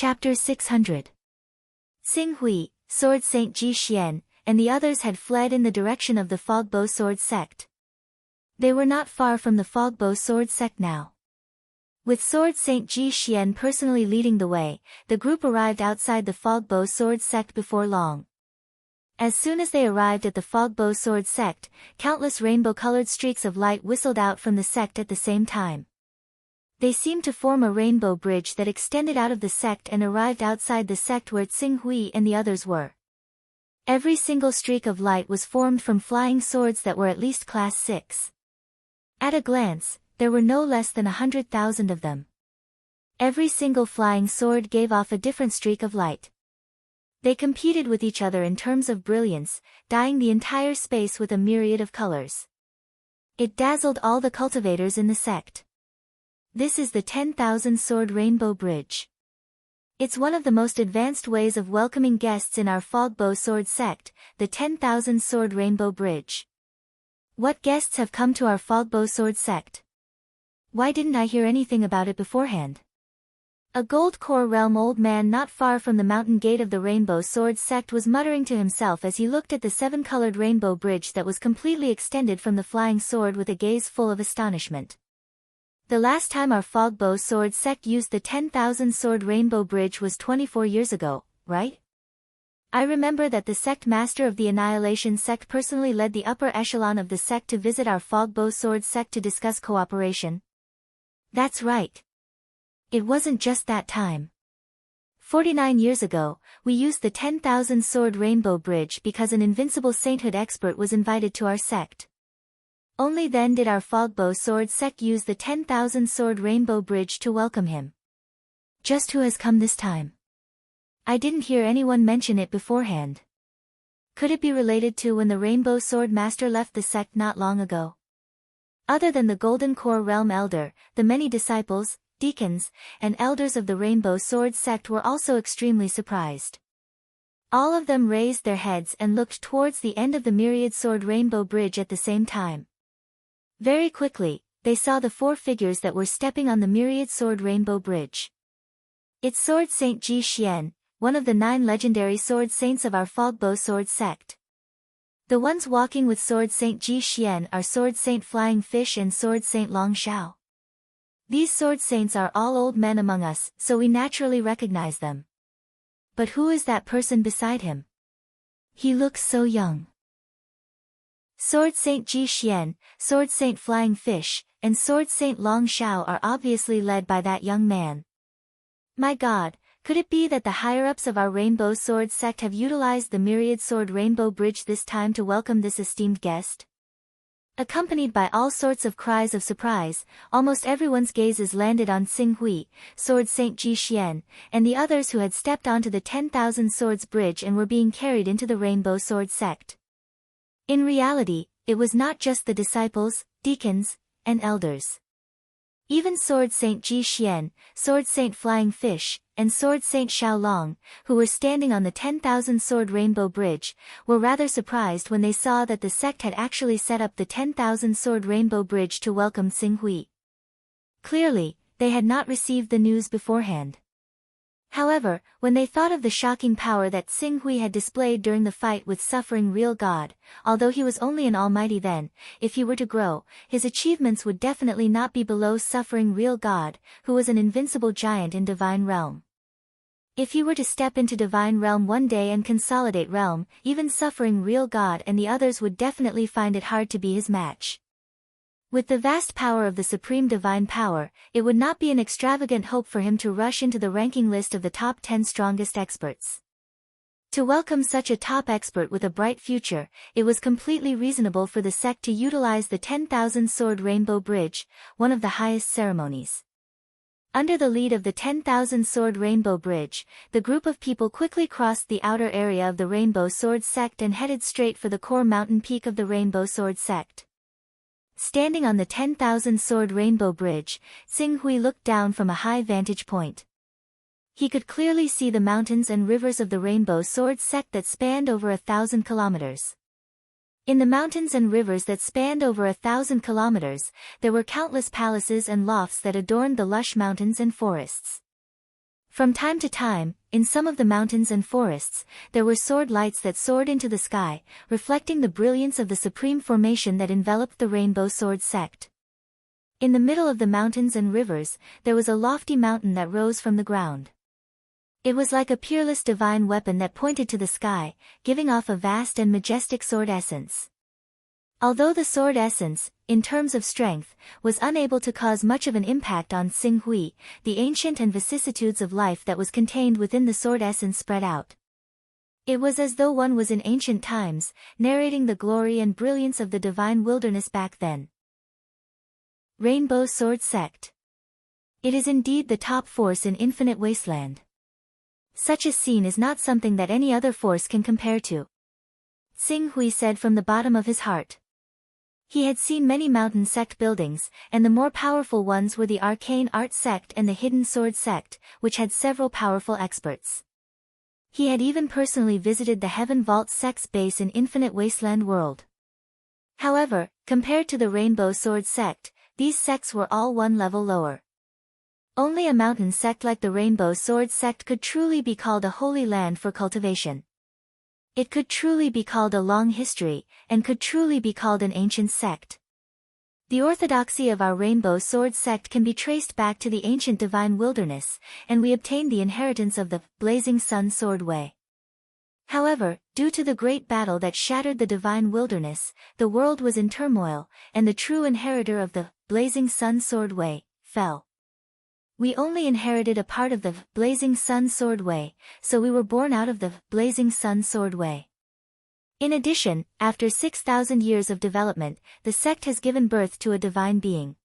Chapter 600. Xing Hui, Sword Saint Ji Xian, and the others had fled in the direction of the Fogbow Sword sect. They were not far from the Fogbow Sword sect now. With Sword Saint Ji Xian personally leading the way, the group arrived outside the Fogbow Sword sect before long. As soon as they arrived at the Fogbow Sword sect, countless rainbow-colored streaks of light whistled out from the sect at the same time. They seemed to form a rainbow bridge that extended out of the sect and arrived outside the sect where Xing Hui and the others were. Every single streak of light was formed from flying swords that were at least class 6. At a glance, there were no less than 100,000 of them. Every single flying sword gave off a different streak of light. They competed with each other in terms of brilliance, dyeing the entire space with a myriad of colors. It dazzled all the cultivators in the sect. This is the 10,000 Sword Rainbow Bridge. It's one of the most advanced ways of welcoming guests in our Fogbow Sword sect, the 10,000 Sword Rainbow Bridge. What guests have come to our Fogbow Sword sect? Why didn't I hear anything about it beforehand? A Gold Core Realm old man not far from the mountain gate of the Rainbow Sword sect was muttering to himself as he looked at the 7-colored rainbow bridge that was completely extended from the flying sword with a gaze full of astonishment. The last time our Fogbow Sword sect used the 10,000 Sword Rainbow Bridge was 24 years ago, right? I remember that the sect master of the Annihilation sect personally led the upper echelon of the sect to visit our Fogbow Sword sect to discuss cooperation. That's right. It wasn't just that time. 49 years ago, we used the 10,000 Sword Rainbow Bridge because an invincible sainthood expert was invited to our sect. Only then did our Fogbow Sword sect use the 10,000 Sword Rainbow Bridge to welcome him. Just who has come this time? I didn't hear anyone mention it beforehand. Could it be related to when the Rainbow Sword Master left the sect not long ago? Other than the Golden Core Realm Elder, the many disciples, deacons, and elders of the Rainbow Sword sect were also extremely surprised. All of them raised their heads and looked towards the end of the Myriad Sword Rainbow Bridge at the same time. Very quickly, they saw the 4 figures that were stepping on the Myriad Sword Rainbow Bridge. It's Sword Saint Ji Xian, one of the 9 legendary sword saints of our Fogbow Sword sect. The ones walking with Sword Saint Ji Xian are Sword Saint Flying Fish and Sword Saint Long Xiao. These sword saints are all old men among us, so we naturally recognize them. But who is that person beside him? He looks so young. Sword Saint Ji Xian, Sword Saint Flying Fish, and Sword Saint Long Xiao are obviously led by that young man. My God, could it be that the higher-ups of our Rainbow Sword sect have utilized the Myriad Sword Rainbow Bridge this time to welcome this esteemed guest? Accompanied by all sorts of cries of surprise, almost everyone's gazes landed on Xing Hui, Sword Saint Ji Xian, and the others who had stepped onto the 10,000 Swords Bridge and were being carried into the Rainbow Sword sect. In reality, it was not just the disciples, deacons, and elders. Even Sword Saint Ji Xian, Sword Saint Flying Fish, and Sword Saint Xiao Long, who were standing on the 10,000 Sword Rainbow Bridge, were rather surprised when they saw that the sect had actually set up the 10,000 Sword Rainbow Bridge to welcome Xing Hui. Clearly, they had not received the news beforehand. However, when they thought of the shocking power that Xing Hui had displayed during the fight with Suffering Real God, although he was only an almighty then, if he were to grow, his achievements would definitely not be below Suffering Real God, who was an invincible giant in Divine Realm. If he were to step into Divine Realm one day and consolidate Realm, even Suffering Real God and the others would definitely find it hard to be his match. With the vast power of the Supreme Divine Power, it would not be an extravagant hope for him to rush into the ranking list of the top 10 strongest experts. To welcome such a top expert with a bright future, it was completely reasonable for the sect to utilize the 10,000 Sword Rainbow Bridge, one of the highest ceremonies. Under the lead of the 10,000 Sword Rainbow Bridge, the group of people quickly crossed the outer area of the Rainbow Sword sect and headed straight for the core mountain peak of the Rainbow Sword sect. Standing on the 10,000 Sword Rainbow Bridge, Xing Hui looked down from a high vantage point. He could clearly see the mountains and rivers of the Rainbow Sword sect that spanned over 1,000 kilometers. In the mountains and rivers that spanned over 1,000 kilometers, there were countless palaces and lofts that adorned the lush mountains and forests. From time to time, in some of the mountains and forests, there were sword lights that soared into the sky, reflecting the brilliance of the supreme formation that enveloped the Rainbow Sword sect. In the middle of the mountains and rivers, there was a lofty mountain that rose from the ground. It was like a peerless divine weapon that pointed to the sky, giving off a vast and majestic sword essence. Although the sword essence, in terms of strength, was unable to cause much of an impact on Xing Hui, the ancient and vicissitudes of life that was contained within the sword essence spread out. It was as though one was in ancient times, narrating the glory and brilliance of the divine wilderness back then. Rainbow Sword Sect. It is indeed the top force in Infinite Wasteland. Such a scene is not something that any other force can compare to. Xing Hui said from the bottom of his heart. He had seen many mountain sect buildings, and the more powerful ones were the Arcane Art Sect and the Hidden Sword Sect, which had several powerful experts. He had even personally visited the Heaven Vault Sect's base in Infinite Wasteland World. However, compared to the Rainbow Sword Sect, these sects were all one level lower. Only a mountain sect like the Rainbow Sword Sect could truly be called a holy land for cultivation. It could truly be called a long history, and could truly be called an ancient sect. The orthodoxy of our Rainbow Sword Sect can be traced back to the ancient divine wilderness, and we obtained the inheritance of the Blazing Sun Sword Way. However, due to the great battle that shattered the divine wilderness, the world was in turmoil, and the true inheritor of the Blazing Sun Sword Way fell. We only inherited a part of the Blazing Sun Sword Way, so we were born out of the Blazing Sun Sword Way. In addition, after 6,000 years of development, the sect has given birth to a divine being.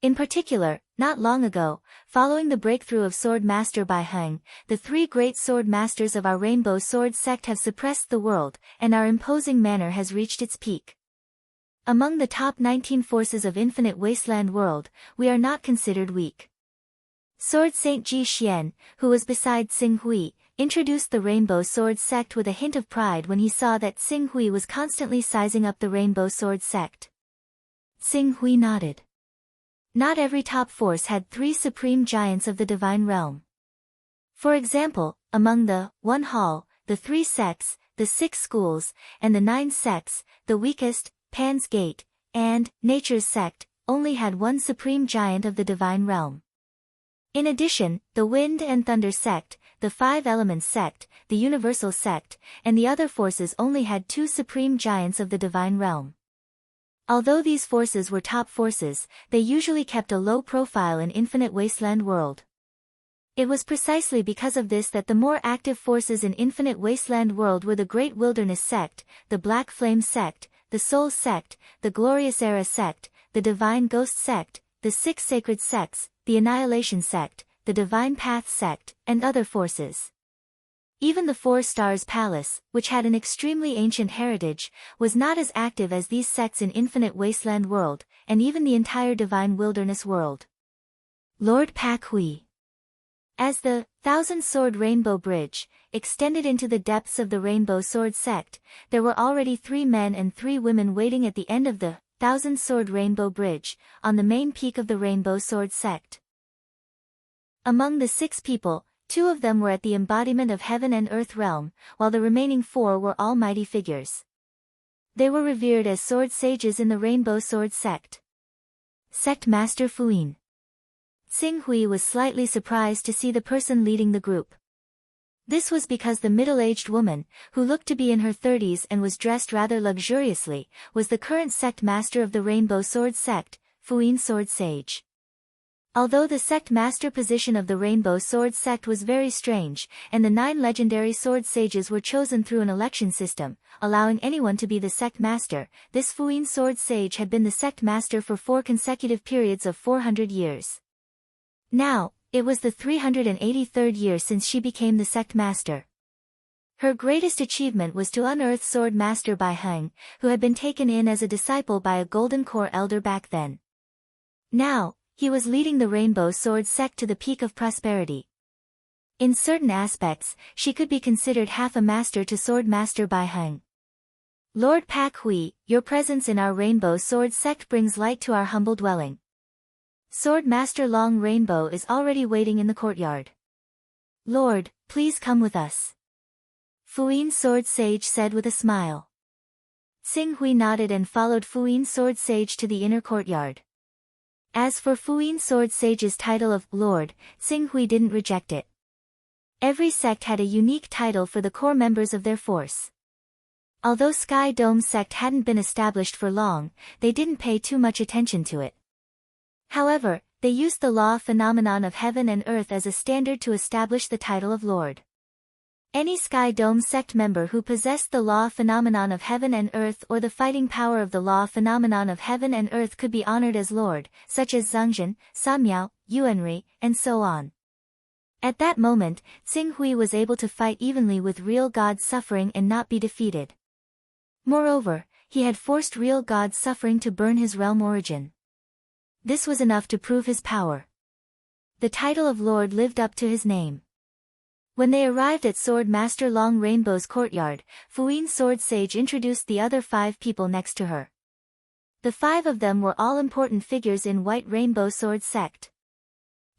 In particular, not long ago, following the breakthrough of Sword Master Bai Heng, the three great sword masters of our Rainbow Sword sect have suppressed the world, and our imposing manor has reached its peak. Among the top 19 forces of Infinite Wasteland World, we are not considered weak. Sword Saint Ji Xian, who was beside Xing Hui, introduced the Rainbow Sword sect with a hint of pride when he saw that Xing Hui was constantly sizing up the Rainbow Sword sect. Xing Hui nodded. Not every top force had 3 supreme giants of the divine realm. For example, among the 1 hall, the 3 sects, the 6 schools, and the 9 sects, the weakest, Pan's Gate, and Nature's sect, only had 1 supreme giant of the divine realm. In addition, the Wind and Thunder sect, the 5 Elements sect, the Universal sect, and the other forces only had 2 supreme giants of the divine realm. Although these forces were top forces, they usually kept a low profile in Infinite Wasteland World. It was precisely because of this that the more active forces in Infinite Wasteland World were the Great Wilderness sect, the Black Flame sect, the Soul sect, the Glorious Era sect, the Divine Ghost sect, the 6 Sacred sects, the Annihilation sect, the Divine Path sect, and other forces. Even the 4 Stars Palace, which had an extremely ancient heritage, was not as active as these sects in Infinite Wasteland World, and even the entire Divine Wilderness World. Lord Pak Hui. As the Thousand Sword Rainbow Bridge extended into the depths of the Rainbow Sword sect, there were already 3 men and 3 women waiting at the end of the Thousand Sword Rainbow Bridge, on the main peak of the Rainbow Sword sect. Among the 6 people, 2 of them were at the embodiment of heaven and earth realm, while the remaining 4 were almighty figures. They were revered as sword sages in the Rainbow Sword sect. Sect Master Fuyin. Xing Hui was slightly surprised to see the person leading the group. This was because the middle-aged woman, who looked to be in her 30s and was dressed rather luxuriously, was the current sect master of the Rainbow Sword sect, Fuyin Sword Sage. Although the sect master position of the Rainbow Sword sect was very strange, and the 9 legendary sword sages were chosen through an election system, allowing anyone to be the sect master, this Fuyin Sword Sage had been the sect master for 4 consecutive periods of 400 years. Now, it was the 383rd year since she became the sect master. Her greatest achievement was to unearth Sword Master Bai Heng, who had been taken in as a disciple by a Golden Core elder back then. Now, he was leading the Rainbow Sword sect to the peak of prosperity. In certain aspects, she could be considered half a master to Sword Master Bai Heng. Lord Pak Hui, your presence in our Rainbow Sword sect brings light to our humble dwelling. Sword Master Long Rainbow is already waiting in the courtyard. Lord, please come with us. Fuyin Sword Sage said with a smile. Xing Hui nodded and followed Fuyin Sword Sage to the inner courtyard. As for Fuyin Sword Sage's title of Lord, Xing Hui didn't reject it. Every sect had a unique title for the core members of their force. Although Sky Dome sect hadn't been established for long, they didn't pay too much attention to it. However, they used the law phenomenon of heaven and earth as a standard to establish the title of Lord. Any Sky Dome sect member who possessed the law phenomenon of heaven and earth or the fighting power of the law phenomenon of heaven and earth could be honored as Lord, such as Zhangzhen, Samyao, Yuanri, and so on. At that moment, Xing Hui was able to fight evenly with real God Suffering and not be defeated. Moreover, he had forced real God Suffering to burn his realm origin. This was enough to prove his power. The title of Lord lived up to his name. When they arrived at Sword Master Long Rainbow's courtyard, Fuyin Sword Sage introduced the other 5 people next to her. The 5 of them were all important figures in White Rainbow Sword Sect.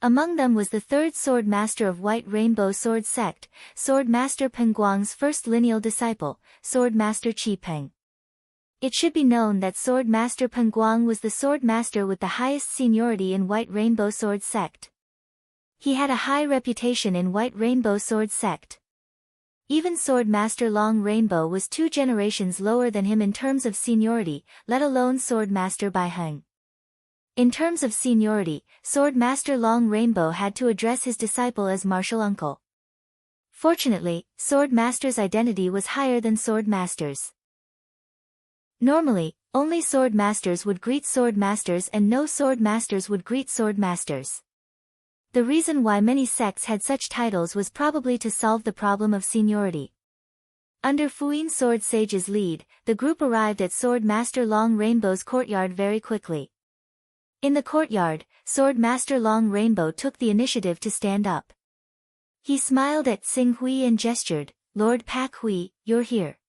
Among them was the 3rd Sword Master of White Rainbow Sword Sect, Sword Master Peng Guang's first lineal disciple, Sword Master Qi Peng. It should be known that Sword Master Peng Guang was the Sword Master with the highest seniority in White Rainbow Sword Sect. He had a high reputation in White Rainbow Sword Sect. Even Sword Master Long Rainbow was 2 generations lower than him in terms of seniority, let alone Sword Master Bai Heng. In terms of seniority, Sword Master Long Rainbow had to address his disciple as martial uncle. Fortunately, Sword Master's identity was higher than Sword Master's. Normally, only Sword Masters would greet Sword Masters and no Sword Masters would greet Sword Masters. The reason why many sects had such titles was probably to solve the problem of seniority. Under Fuyin Sword Sage's lead, the group arrived at Sword Master Long Rainbow's courtyard very quickly. In the courtyard, Sword Master Long Rainbow took the initiative to stand up. He smiled at Xing Hui and gestured, "Lord Pak Hui, you're here.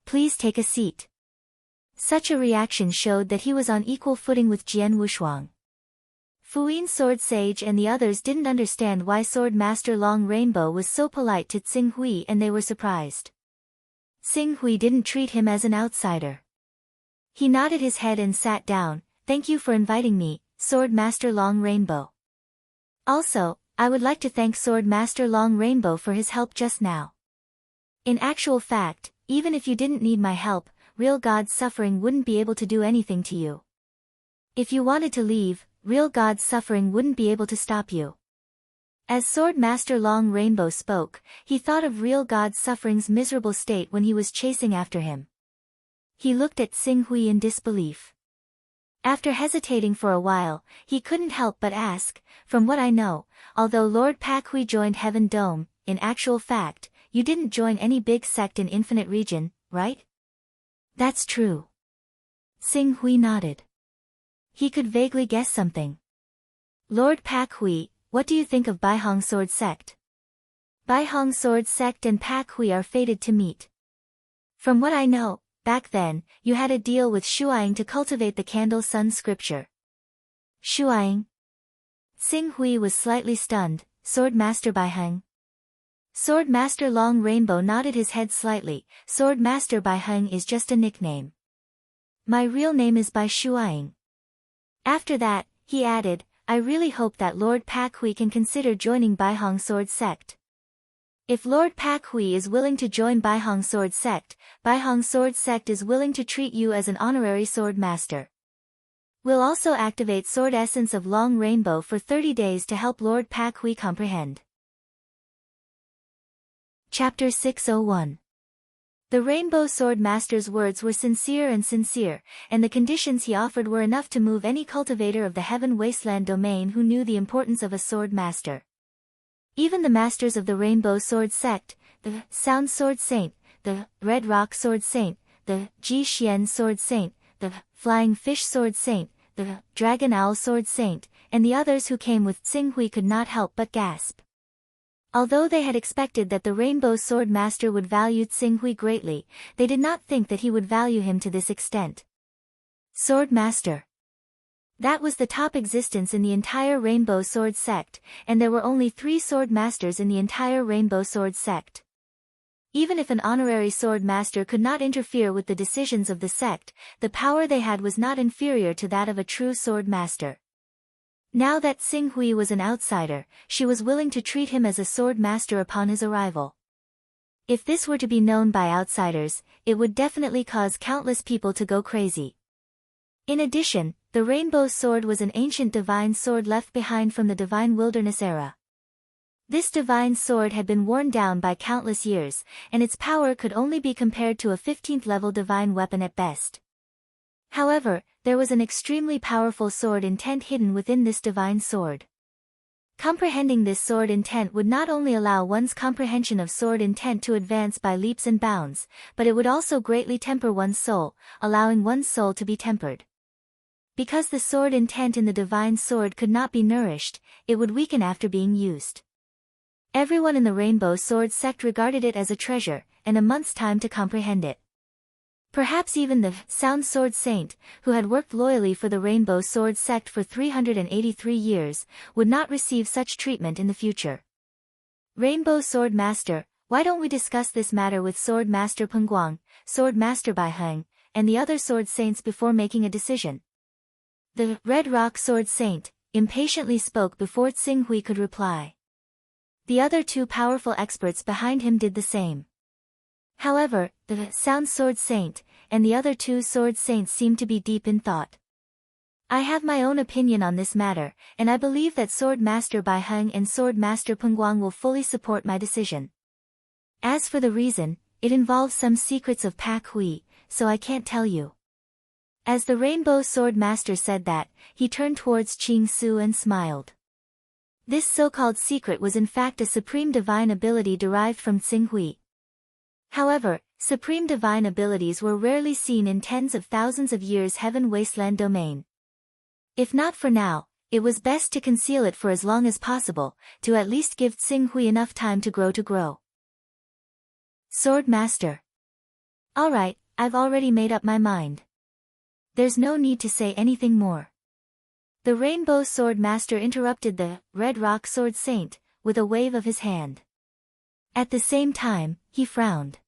Please take a seat." Such a reaction showed that he was on equal footing with Jian Wushuang. Fuyin Sword Sage and the others didn't understand why Sword Master Long Rainbow was so polite to Xing Hui and they were surprised. Xing Hui didn't treat him as an outsider. He nodded his head and sat down. "Thank you for inviting me, Sword Master Long Rainbow. Also, I would like to thank Sword Master Long Rainbow for his help just now. In actual fact, even if you didn't need my help, real God Suffering wouldn't be able to do anything to you. If you wanted to leave, real God Suffering wouldn't be able to stop you." As Sword Master Long Rainbow spoke, he thought of real God Suffering's miserable state when he was chasing after him. He looked at Xing Hui in disbelief. After hesitating for a while, he couldn't help but ask, "From what I know, although Lord Pak Hui joined Heaven Dome, in actual fact, you didn't join any big sect in Infinite Region, right?" "That's true." Xing Hui nodded. He could vaguely guess something. "Lord Pak Hui, what do you think of Baihong Sword Sect?" Baihong Sword Sect and Pak Hui are fated to meet. From what I know, back then, you had a deal with Shuaing to cultivate the Candle Sun scripture. Shuaing? Xing Hui was slightly stunned. "Sword Master Baiheng?" Sword Master Long Rainbow nodded his head slightly. "Sword Master Baiheng is just a nickname. My real name is Bai Shuaing." After that, he added, "I really hope that Lord Pak Hui can consider joining Baihong Sword Sect. If Lord Pak Hui is willing to join Baihong Sword Sect is willing to treat you as an honorary Sword Master. We'll also activate Sword Essence of Long Rainbow for 30 days to help Lord Pak Hui comprehend." Chapter 601. The Rainbow Sword Master's words were sincere, and the conditions he offered were enough to move any cultivator of the Heaven Wasteland domain who knew the importance of a Sword Master. Even the masters of the Rainbow Sword Sect, the Sound Sword Saint, the Red Rock Sword Saint, the Ji Xian Sword Saint, the Flying Fish Sword Saint, the Dragon Owl Sword Saint, and the others who came with Xing Hui could not help but gasp. Although they had expected that the Rainbow Sword Master would value Xing Hui greatly, they did not think that he would value him to this extent. "Sword Master." That was the top existence in the entire Rainbow Sword sect, and there were only 3 sword masters in the entire Rainbow Sword sect. Even if an honorary sword master could not interfere with the decisions of the sect, the power they had was not inferior to that of a true sword master. Now that Xing Hui was an outsider, she was willing to treat him as a sword master upon his arrival. If this were to be known by outsiders, it would definitely cause countless people to go crazy. In addition, the Rainbow Sword was an ancient divine sword left behind from the Divine Wilderness era. This divine sword had been worn down by countless years, and its power could only be compared to a 15th-level divine weapon at best. However, there was an extremely powerful sword intent hidden within this divine sword. Comprehending this sword intent would not only allow one's comprehension of sword intent to advance by leaps and bounds, but it would also greatly temper one's soul, allowing one's soul to be tempered. Because the sword intent in the divine sword could not be nourished, it would weaken after being used. Everyone in the Rainbow Sword sect regarded it as a treasure, and a month's time to comprehend it. Perhaps even the Sound Sword Saint, who had worked loyally for the Rainbow Sword sect for 383 years, would not receive such treatment in the future. Rainbow Sword Master, why don't we discuss this matter with Sword Master Pengguang, Sword Master Bai Heng, and the other Sword Saints before making a decision? The Red Rock Sword Saint impatiently spoke before Xing Hui could reply. The other 2 powerful experts behind him did the same. However, the Sound Sword Saint and the other 2 Sword Saints seemed to be deep in thought. I have my own opinion on this matter, and I believe that Sword Master Bai Heng and Sword Master Pengguang will fully support my decision. As for the reason, it involves some secrets of Pak Hui, so I can't tell you. As the Rainbow Sword Master said that, he turned towards Qing Su and smiled. This so-called secret was in fact a supreme divine ability derived from Xing Hui. However, supreme divine abilities were rarely seen in tens of thousands of years Heaven Wasteland domain. If not for now, it was best to conceal it for as long as possible, to at least give Xing Hui enough time to grow. Sword Master. Alright, I've already made up my mind. There's no need to say anything more. The Rainbow Sword Master interrupted the Red Rock Sword Saint with a wave of his hand. At the same time, he frowned.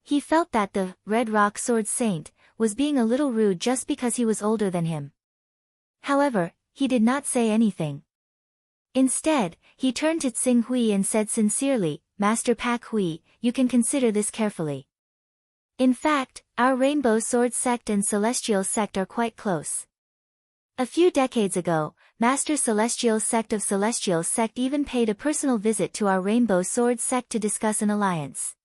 He felt that the Red Rock Sword Saint was being a little rude just because he was older than him. However, he did not say anything. Instead, he turned to Xing Hui and said sincerely, Master Pak Hui, you can consider this carefully. In fact, our Rainbow Sword sect and Celestial sect are quite close. A few decades ago, Master Celestial's sect of Celestial sect even paid a personal visit to our Rainbow Sword sect to discuss an alliance.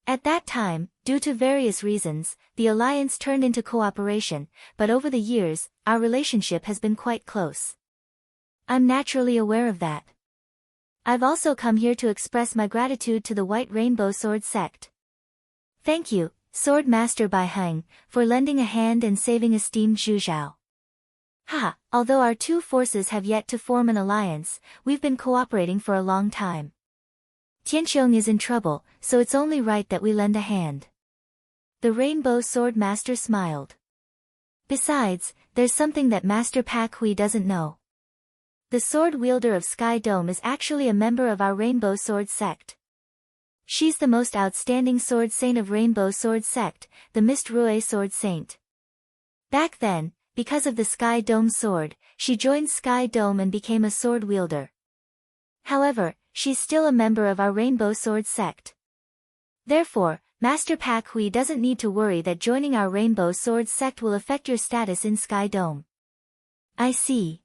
At that time, due to various reasons, the alliance turned into cooperation, but over the years, our relationship has been quite close. I'm naturally aware of that. I've also come here to express my gratitude to the White Rainbow Sword sect. Thank you, Sword Master Bai Heng, for lending a hand and saving esteemed Zhu Zhao. Although our 2 forces have yet to form an alliance, we've been cooperating for a long time. Tianqiong is in trouble, so it's only right that we lend a hand. The Rainbow Sword Master smiled. Besides, there's something that Master Pak Hui doesn't know. The sword wielder of Sky Dome is actually a member of our Rainbow Sword sect. She's the most outstanding sword saint of Rainbow Sword sect, the Mist Rue Sword Saint. Back then, because of the Sky Dome sword, she joined Sky Dome and became a sword wielder. However, she's still a member of our Rainbow Sword sect. Therefore, Master Pak Hui doesn't need to worry that joining our Rainbow Sword sect will affect your status in Sky Dome. I see.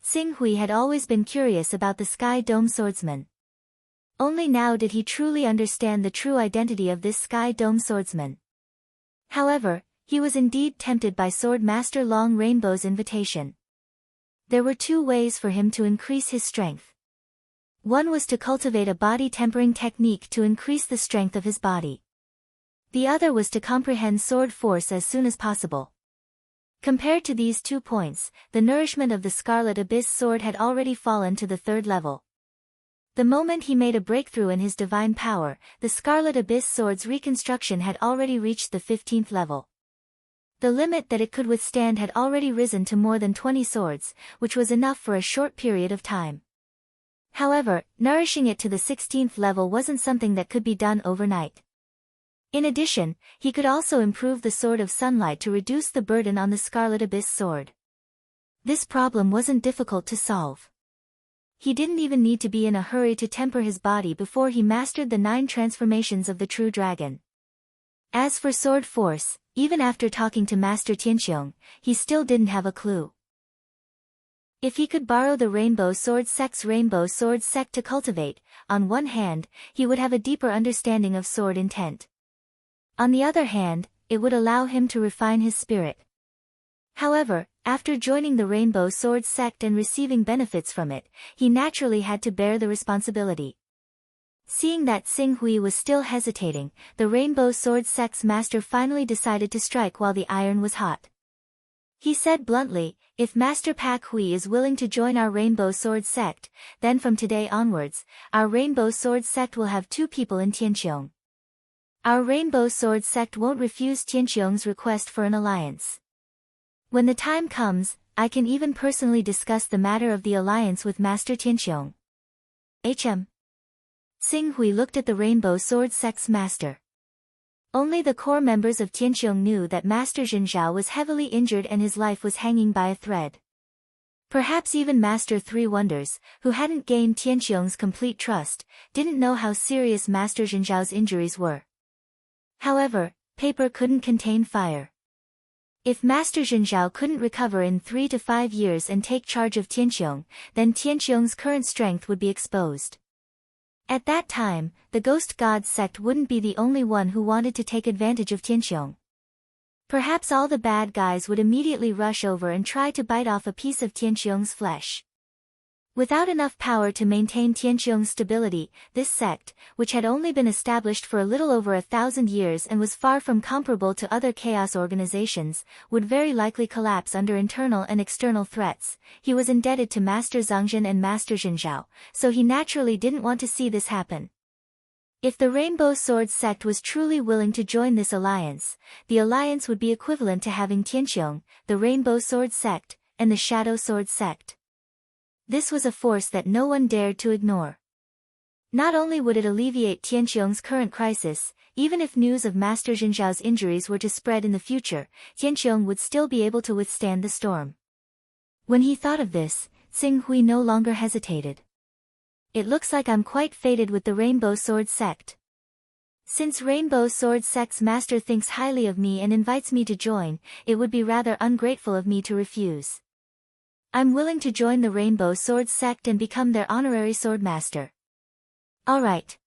Xing Hui had always been curious about the Sky Dome swordsman. Only now did he truly understand the true identity of this Sky Dome swordsman. However, he was indeed tempted by Sword Master Long Rainbow's invitation. There were 2 ways for him to increase his strength. One was to cultivate a body tempering technique to increase the strength of his body. The other was to comprehend sword force as soon as possible. Compared to these 2 points, the nourishment of the Scarlet Abyss sword had already fallen to the 3rd level. The moment he made a breakthrough in his divine power, the Scarlet Abyss sword's reconstruction had already reached the 15th level. The limit that it could withstand had already risen to more than 20 swords, which was enough for a short period of time. However, nourishing it to the 16th level wasn't something that could be done overnight. In addition, he could also improve the Sword of Sunlight to reduce the burden on the Scarlet Abyss sword. This problem wasn't difficult to solve. He didn't even need to be in a hurry to temper his body before he mastered the 9 transformations of the true dragon. As for sword force, even after talking to Master Tianqiong, he still didn't have a clue. If he could borrow the Rainbow Sword Sect to cultivate, on one hand, he would have a deeper understanding of sword intent. On the other hand, it would allow him to refine his spirit. However, after joining the Rainbow Sword Sect and receiving benefits from it, he naturally had to bear the responsibility. Seeing that Xing Hui was still hesitating, the Rainbow Sword Sect's master finally decided to strike while the iron was hot. He said bluntly, "If Master Pak Hui is willing to join our Rainbow Sword Sect, then from today onwards, our Rainbow Sword Sect will have 2 people in Tianqiong. Our Rainbow Sword Sect won't refuse Tianqiong's request for an alliance. When the time comes, I can even personally discuss the matter of the alliance with Master Tianqiong." Xing Hui looked at the Rainbow Sword Sect's master. Only the core members of Tianqiong knew that Master Zhenjiao was heavily injured and his life was hanging by a thread. Perhaps even Master Three Wonders, who hadn't gained Tianqiong's complete trust, didn't know how serious Master Zhenjiao's injuries were. However, paper couldn't contain fire. If Master Zhenjiao couldn't recover in 3 to 5 years and take charge of Tianqiong, then Tianqiong's current strength would be exposed. At that time, the Ghost God sect wouldn't be the only one who wanted to take advantage of Tianqiong. Perhaps all the bad guys would immediately rush over and try to bite off a piece of Tianqiong's flesh. Without enough power to maintain Tianqiong's stability, this sect, which had only been established for a little over 1,000 years and was far from comparable to other chaos organizations, would very likely collapse under internal and external threats. He was indebted to Master Zhangzhen and Master Zhenjiao, so he naturally didn't want to see this happen. If the Rainbow Sword Sect was truly willing to join this alliance, the alliance would be equivalent to having Tianqiong, the Rainbow Sword Sect, and the Shadow Sword Sect. This was a force that no one dared to ignore. Not only would it alleviate Tianqiong's current crisis, even if news of Master Zhenjiao's injuries were to spread in the future, Tianqiong would still be able to withstand the storm. When he thought of this, Xing Hui no longer hesitated. "It looks like I'm quite fated with the Rainbow Sword Sect. Since Rainbow Sword Sect's master thinks highly of me and invites me to join, it would be rather ungrateful of me to refuse. I'm willing to join the Rainbow Sword Sect and become their honorary swordmaster." "Alright."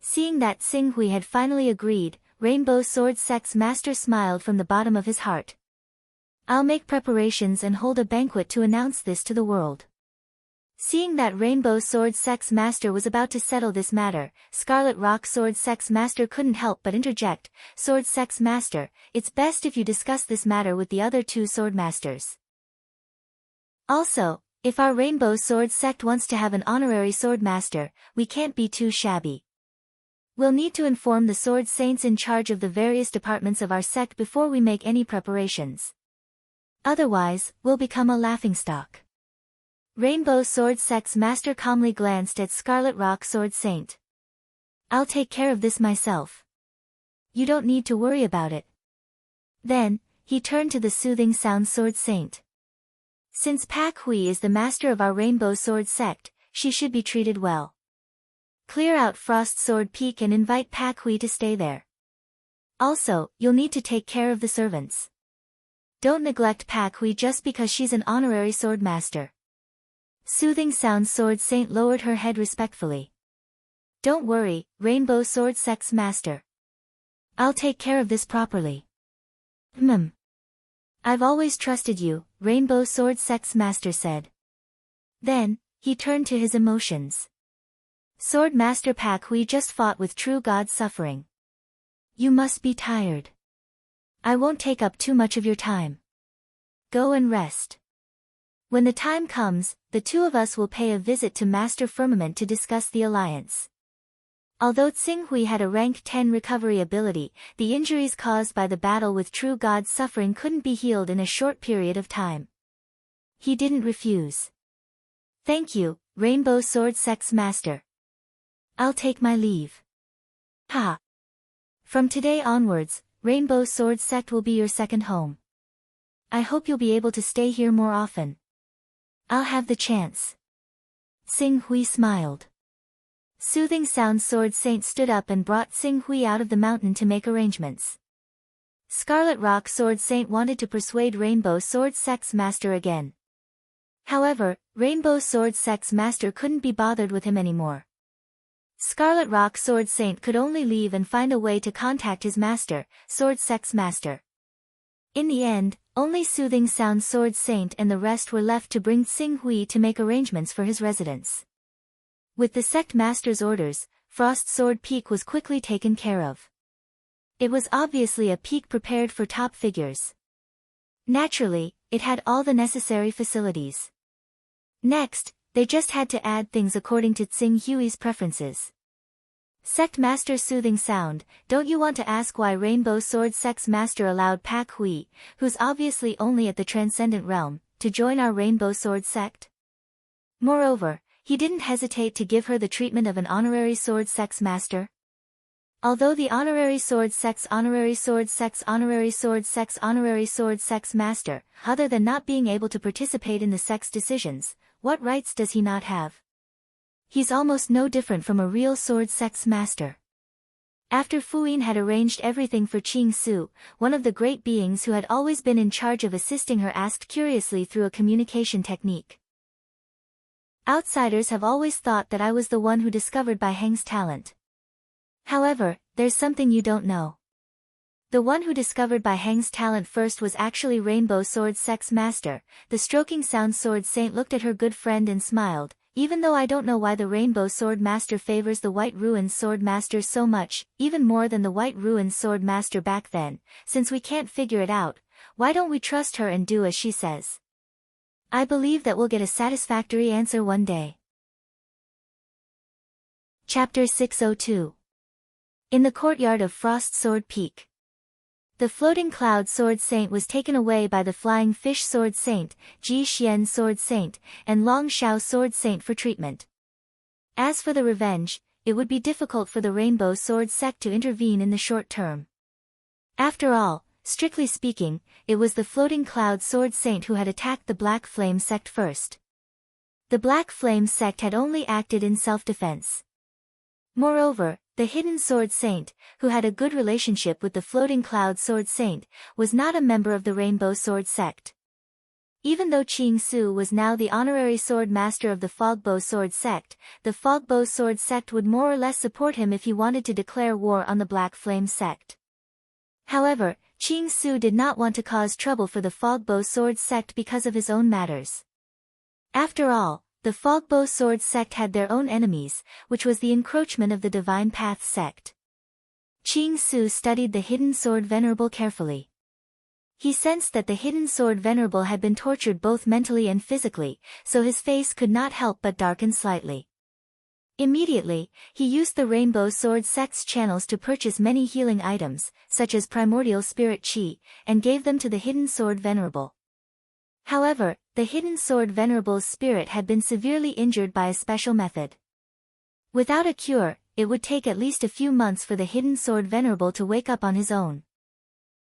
Seeing that Xing Hui had finally agreed, Rainbow Sword Sect's master smiled from the bottom of his heart. "I'll make preparations and hold a banquet to announce this to the world." Seeing that Rainbow Sword Sect's master was about to settle this matter, Scarlet Rock Sword Sect's master couldn't help but interject, "Sword Sect's master, it's best if you discuss this matter with the other 2 swordmasters. Also, if our Rainbow Sword Sect wants to have an honorary swordmaster, we can't be too shabby. We'll need to inform the sword saints in charge of the various departments of our sect before we make any preparations. Otherwise, we'll become a laughingstock." Rainbow Sword Sect's master calmly glanced at Scarlet Rock Sword Saint. "I'll take care of this myself. You don't need to worry about it." Then, he turned to the Soothing Sound Sword Saint. "Since Pak Hui is the master of our Rainbow Sword Sect, she should be treated well. Clear out Frost Sword Peak and invite Pak Hui to stay there. Also, you'll need to take care of the servants. Don't neglect Pak Hui just because she's an honorary swordmaster." Soothing Sound Sword Saint lowered her head respectfully. "Don't worry, Rainbow Sword Sect's master. I'll take care of this properly." "I've always trusted you," Rainbow Sword Sect's master said. Then, he turned to his emotions. "Sword Master Pak Hui just fought with true god suffering. You must be tired. I won't take up too much of your time. Go and rest. When the time comes, the 2 of us will pay a visit to Master Firmament to discuss the alliance." Although Tsinghui had a rank 10 recovery ability, the injuries caused by the battle with True God's suffering couldn't be healed in a short period of time. He didn't refuse. "Thank you, Rainbow Sword Sect's master. I'll take my leave." Ha! From today onwards, Rainbow Sword Sect will be your second home. I hope you'll be able to stay here more often. I'll have the chance. Tsinghui smiled. Soothing Sound Sword Saint stood up and brought Tsinghui out of the mountain to make arrangements. Scarlet Rock Sword Saint wanted to persuade Rainbow Sword Sect's master again. However, Rainbow Sword Sect's master couldn't be bothered with him anymore. Scarlet Rock Sword Saint could only leave and find a way to contact his master, Sword Sect's master. In the end, only Soothing Sound Sword Saint and the rest were left to bring Tsinghui to make arrangements for his residence. With the sect master's orders, Frost Sword Peak was quickly taken care of. It was obviously a peak prepared for top figures. Naturally, it had all the necessary facilities. Next, they just had to add things according to Tsinghui's preferences. Sect Master Soothing Sound, don't you want to ask why Rainbow Sword Sect's master allowed Pak Hui, who's obviously only at the Transcendent Realm, to join our Rainbow Sword Sect? Moreover, he didn't hesitate to give her the treatment of an honorary Sword Sect's master. Although the honorary Sword Sect's honorary Sword Sect's honorary Sword Sect's honorary Sword Sect's master, other than not being able to participate in the sect's decisions, what rights does he not have? He's almost no different from a real Sword Sect's master. After Fuyin had arranged everything for Qing Su, one of the great beings who had always been in charge of assisting her asked curiously through a communication technique. Outsiders have always thought that I was the one who discovered Bai Heng's talent. However, there's something you don't know. The one who discovered Bai Heng's talent first was actually Rainbow Sword Sect's master. The Stroking Sound Sword Saint looked at her good friend and smiled. Even though I don't know why the Rainbow Sword Master favors the White Ruins Sword Master so much, even more than the White Ruins Sword Master back then, since we can't figure it out, why don't we trust her and do as she says? I believe that we'll get a satisfactory answer one day. Chapter 602. In the courtyard of Frost Sword Peak. The Floating Cloud Sword Saint was taken away by the Flying Fish Sword Saint, Ji Xian Sword Saint, and Long Shao Sword Saint for treatment. As for the revenge, it would be difficult for the Rainbow Sword Sect to intervene in the short term. After all, strictly speaking, it was the Floating Cloud Sword Saint who had attacked the Black Flame Sect first. The Black Flame Sect had only acted in self-defense. Moreover, the Hidden Sword Saint, who had a good relationship with the Floating Cloud Sword Saint, was not a member of the Rainbow Sword Sect. Even though Qing Su was now the honorary sword master of the Fogbow Sword Sect, the Fogbow Sword Sect would more or less support him if he wanted to declare war on the Black Flame Sect. However, Qing Su did not want to cause trouble for the Fogbow Sword Sect because of his own matters. After all, the Fogbow Sword Sect had their own enemies, which was the encroachment of the Divine Path Sect. Qing Su studied the Hidden Sword Venerable carefully. He sensed that the Hidden Sword Venerable had been tortured both mentally and physically, so his face could not help but darken slightly. Immediately, he used the Rainbow Sword Sect's channels to purchase many healing items, such as Primordial Spirit Chi, and gave them to the Hidden Sword Venerable. However, the Hidden Sword Venerable's spirit had been severely injured by a special method. Without a cure, it would take at least a few months for the Hidden Sword Venerable to wake up on his own.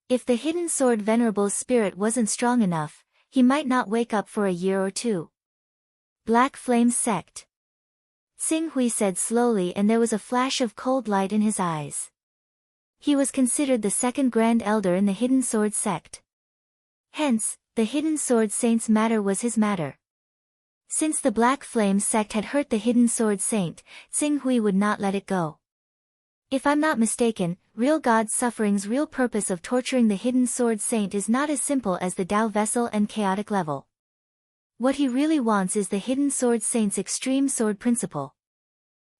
If the Hidden Sword Venerable's spirit wasn't strong enough, he might not wake up for a year or two. Black Flame Sect. Tsinghui said slowly, and there was a flash of cold light in his eyes. He was considered the second Grand Elder in the Hidden Sword Sect. Hence, the Hidden Sword Saint's matter was his matter. Since the Black Flame Sect had hurt the Hidden Sword Saint, Tsinghui would not let it go. If I'm not mistaken, Real God's Suffering's real purpose of torturing the Hidden Sword Saint is not as simple as the Tao Vessel and Chaotic level. What he really wants is the Hidden Sword Saint's Extreme Sword Principle.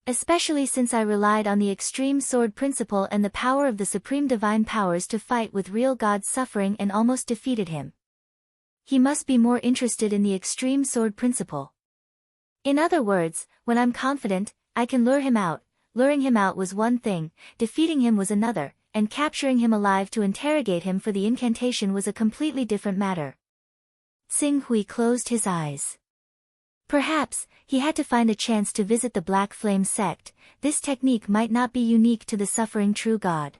Especially since I relied on the Extreme Sword Principle and the power of the Supreme Divine Powers to fight with Real God's Suffering and almost defeated him. He must be more interested in the Extreme Sword Principle. In other words, when I'm confident, I can lure him out, luring him out was one thing, defeating him was another, and capturing him alive to interrogate him for the incantation was a completely different matter. Xing Hui closed his eyes. Perhaps, he had to find a chance to visit the Black Flame sect. This technique might not be unique to the suffering true god.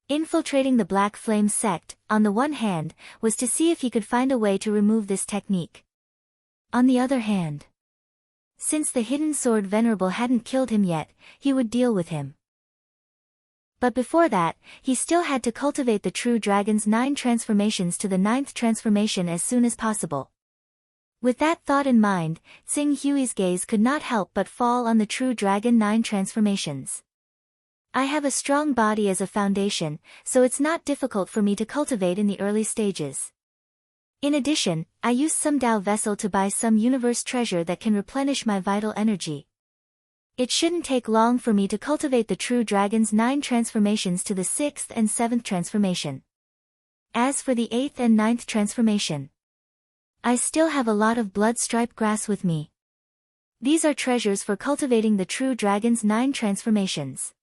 Infiltrating the Black Flame sect, on the one hand, was to see if he could find a way to remove this technique. On the other hand, since the hidden sword venerable hadn't killed him yet, he would deal with him. But before that, he still had to cultivate the true dragon's 9 transformations to the 9th transformation as soon as possible. With that thought in mind, Xing Hui's gaze could not help but fall on the true dragon 9 transformations. I have a strong body as a foundation, so it's not difficult for me to cultivate in the early stages. In addition, I used some Tao vessel to buy some universe treasure that can replenish my vital energy. It shouldn't take long for me to cultivate the true dragon's 9 transformations to the 6th and 7th transformation. As for the 8th and 9th transformation, I still have a lot of blood-striped grass with me. These are treasures for cultivating the true dragon's 9 transformations.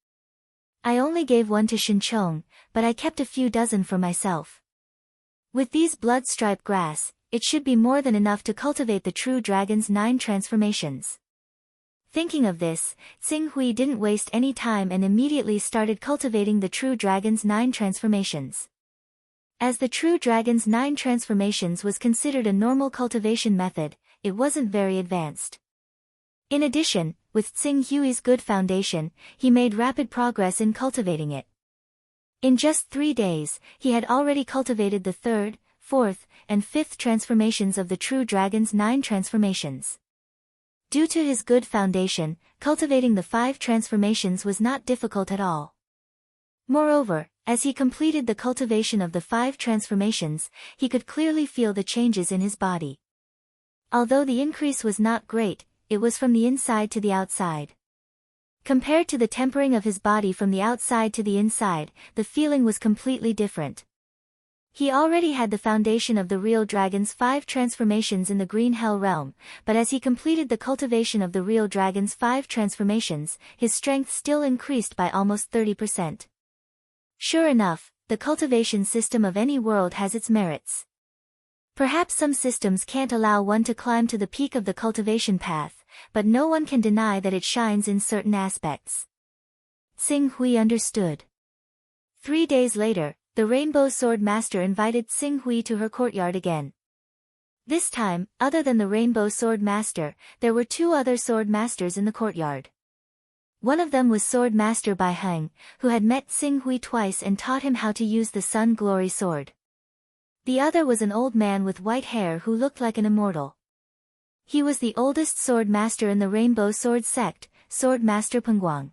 I only gave one to Shinchong, but I kept a few dozen for myself. With these blood-striped grass, it should be more than enough to cultivate the true dragon's 9 transformations. Thinking of this, Xing Hui didn't waste any time and immediately started cultivating the true dragon's 9 transformations. As the true dragon's 9 transformations was considered a normal cultivation method, it wasn't very advanced. In addition, with Xing Hui's good foundation, he made rapid progress in cultivating it. In just 3 days, he had already cultivated the 3rd, 4th, and 5th transformations of the true dragon's 9 transformations. Due to his good foundation, cultivating the 5 transformations was not difficult at all. Moreover, as he completed the cultivation of the 5 transformations, he could clearly feel the changes in his body. Although the increase was not great, it was from the inside to the outside. Compared to the tempering of his body from the outside to the inside, the feeling was completely different. He already had the foundation of the real dragon's 5 transformations in the Green Hell realm, but as he completed the cultivation of the real dragon's 5 transformations, his strength still increased by almost 30%. Sure enough, the cultivation system of any world has its merits. Perhaps some systems can't allow one to climb to the peak of the cultivation path, but no one can deny that it shines in certain aspects. Xing Hui understood. 3 days later, the Rainbow Sword Master invited Xing Hui to her courtyard again. This time, other than the Rainbow Sword Master, there were 2 other Sword Masters in the courtyard. One of them was Sword Master Bai Heng, who had met Xing Hui twice and taught him how to use the Sun Glory Sword. The other was an old man with white hair who looked like an immortal. He was the oldest Sword Master in the Rainbow Sword sect, Sword Master Pengguang.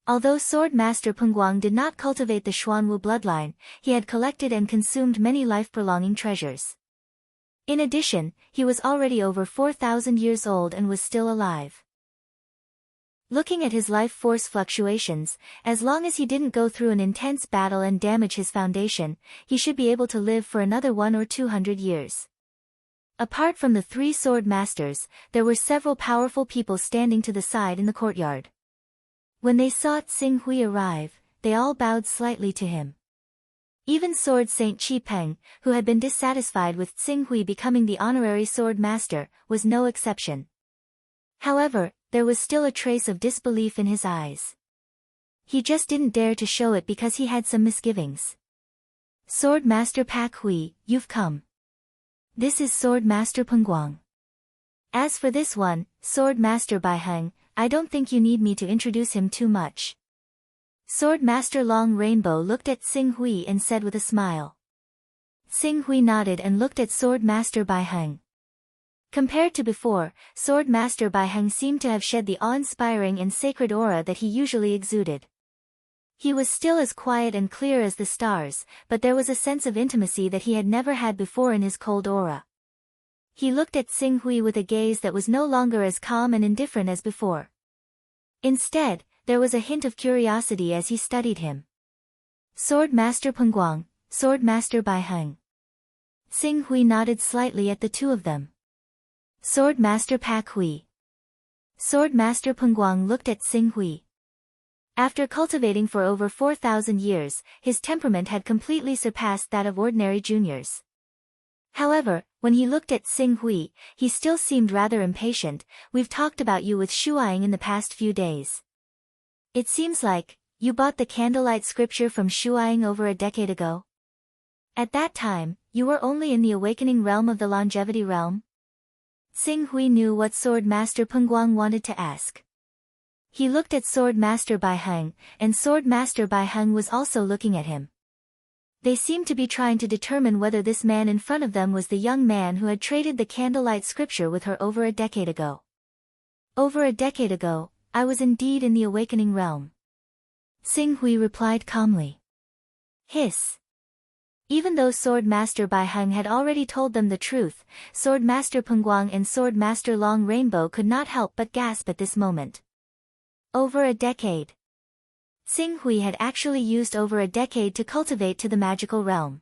Although Sword Master Pengguang did not cultivate the Xuanwu bloodline, he had collected and consumed many life-prolonging treasures. In addition, he was already over 4,000 years old and was still alive. Looking at his life force fluctuations, as long as he didn't go through an intense battle and damage his foundation, he should be able to live for another 100 or 200 years. Apart from the 3 sword masters, there were several powerful people standing to the side in the courtyard. When they saw Xing Hui arrive, they all bowed slightly to him. Even Sword Saint Qi Peng, who had been dissatisfied with Xing Hui becoming the honorary sword master, was no exception. However, there was still a trace of disbelief in his eyes. He just didn't dare to show it because he had some misgivings. Sword Master Pak Hui, you've come. This is Sword Master Pengguang. As for this one, Sword Master Bai Heng, I don't think you need me to introduce him too much. Sword Master Long Rainbow looked at Xing Hui and said with a smile. Xing Hui nodded and looked at Sword Master Bai Heng. Compared to before, Sword Master Bai Heng seemed to have shed the awe-inspiring and sacred aura that he usually exuded. He was still as quiet and clear as the stars, but there was a sense of intimacy that he had never had before in his cold aura. He looked at Xing Hui with a gaze that was no longer as calm and indifferent as before. Instead, there was a hint of curiosity as he studied him. Sword Master Pengguang, Sword Master Bai Heng. Xing Hui nodded slightly at the 2 of them. Sword Master Pak Hui. Sword Master Pengguang looked at Xing Hui. After cultivating for over 4,000 years, his temperament had completely surpassed that of ordinary juniors. However, when he looked at Xing Hui, he still seemed rather impatient. "We've talked about you with Shuaing in the past few days. It seems like you bought the candlelight scripture from Shuaing over a decade ago. At that time, you were only in the awakening realm of the longevity realm?" Xing Hui knew what Sword Master Pengguang wanted to ask. He looked at Sword Master Bai Heng, and Sword Master Bai Heng was also looking at him. They seemed to be trying to determine whether this man in front of them was the young man who had traded the candlelight scripture with her over a decade ago. "Over a decade ago, I was indeed in the awakening realm," Xing Hui replied calmly. Hiss. Even though Sword Master Bai Heng had already told them the truth, Sword Master Pengguang and Sword Master Long Rainbow could not help but gasp at this moment. Over a decade. Xing Hui had actually used over a decade to cultivate to the magical realm.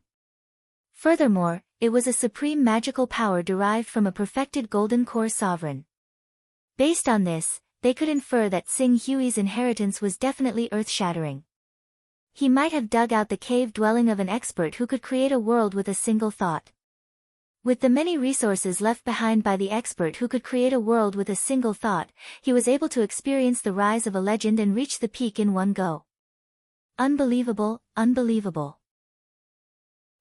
Furthermore, it was a supreme magical power derived from a perfected golden core sovereign. Based on this, they could infer that Xing Hui's inheritance was definitely earth-shattering. He might have dug out the cave dwelling of an expert who could create a world with a single thought. With the many resources left behind by the expert who could create a world with a single thought, he was able to experience the rise of a legend and reach the peak in one go. Unbelievable, unbelievable.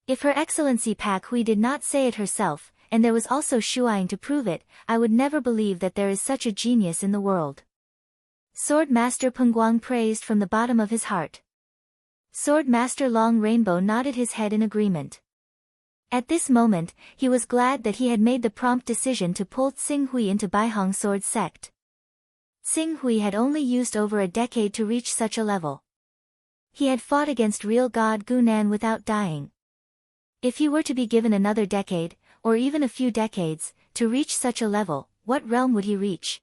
If Her Excellency Pak Hui did not say it herself, and there was also Shuaing to prove it, I would never believe that there is such a genius in the world. Sword Master Pengguang praised from the bottom of his heart. Sword Master Long Rainbow nodded his head in agreement. At this moment, he was glad that he had made the prompt decision to pull Xing Hui into Baihong Sword Sect. Xing Hui had only used over a decade to reach such a level. He had fought against real god Gunan without dying. If he were to be given another decade, or even a few decades, to reach such a level, what realm would he reach?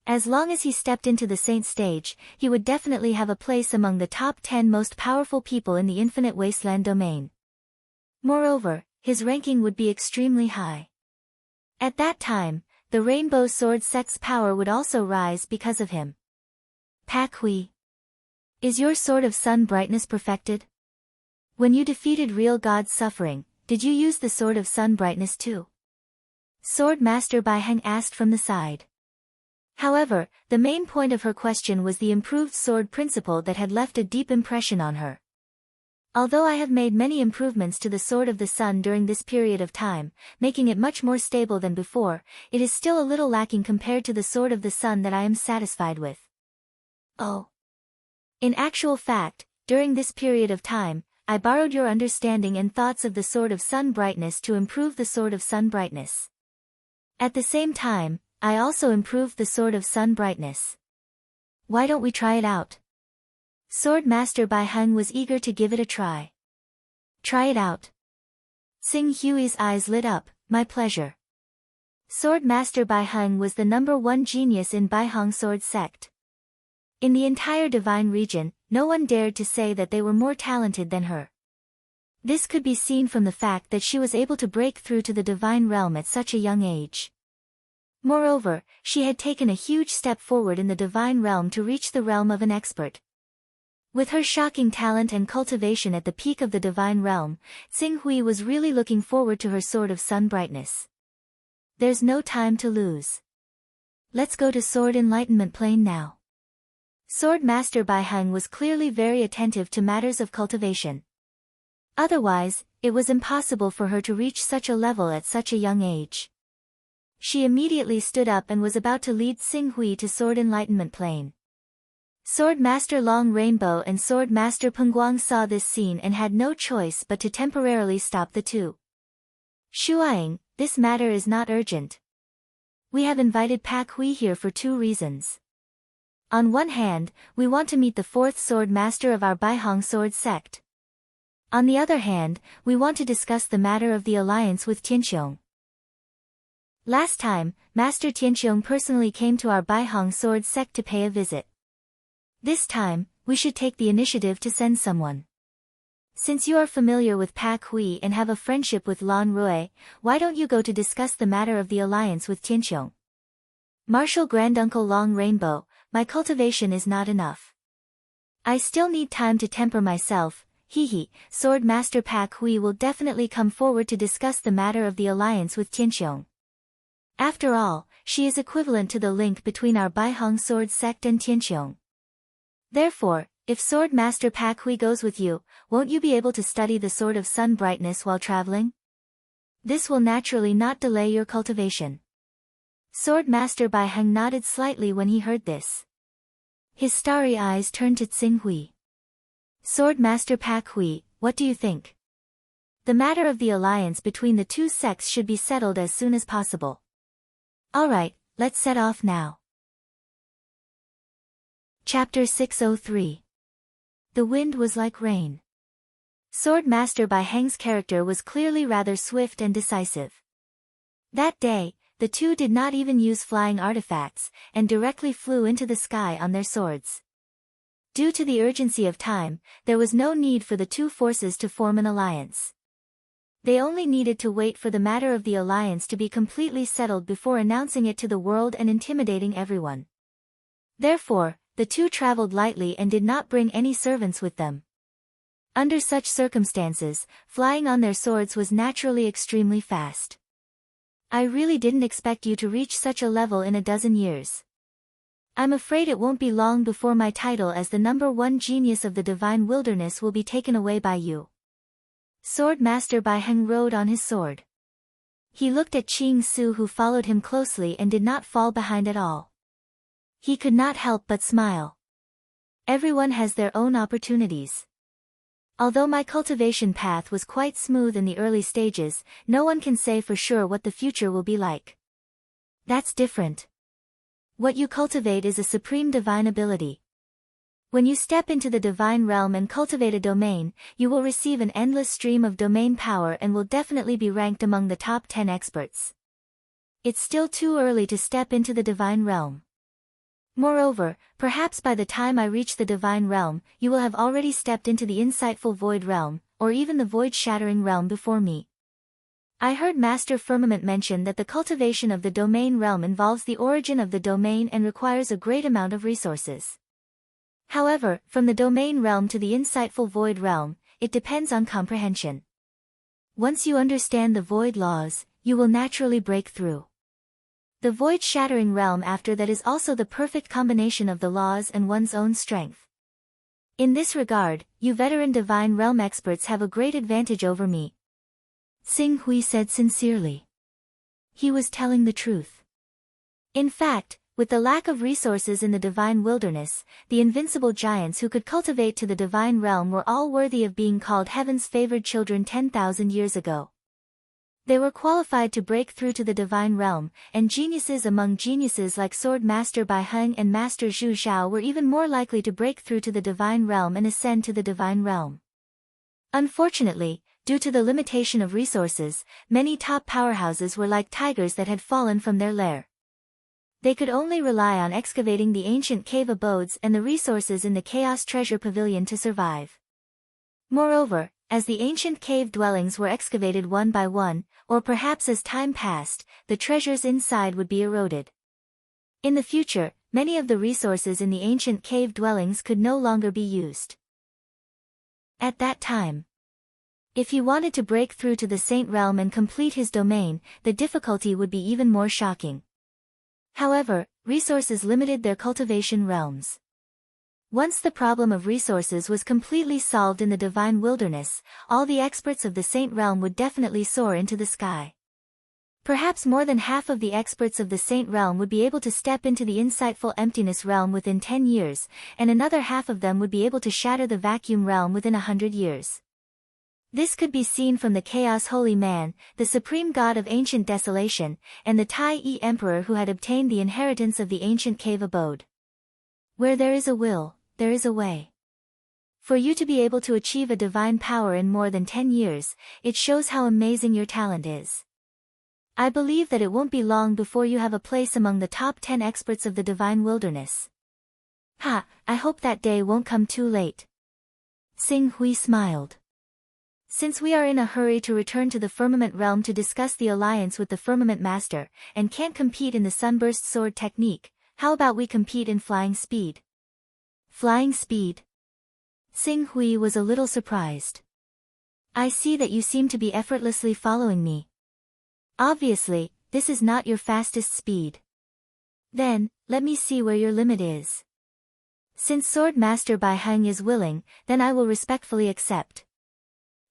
As long as he stepped into the Saint stage, he would definitely have a place among the top 10 most powerful people in the Infinite Wasteland domain. Moreover, his ranking would be extremely high. At that time, the Rainbow Sword Sect's power would also rise because of him. Pak Hui. Is your Sword of Sun Brightness perfected? When you defeated real God's suffering, did you use the Sword of Sun Brightness too? Sword Master Bai Heng asked from the side. However, the main point of her question was the improved sword principle that had left a deep impression on her. Although I have made many improvements to the Sword of the Sun during this period of time, making it much more stable than before, it is still a little lacking compared to the Sword of the Sun that I am satisfied with. Oh. In actual fact, during this period of time, I borrowed your understanding and thoughts of the Sword of Sun Brightness to improve the Sword of Sun Brightness. At the same time, I also improved the Sword of Sun Brightness. Why don't we try it out? Sword Master Bai Heng was eager to give it a try. Try it out. Xing Hui's eyes lit up. My pleasure. Sword Master Bai Heng was the #1 genius in Baihong Sword Sect. In the entire Divine region, no one dared to say that they were more talented than her. This could be seen from the fact that she was able to break through to the Divine Realm at such a young age. Moreover, she had taken a huge step forward in the Divine Realm to reach the realm of an expert. With her shocking talent and cultivation at the peak of the Divine Realm, Xing Hui was really looking forward to her Sword of Sun Brightness. There's no time to lose. Let's go to Sword Enlightenment Plane now. Sword Master Bai Heng was clearly very attentive to matters of cultivation. Otherwise, it was impossible for her to reach such a level at such a young age. She immediately stood up and was about to lead Xing Hui to Sword Enlightenment Plane. Sword Master Long Rainbow and Sword Master Pengguang saw this scene and had no choice but to temporarily stop the two. Shuaing, this matter is not urgent. We have invited Pak Hui here for 2 reasons. On one hand, we want to meet the 4th Sword Master of our Baihong Sword Sect. On the other hand, we want to discuss the matter of the alliance with Tianqiong. Last time, Master Tianqiong personally came to our Baihong Sword Sect to pay a visit. This time, we should take the initiative to send someone. Since you are familiar with Pak Hui and have a friendship with Lan Rui, why don't you go to discuss the matter of the alliance with Tianqiong? Martial Granduncle Long Rainbow, my cultivation is not enough. I still need time to temper myself, hehe. Sword Master Pak Hui will definitely come forward to discuss the matter of the alliance with Tianxiong. After all, she is equivalent to the link between our Baihang sword sect and Tianxiong. Therefore, if Sword Master Pak Hui goes with you, won't you be able to study the Sword of Sun Brightness while traveling? This will naturally not delay your cultivation. Sword Master Baihang nodded slightly when he heard this. His starry eyes turned to Tsing Hui. Sword Master Pak Hui, what do you think? The matter of the alliance between the two sects should be settled as soon as possible. Alright, let's set off now. Chapter 603. The wind was like rain. Sword Master Baihang's character was clearly rather swift and decisive. That day, the two did not even use flying artifacts, and directly flew into the sky on their swords. Due to the urgency of time, there was no need for the two forces to form an alliance. They only needed to wait for the matter of the alliance to be completely settled before announcing it to the world and intimidating everyone. Therefore, the two traveled lightly and did not bring any servants with them. Under such circumstances, flying on their swords was naturally extremely fast. I really didn't expect you to reach such a level in a dozen years. I'm afraid it won't be long before my title as the #1 genius of the divine wilderness will be taken away by you. Sword Master Baihang rode on his sword. He looked at Qing Su who followed him closely and did not fall behind at all. He could not help but smile. Everyone has their own opportunities. Although my cultivation path was quite smooth in the early stages, no one can say for sure what the future will be like. That's different. What you cultivate is a supreme divine ability. When you step into the divine realm and cultivate a domain, you will receive an endless stream of domain power and will definitely be ranked among the top 10 experts. It's still too early to step into the divine realm. Moreover, perhaps by the time I reach the divine realm, you will have already stepped into the insightful void realm, or even the void-shattering realm before me. I heard Master Firmament mention that the cultivation of the domain realm involves the origin of the domain and requires a great amount of resources. However, from the domain realm to the insightful void realm, it depends on comprehension. Once you understand the void laws, you will naturally break through. The void-shattering realm after that is also the perfect combination of the laws and one's own strength. In this regard, you veteran divine realm experts have a great advantage over me. Tsing Hui said sincerely. He was telling the truth. In fact, with the lack of resources in the divine wilderness, the invincible giants who could cultivate to the divine realm were all worthy of being called heaven's favored children 10,000 years ago. They were qualified to break through to the divine realm, and geniuses among geniuses like Sword Master Baihang and Master Zhu Zhao were even more likely to break through to the divine realm and ascend to the divine realm. Unfortunately, due to the limitation of resources, many top powerhouses were like tigers that had fallen from their lair. They could only rely on excavating the ancient cave abodes and the resources in the Chaos Treasure Pavilion to survive. Moreover, as the ancient cave dwellings were excavated one by one, or perhaps as time passed, the treasures inside would be eroded. In the future, many of the resources in the ancient cave dwellings could no longer be used. At that time, if he wanted to break through to the Saint Realm and complete his domain, the difficulty would be even more shocking. However, resources limited their cultivation realms. Once the problem of resources was completely solved in the divine wilderness, all the experts of the Saint Realm would definitely soar into the sky. Perhaps more than half of the experts of the Saint Realm would be able to step into the insightful emptiness realm within 10 years, and another half of them would be able to shatter the vacuum realm within 100 years. This could be seen from the Chaos Holy Man, the supreme god of ancient desolation, and the Tai Yi Emperor who had obtained the inheritance of the ancient cave abode. Where there is a will, there is a way. For you to be able to achieve a divine power in more than 10 years, it shows how amazing your talent is. I believe that it won't be long before you have a place among the top 10 experts of the divine wilderness. Ha, I hope that day won't come too late. Tsing Hui smiled. Since we are in a hurry to return to the Firmament Realm to discuss the alliance with the Firmament Master, and can't compete in the Sunburst Sword technique, how about we compete in flying speed? Flying speed? Xing Hui was a little surprised. I see that you seem to be effortlessly following me. Obviously, this is not your fastest speed. Then, let me see where your limit is. Since Sword Master Bai Heng is willing, then I will respectfully accept.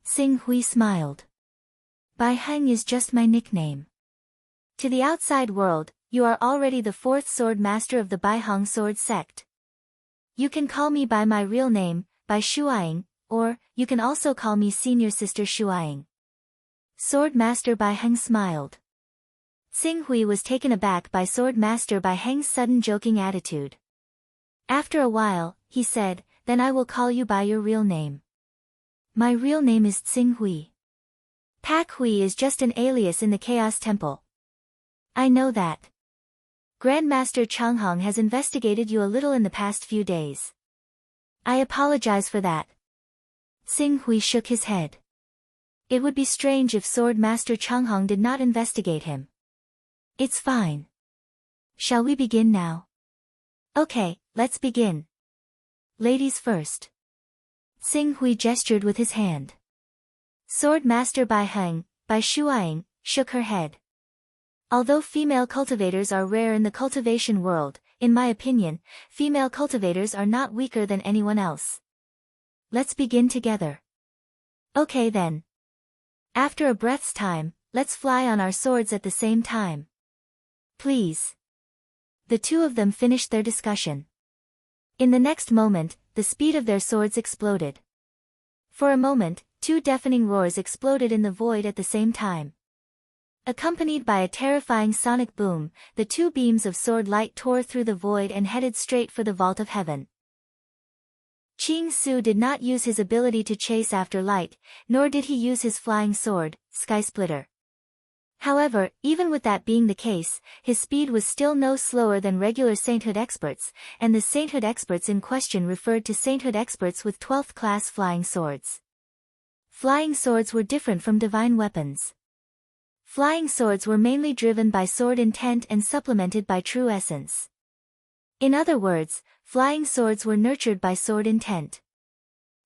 Xing Hui smiled. Bai Heng is just my nickname. To the outside world, you are already the fourth sword master of the Bai Heng sword sect. You can call me by my real name, Bai Shuaing, or, you can also call me Senior Sister Shuaing. Sword Master Bai Heng smiled. Xing Hui was taken aback by Sword Master Bai Heng's sudden joking attitude. After a while, he said, then I will call you by your real name. My real name is Xing Hui. Pak Hui is just an alias in the Chaos Temple. I know that. Grandmaster Changhong has investigated you a little in the past few days. I apologize for that. Xing Hui shook his head. It would be strange if Sword Master Changhong did not investigate him. It's fine. Shall we begin now? Okay, let's begin. Ladies first. Xing Hui gestured with his hand. Sword Master Bai Heng, Bai Shuaing, shook her head. Although female cultivators are rare in the cultivation world, in my opinion, female cultivators are not weaker than anyone else. Let's begin together. Okay then. After a breath's time, let's fly on our swords at the same time. Please. The two of them finished their discussion. In the next moment, the speed of their swords exploded. For a moment, two deafening roars exploded in the void at the same time. Accompanied by a terrifying sonic boom, the two beams of sword light tore through the void and headed straight for the vault of heaven. Qing Su did not use his ability to chase after light, nor did he use his flying sword, Sky Splitter. However, even with that being the case, his speed was still no slower than regular sainthood experts, and the sainthood experts in question referred to sainthood experts with 12th class flying swords. Flying swords were different from divine weapons. Flying swords were mainly driven by sword intent and supplemented by true essence. In other words, flying swords were nurtured by sword intent.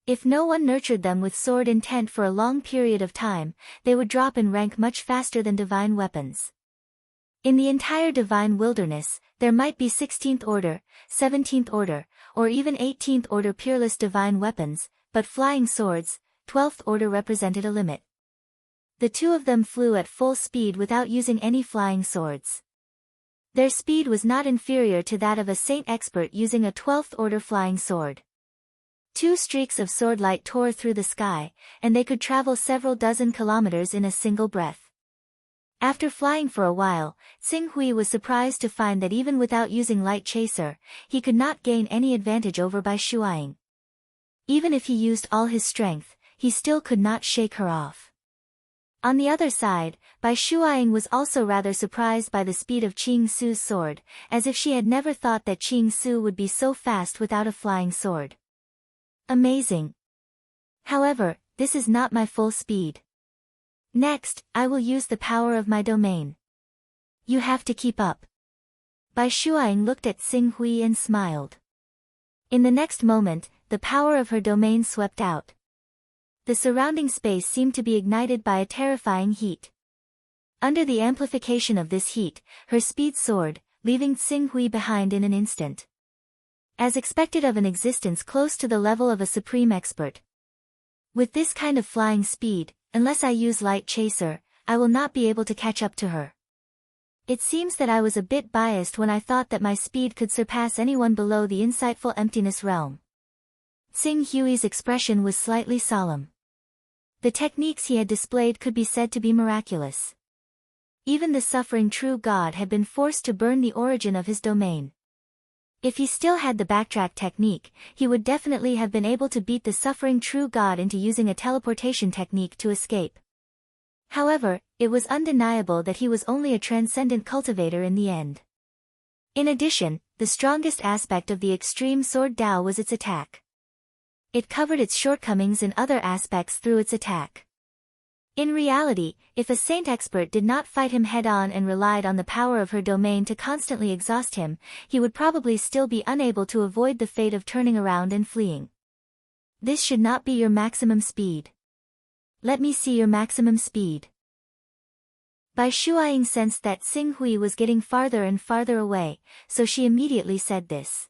If no one nurtured them with sword intent for a long period of time, they would drop in rank much faster than divine weapons. In the entire divine wilderness, there might be 16th order, 17th order, or even 18th order peerless divine weapons, but flying swords, 12th order represented a limit. The two of them flew at full speed without using any flying swords. Their speed was not inferior to that of a saint expert using a 12th order flying sword. Two streaks of sword light tore through the sky, and they could travel several dozen kilometers in a single breath. After flying for a while, Xing Hui was surprised to find that even without using Light Chaser, he could not gain any advantage over Bai Shuaing. Even if he used all his strength, he still could not shake her off. On the other side, Bai Shuaing was also rather surprised by the speed of Qing Su's sword, as if she had never thought that Qing Su would be so fast without a flying sword. Amazing. However, this is not my full speed. Next, I will use the power of my domain. You have to keep up. Bai Shuaing looked at Xing Hui and smiled. In the next moment, the power of her domain swept out. The surrounding space seemed to be ignited by a terrifying heat. Under the amplification of this heat, her speed soared, leaving Xing Hui behind in an instant. As expected of an existence close to the level of a supreme expert. With this kind of flying speed, unless I use Light Chaser, I will not be able to catch up to her. It seems that I was a bit biased when I thought that my speed could surpass anyone below the insightful emptiness realm. Xing Hui's expression was slightly solemn. The techniques he had displayed could be said to be miraculous. Even the suffering true God had been forced to burn the origin of his domain. If he still had the backtrack technique, he would definitely have been able to beat the suffering true God into using a teleportation technique to escape. However, it was undeniable that he was only a transcendent cultivator in the end. In addition, the strongest aspect of the extreme sword Dao was its attack. It covered its shortcomings in other aspects through its attack. In reality, if a saint expert did not fight him head-on and relied on the power of her domain to constantly exhaust him, he would probably still be unable to avoid the fate of turning around and fleeing. This should not be your maximum speed. Let me see your maximum speed. Bai Shuaying sensed that Xing Hui was getting farther and farther away, so she immediately said this.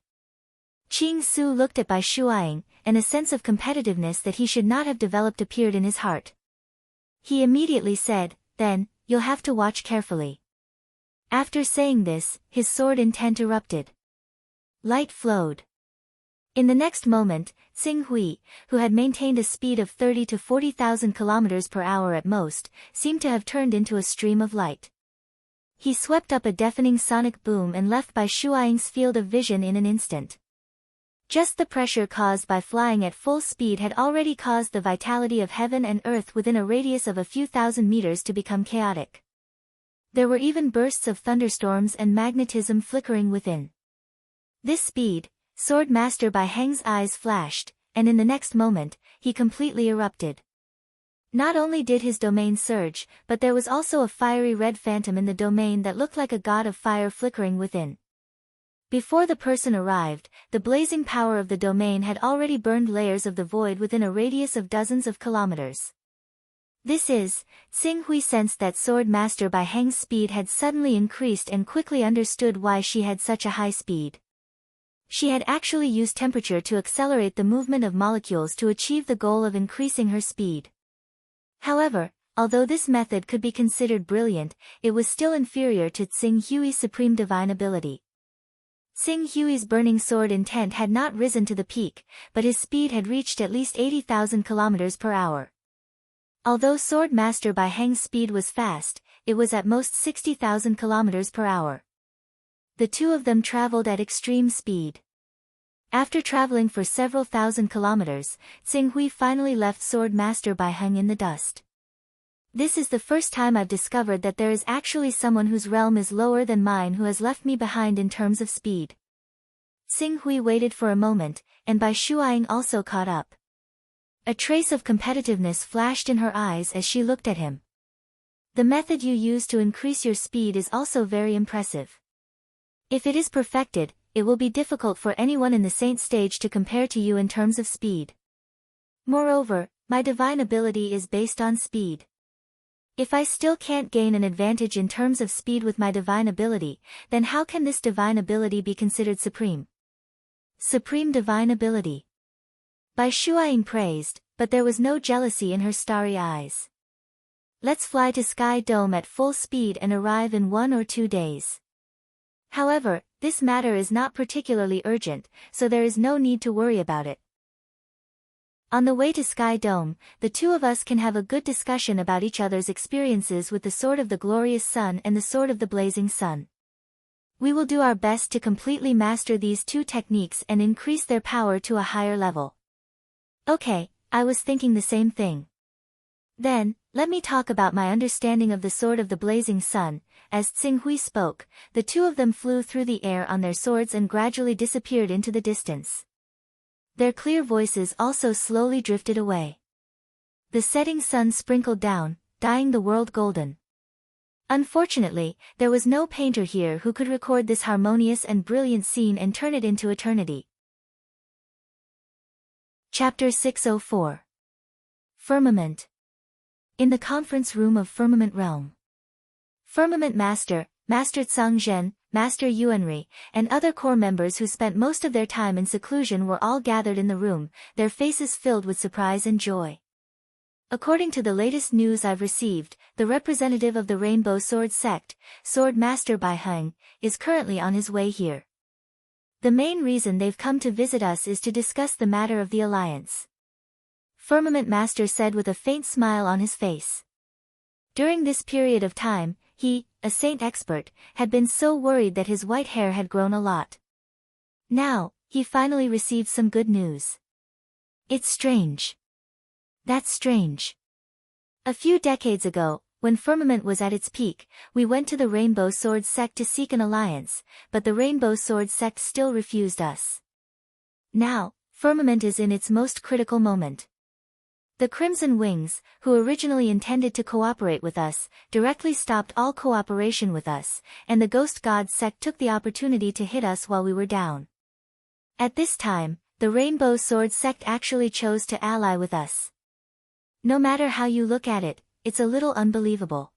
Qing Su looked at Bai Shuaying, and a sense of competitiveness that he should not have developed appeared in his heart. He immediately said, "Then, you'll have to watch carefully." After saying this, his sword intent erupted. Light flowed. In the next moment, Xing Hui, who had maintained a speed of 30 to 40,000 kilometers per hour at most, seemed to have turned into a stream of light. He swept up a deafening sonic boom and left Bai Shuaying's field of vision in an instant. Just the pressure caused by flying at full speed had already caused the vitality of heaven and earth within a radius of a few thousand meters to become chaotic. There were even bursts of thunderstorms and magnetism flickering within. This speed, Sword Master Bai Heng's eyes flashed, and in the next moment, he completely erupted. Not only did his domain surge, but there was also a fiery red phantom in the domain that looked like a god of fire flickering within. Before the person arrived, the blazing power of the domain had already burned layers of the void within a radius of dozens of kilometers. Xing Hui sensed that Sword Master Bai Heng's speed had suddenly increased and quickly understood why she had such a high speed. She had actually used temperature to accelerate the movement of molecules to achieve the goal of increasing her speed. However, although this method could be considered brilliant, it was still inferior to Xing Hui's supreme divine ability. Xing Hui's burning sword intent had not risen to the peak, but his speed had reached at least 80,000 kilometers per hour. Although Sword Master Bai Heng's speed was fast, it was at most 60,000 kilometers per hour. The two of them traveled at extreme speed. After traveling for several thousand kilometers, Xing Hui finally left Sword Master Bai Heng in the dust. This is the first time I've discovered that there is actually someone whose realm is lower than mine who has left me behind in terms of speed. Xing Hui waited for a moment, and Bai Shuaying also caught up. A trace of competitiveness flashed in her eyes as she looked at him. The method you use to increase your speed is also very impressive. If it is perfected, it will be difficult for anyone in the saint stage to compare to you in terms of speed. Moreover, my divine ability is based on speed. If I still can't gain an advantage in terms of speed with my divine ability, then how can this divine ability be considered supreme? Supreme divine ability. Bai Shuaying praised, but there was no jealousy in her starry eyes. Let's fly to Sky Dome at full speed and arrive in 1 or 2 days. However, this matter is not particularly urgent, so there is no need to worry about it. On the way to Sky Dome, the two of us can have a good discussion about each other's experiences with the Sword of the Glorious Sun and the Sword of the Blazing Sun. We will do our best to completely master these two techniques and increase their power to a higher level. Okay, I was thinking the same thing. Then, let me talk about my understanding of the Sword of the Blazing Sun. As Xing Hui spoke, the two of them flew through the air on their swords and gradually disappeared into the distance. Their clear voices also slowly drifted away. The setting sun sprinkled down, dyeing the world golden. Unfortunately, there was no painter here who could record this harmonious and brilliant scene and turn it into eternity. Chapter 604. Firmament. In the conference room of Firmament Realm. Firmament Master, Master Tsang Zhen, Master Yuanri, and other core members who spent most of their time in seclusion were all gathered in the room, their faces filled with surprise and joy. According to the latest news I've received, the representative of the Rainbow Sword Sect, Sword Master Bai Heng, is currently on his way here. The main reason they've come to visit us is to discuss the matter of the alliance. Firmament Master said with a faint smile on his face. During this period of time, he, a saint expert, had been so worried that his white hair had grown a lot. Now, he finally received some good news. It's strange. That's strange. A few decades ago, when Firmament was at its peak, we went to the Rainbow Sword Sect to seek an alliance, but the Rainbow Sword Sect still refused us. Now, Firmament is in its most critical moment. The Crimson Wings, who originally intended to cooperate with us, directly stopped all cooperation with us, and the Ghost God Sect took the opportunity to hit us while we were down. At this time, the Rainbow Sword sect actually chose to ally with us. No matter how you look at it, it's a little unbelievable.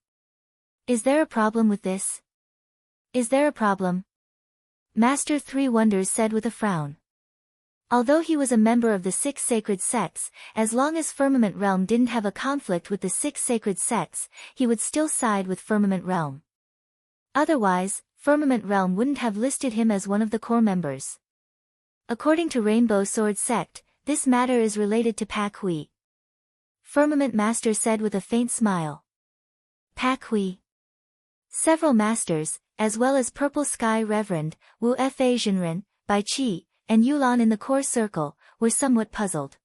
Is there a problem with this? Is there a problem? Master Three Wonders said with a frown. Although he was a member of the 6 sacred sects, as long as Firmament Realm didn't have a conflict with the 6 sacred sects, he would still side with Firmament Realm. Otherwise, Firmament Realm wouldn't have listed him as one of the core members. According to Rainbow Sword Sect, this matter is related to Pak Hui. Firmament Master said with a faint smile. Pak Hui. Several masters, as well as Purple Sky Reverend, Wu Fa Jinren, Bai Qi, and Yulan in the core circle, were somewhat puzzled.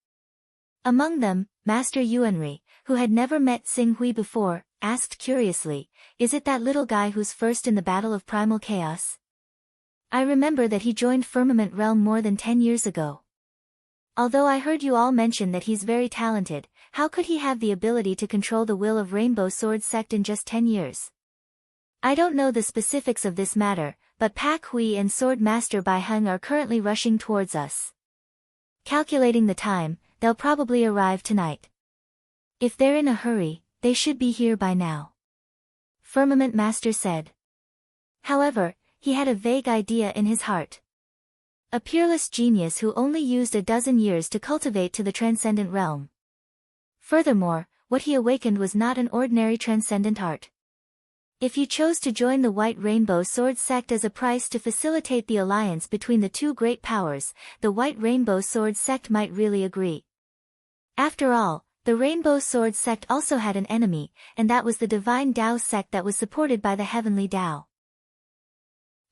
Among them, Master Yuanri, who had never met Xing Hui before, asked curiously, "Is it that little guy who's first in the Battle of Primal Chaos? I remember that he joined Firmament Realm more than 10 years ago. Although I heard you all mention that he's very talented, how could he have the ability to control the will of Rainbow Sword Sect in just 10 years? I don't know the specifics of this matter, but Pak Hui and Sword Master Bai Heng are currently rushing towards us. Calculating the time, they'll probably arrive tonight. If they're in a hurry, they should be here by now," Firmament Master said. However, he had a vague idea in his heart. A peerless genius who only used a dozen years to cultivate to the transcendent realm. Furthermore, what he awakened was not an ordinary transcendent art. If he chose to join the White Rainbow Sword Sect as a price to facilitate the alliance between the two great powers, the White Rainbow Sword Sect might really agree. After all, the Rainbow Sword Sect also had an enemy, and that was the Divine Dao Sect that was supported by the Heavenly Dao.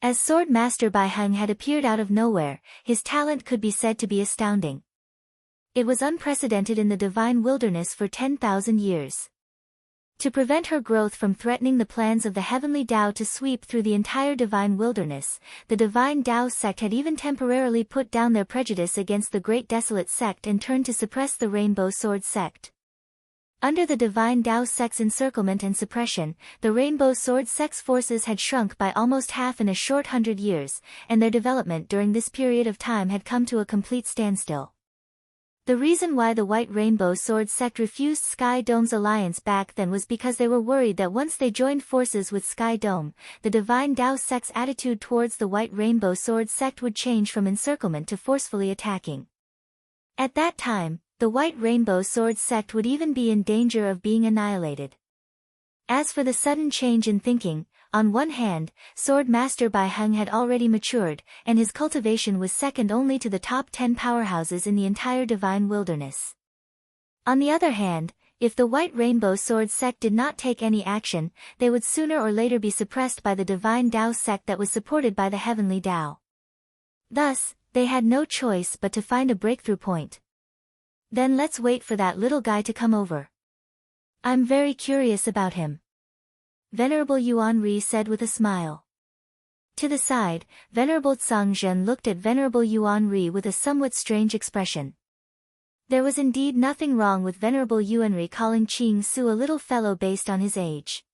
As Sword Master Bai Heng had appeared out of nowhere, his talent could be said to be astounding. It was unprecedented in the Divine Wilderness for 10,000 years. To prevent her growth from threatening the plans of the Heavenly Dao to sweep through the entire Divine Wilderness, the Divine Dao Sect had even temporarily put down their prejudice against the Great Desolate Sect and turned to suppress the Rainbow Sword Sect. Under the Divine Dao Sect's encirclement and suppression, the Rainbow Sword Sect's forces had shrunk by almost half in a short 100 years, and their development during this period of time had come to a complete standstill. The reason why the White Rainbow Sword Sect refused Sky Dome's alliance back then was because they were worried that once they joined forces with Sky Dome, the Divine Dao Sect's attitude towards the White Rainbow Sword Sect would change from encirclement to forcefully attacking. At that time, the White Rainbow Sword Sect would even be in danger of being annihilated. As for the sudden change in thinking, on one hand, Sword Master Bai Heng had already matured, and his cultivation was second only to the top 10 powerhouses in the entire Divine Wilderness. On the other hand, if the White Rainbow Sword Sect did not take any action, they would sooner or later be suppressed by the Divine Dao Sect that was supported by the Heavenly Dao. Thus, they had no choice but to find a breakthrough point. Then let's wait for that little guy to come over. I'm very curious about him, Venerable Yuan Ri said with a smile. To the side, Venerable Tsang Zhen looked at Venerable Yuan Ri with a somewhat strange expression. There was indeed nothing wrong with Venerable Yuan Ri calling Qing Su a little fellow based on his age.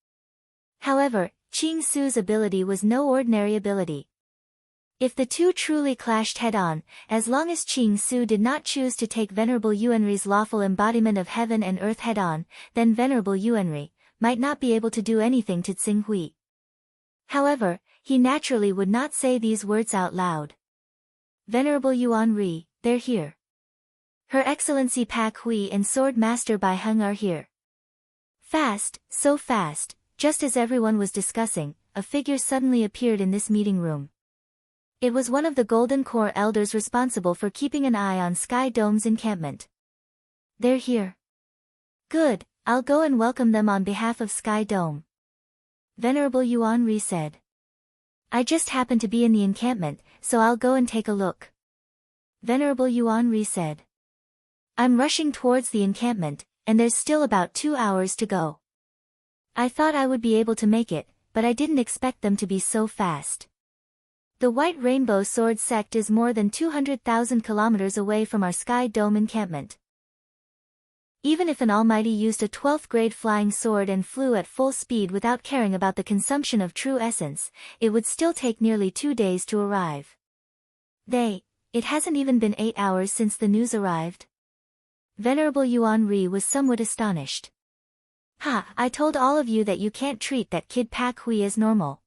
However, Qing Su's ability was no ordinary ability. If the two truly clashed head-on, as long as Qing Su did not choose to take Venerable Yuanri's lawful embodiment of heaven and earth head-on, then Venerable Yuanri might not be able to do anything to Xing Hui. However, he naturally would not say these words out loud. Venerable Yuanri, they're here. Her Excellency Pak Hui and Sword Master Bai Heng are here. Fast, so fast, just as everyone was discussing, a figure suddenly appeared in this meeting room. It was one of the Golden Core elders responsible for keeping an eye on Sky Dome's encampment. They're here. Good, I'll go and welcome them on behalf of Sky Dome. Venerable Yuan Ri said. I just happened to be in the encampment, so I'll go and take a look. Venerable Yuan Ri said. I'm rushing towards the encampment, and there's still about 2 hours to go. I thought I would be able to make it, but I didn't expect them to be so fast. The White Rainbow Sword Sect is more than 200,000 kilometers away from our Sky Dome encampment. Even if an almighty used a 12th grade flying sword and flew at full speed without caring about the consumption of true essence, it would still take nearly 2 days to arrive. It hasn't even been 8 hours since the news arrived. Venerable Yuan Ri was somewhat astonished. Ha, I told all of you that you can't treat that kid Pak Hui as normal.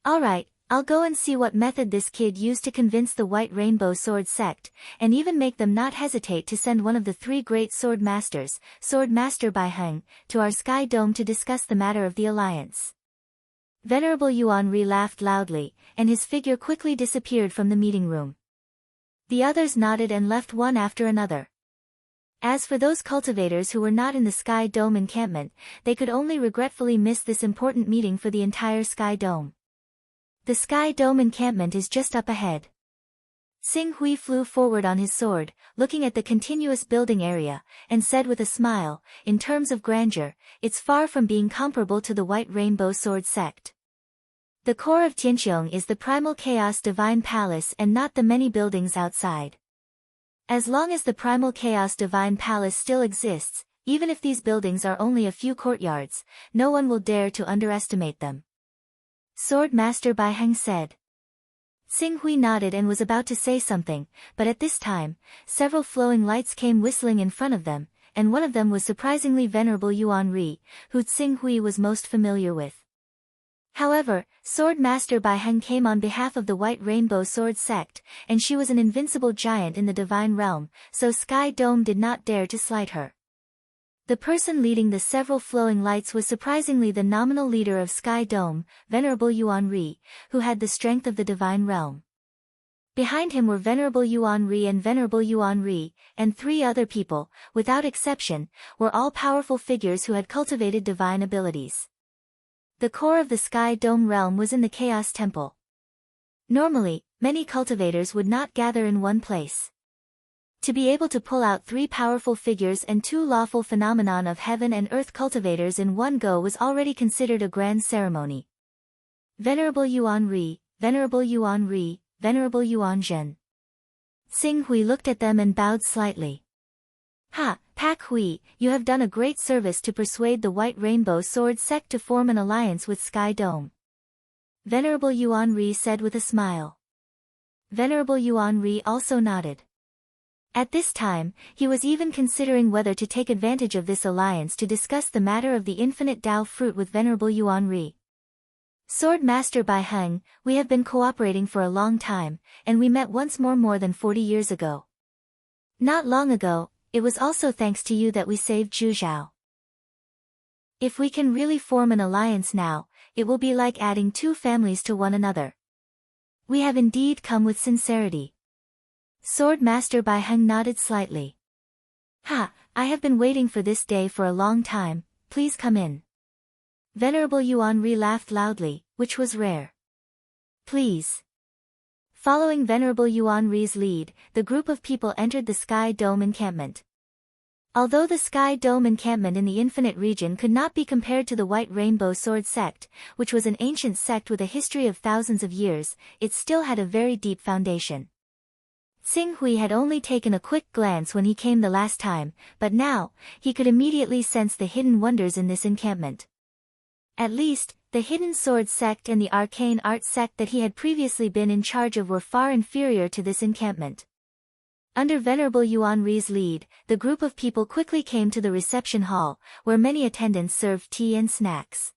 Alright, I'll go and see what method this kid used to convince the White Rainbow Sword sect, and even make them not hesitate to send one of the 3 great sword masters, Sword Master Bai Heng, to our Sky Dome to discuss the matter of the alliance. Venerable Yuan Ri laughed loudly, and his figure quickly disappeared from the meeting room. The others nodded and left one after another. As for those cultivators who were not in the Sky Dome encampment, they could only regretfully miss this important meeting for the entire Sky Dome. The Sky Dome encampment is just up ahead. Xing Hui flew forward on his sword, looking at the continuous building area, and said with a smile, in terms of grandeur, it's far from being comparable to the White Rainbow Sword sect. The core of Tianqiong is the Primal Chaos Divine Palace and not the many buildings outside. As long as the Primal Chaos Divine Palace still exists, even if these buildings are only a few courtyards, no one will dare to underestimate them. Sword Master Bai Heng said. Xing Hui nodded and was about to say something, but at this time, several flowing lights came whistling in front of them, and one of them was surprisingly Venerable Yuan Ri, who Xing Hui was most familiar with. However, Sword Master Bai Heng came on behalf of the White Rainbow Sword sect, and she was an invincible giant in the divine realm, so Sky Dome did not dare to slight her. The person leading the several flowing lights was surprisingly the nominal leader of Sky Dome, Venerable Yuan Ri, who had the strength of the divine realm. Behind him were Venerable Yuan Ri and Venerable Yuan Ri, and 3 other people, without exception, were all powerful figures who had cultivated divine abilities. The core of the Sky Dome realm was in the Chaos Temple. Normally, many cultivators would not gather in one place. To be able to pull out 3 powerful figures and 2 lawful phenomenon of heaven and earth cultivators in one go was already considered a grand ceremony. Venerable Yuan Ri, Venerable Yuan Ri, Venerable Yuan Zhen. Xing Hui looked at them and bowed slightly. Ha, Pak Hui, you have done a great service to persuade the White Rainbow Sword sect to form an alliance with Sky Dome. Venerable Yuan Ri said with a smile. Venerable Yuan Ri also nodded. At this time, he was even considering whether to take advantage of this alliance to discuss the matter of the infinite Tao fruit with Venerable Yuan Ri. Sword Master Bai Heng, we have been cooperating for a long time, and we met once more than 40 years ago. Not long ago, it was also thanks to you that we saved Zhuzhao. If we can really form an alliance now, it will be like adding 2 families to one another. We have indeed come with sincerity. Sword Master Bai Heng nodded slightly. Ha, I have been waiting for this day for a long time, please come in. Venerable Yuan Ri laughed loudly, which was rare. Please. Following Venerable Yuan Ri's lead, the group of people entered the Sky Dome encampment. Although the Sky Dome encampment in the Infinite region could not be compared to the White Rainbow Sword sect, which was an ancient sect with a history of thousands of years, it still had a very deep foundation. Xing Hui had only taken a quick glance when he came the last time, but now, he could immediately sense the hidden wonders in this encampment. At least, the hidden sword sect and the arcane art sect that he had previously been in charge of were far inferior to this encampment. Under Venerable Yuan Ri's lead, the group of people quickly came to the reception hall, where many attendants served tea and snacks.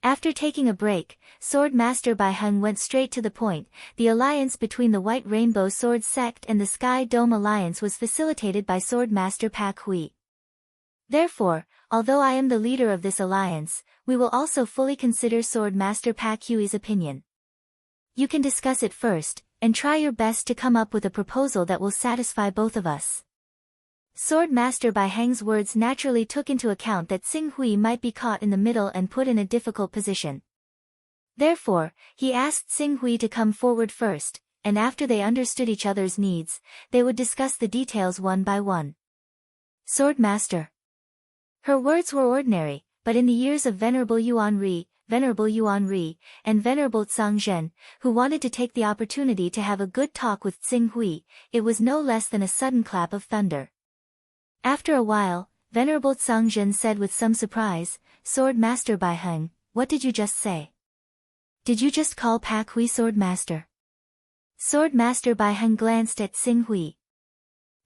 After taking a break, Sword Master Bai Heng went straight to the point. The alliance between the White Rainbow Sword sect and the Sky Dome alliance was facilitated by Sword Master Pak Hui. Therefore, although I am the leader of this alliance, we will also fully consider Sword Master Pak Hui's opinion. You can discuss it first, and try your best to come up with a proposal that will satisfy both of us. Sword Master Bai Heng's words naturally took into account that Xing Hui might be caught in the middle and put in a difficult position. Therefore, he asked Xing Hui to come forward first, and after they understood each other's needs, they would discuss the details one by one. Sword Master. Her words were ordinary, but in the ears of Venerable Yuan Ri, and Venerable Tsang Zhen, who wanted to take the opportunity to have a good talk with Xing Hui, it was no less than a sudden clap of thunder. After a while, Venerable Tsang Zhen said with some surprise, Sword Master Bai Heng, what did you just say? Did you just call Pak Hui Sword Master? Sword Master Bai Heng glanced at Xing Hui.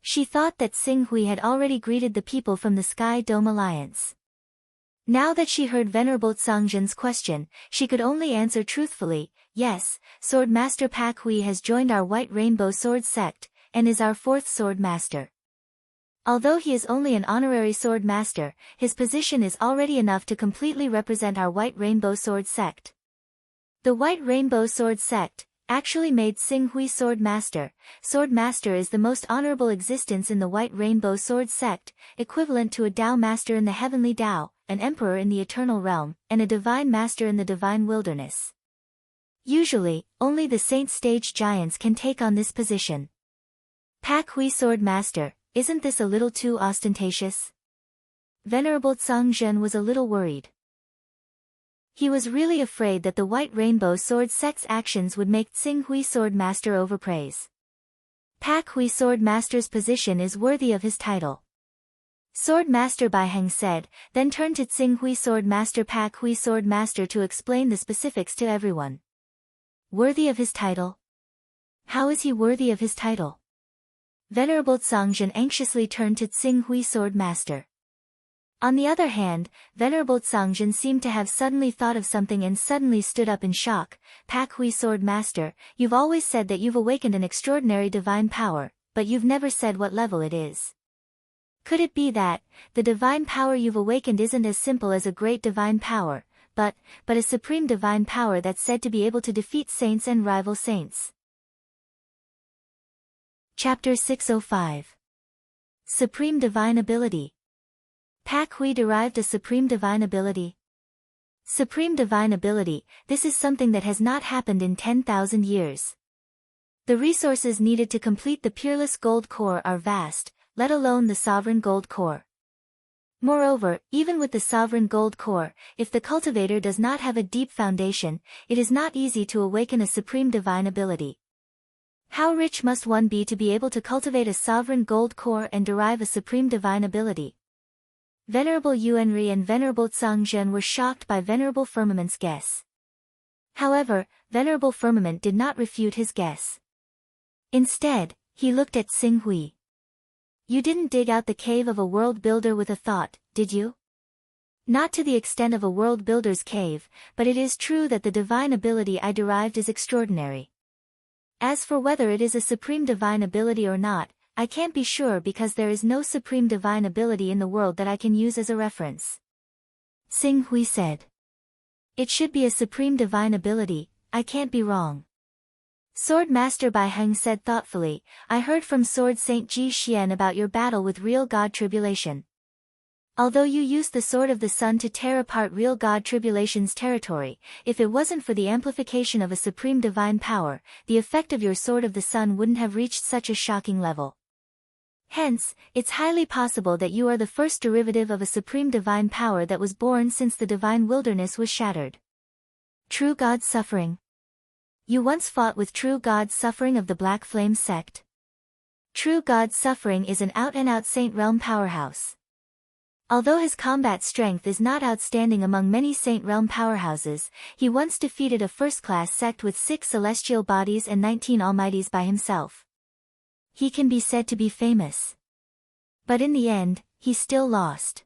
She thought that Xing Hui had already greeted the people from the Sky Dome Alliance. Now that she heard Venerable Zhangzhen's question, she could only answer truthfully, yes, Sword Master Pak Hui has joined our White Rainbow Sword sect, and is our fourth Sword Master. Although he is only an honorary Sword Master, his position is already enough to completely represent our White Rainbow Sword sect. The White Rainbow Sword sect actually made Xing Hui Sword Master. Sword Master is the most honorable existence in the White Rainbow Sword sect, equivalent to a Tao Master in the Heavenly Tao, an Emperor in the Eternal Realm, and a Divine Master in the Divine Wilderness. Usually, only the Saint Stage Giants can take on this position. Pak Hui Sword Master, isn't this a little too ostentatious? Venerable Zhangzhen was a little worried. He was really afraid that the White Rainbow Sword sect's actions would make Xing Hui Sword Master overpraise. Pak Hui Sword Master's position is worthy of his title. Sword Master Bai Heng said, then turned to Xing Hui Sword Master Pak Hui Sword Master to explain the specifics to everyone. Worthy of his title? How is he worthy of his title? Venerable Zhangzhen anxiously turned to Xing Hui Sword Master. On the other hand, Venerable Zhangzhen seemed to have suddenly thought of something and suddenly stood up in shock. Pak Hui Sword Master, you've always said that you've awakened an extraordinary divine power, but you've never said what level it is. Could it be that, the divine power you've awakened isn't as simple as a great divine power, but a supreme divine power that's said to be able to defeat saints and rival saints? Chapter 605. Supreme Divine Ability. Pak Hui derived a supreme divine ability. Supreme divine ability, this is something that has not happened in 10,000 years. The resources needed to complete the peerless gold core are vast, let alone the sovereign gold core. Moreover, even with the sovereign gold core, if the cultivator does not have a deep foundation, it is not easy to awaken a supreme divine ability. How rich must one be to be able to cultivate a sovereign gold core and derive a supreme divine ability? Venerable Yuanri and Venerable Zhangzhen were shocked by Venerable Firmament's guess. However, Venerable Firmament did not refute his guess. Instead, he looked at Xing Hui. You didn't dig out the cave of a world builder with a thought, did you? Not to the extent of a world builder's cave, but it is true that the divine ability I derived is extraordinary. As for whether it is a supreme divine ability or not, I can't be sure because there is no supreme divine ability in the world that I can use as a reference. Xing Hui said. It should be a supreme divine ability, I can't be wrong. Sword Master Bai Heng said thoughtfully, I heard from Sword Saint Ji Xian about your battle with Real God Tribulation. Although you used the Sword of the Sun to tear apart Real God Tribulation's territory, if it wasn't for the amplification of a supreme divine power, the effect of your Sword of the Sun wouldn't have reached such a shocking level. Hence, it's highly possible that you are the first derivative of a supreme divine power that was born since the divine wilderness was shattered. True God Suffering. You once fought with True God Suffering of the Black Flame sect. True God Suffering is an out-and-out Saint Realm powerhouse. Although his combat strength is not outstanding among many Saint Realm powerhouses, he once defeated a first-class sect with 6 celestial bodies and 19 almighties by himself. He can be said to be famous. But in the end, he still lost.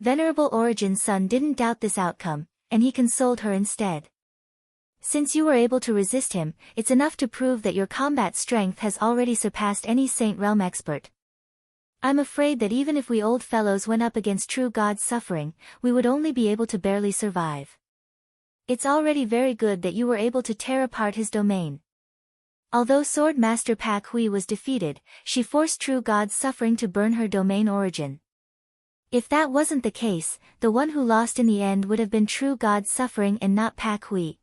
Venerable Origin's son didn't doubt this outcome, and he consoled her instead. Since you were able to resist him, it's enough to prove that your combat strength has already surpassed any Saint Realm expert. I'm afraid that even if we old fellows went up against True God Suffering, we would only be able to barely survive. It's already very good that you were able to tear apart his domain. Although Sword Master Pak Hui was defeated, she forced True God Suffering to burn her domain Origin. If that wasn't the case, the one who lost in the end would have been True God Suffering and not Pak Hui.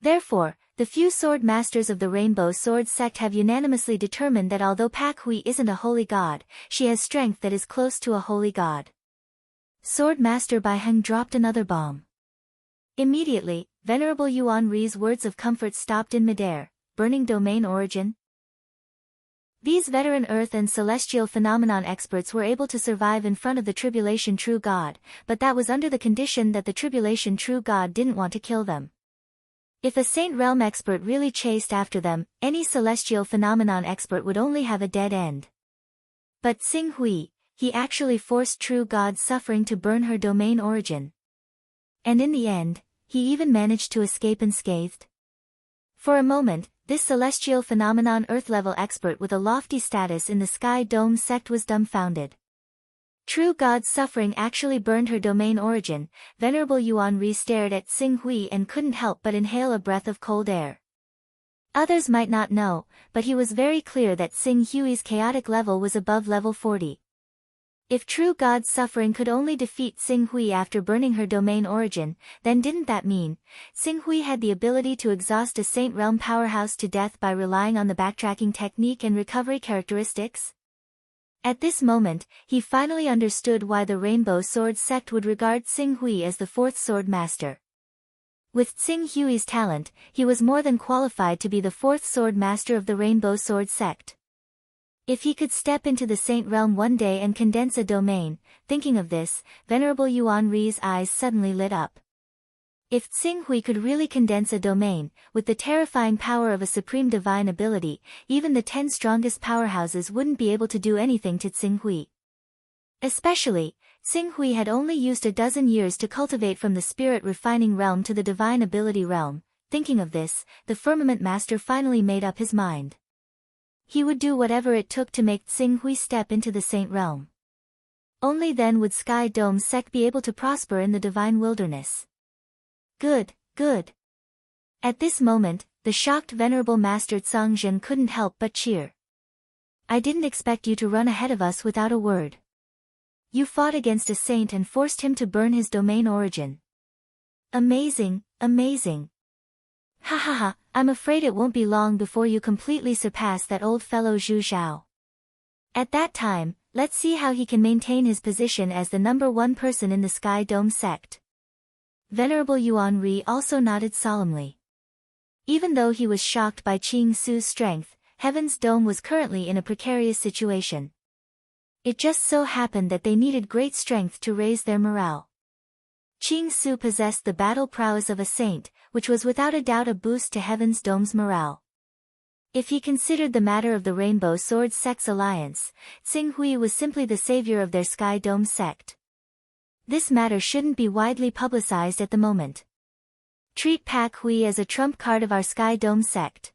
Therefore, the few Sword Masters of the Rainbow Sword sect have unanimously determined that although Pak Hui isn't a holy god, she has strength that is close to a holy god. Sword Master Bai Heng dropped another bomb. Immediately, Venerable Yuan Ri's words of comfort stopped in midair. Burning domain origin? These veteran Earth and celestial phenomenon experts were able to survive in front of the Tribulation True God, but that was under the condition that the Tribulation True God didn't want to kill them. If a Saint Realm expert really chased after them, any celestial phenomenon expert would only have a dead end. But Xing Hui, he actually forced True God's suffering to burn her domain origin. And in the end, he even managed to escape unscathed. For a moment, this celestial phenomenon Earth-level expert with a lofty status in the Sky Dome sect was dumbfounded. True God's suffering actually burned her domain origin. Venerable Yuan Ri stared at Xing Hui and couldn't help but inhale a breath of cold air. Others might not know, but he was very clear that Xing Hui's chaotic level was above level 40. If True God's suffering could only defeat Xing Hui after burning her domain origin, then didn't that mean Xing Hui had the ability to exhaust a Saint Realm powerhouse to death by relying on the backtracking technique and recovery characteristics? At this moment, he finally understood why the Rainbow Sword sect would regard Xing Hui as the fourth sword master. With Xing Hui's talent, he was more than qualified to be the fourth sword master of the Rainbow Sword sect. If he could step into the Saint Realm one day and condense a domain, thinking of this, Venerable Yuan Ri's eyes suddenly lit up. If Xing Hui could really condense a domain, with the terrifying power of a supreme divine ability, even the 10 strongest powerhouses wouldn't be able to do anything to Xing Hui. Especially, Xing Hui had only used a dozen years to cultivate from the spirit refining realm to the divine ability realm. Thinking of this, the Firmament Master finally made up his mind. He would do whatever it took to make Xing Hui step into the Saint Realm. Only then would Sky Dome sect be able to prosper in the divine wilderness. Good, good. At this moment, the shocked Venerable Master Zhang couldn't help but cheer. I didn't expect you to run ahead of us without a word. You fought against a saint and forced him to burn his domain origin. Amazing, amazing. Ha ha ha, I'm afraid it won't be long before you completely surpass that old fellow Zhu Zhao. At that time, let's see how he can maintain his position as the #1 person in the Sky Dome sect. Venerable Yuan Ri also nodded solemnly. Even though he was shocked by Qing Su's strength, Heaven's Dome was currently in a precarious situation. It just so happened that they needed great strength to raise their morale. Qing Su possessed the battle prowess of a saint, which was without a doubt a boost to Heaven's Dome's morale. If he considered the matter of the Rainbow Sword sect's alliance, Xing Hui was simply the savior of their Sky Dome sect. This matter shouldn't be widely publicized at the moment. Treat Pak Hui as a trump card of our Sky Dome sect.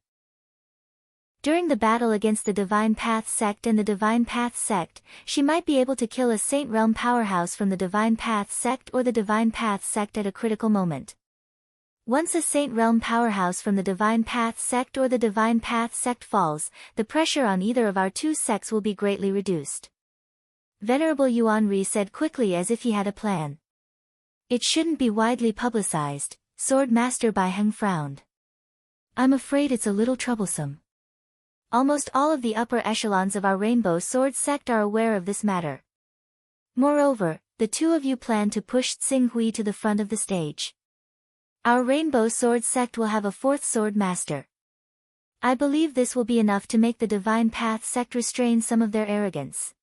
During the battle against the Divine Path sect and the Divine Path sect, she might be able to kill a Saint Realm powerhouse from the Divine Path sect or the Divine Path sect at a critical moment. Once a Saint Realm powerhouse from the Divine Path sect or the Divine Path sect falls, the pressure on either of our two sects will be greatly reduced. Venerable Yuan Ri said quickly as if he had a plan. It shouldn't be widely publicized, Sword Master Bai Heng frowned. I'm afraid it's a little troublesome. Almost all of the upper echelons of our Rainbow Sword sect are aware of this matter. Moreover, the two of you plan to push Xing Hui to the front of the stage. Our Rainbow Sword sect will have a fourth sword master. I believe this will be enough to make the Divine Path sect restrain some of their arrogance.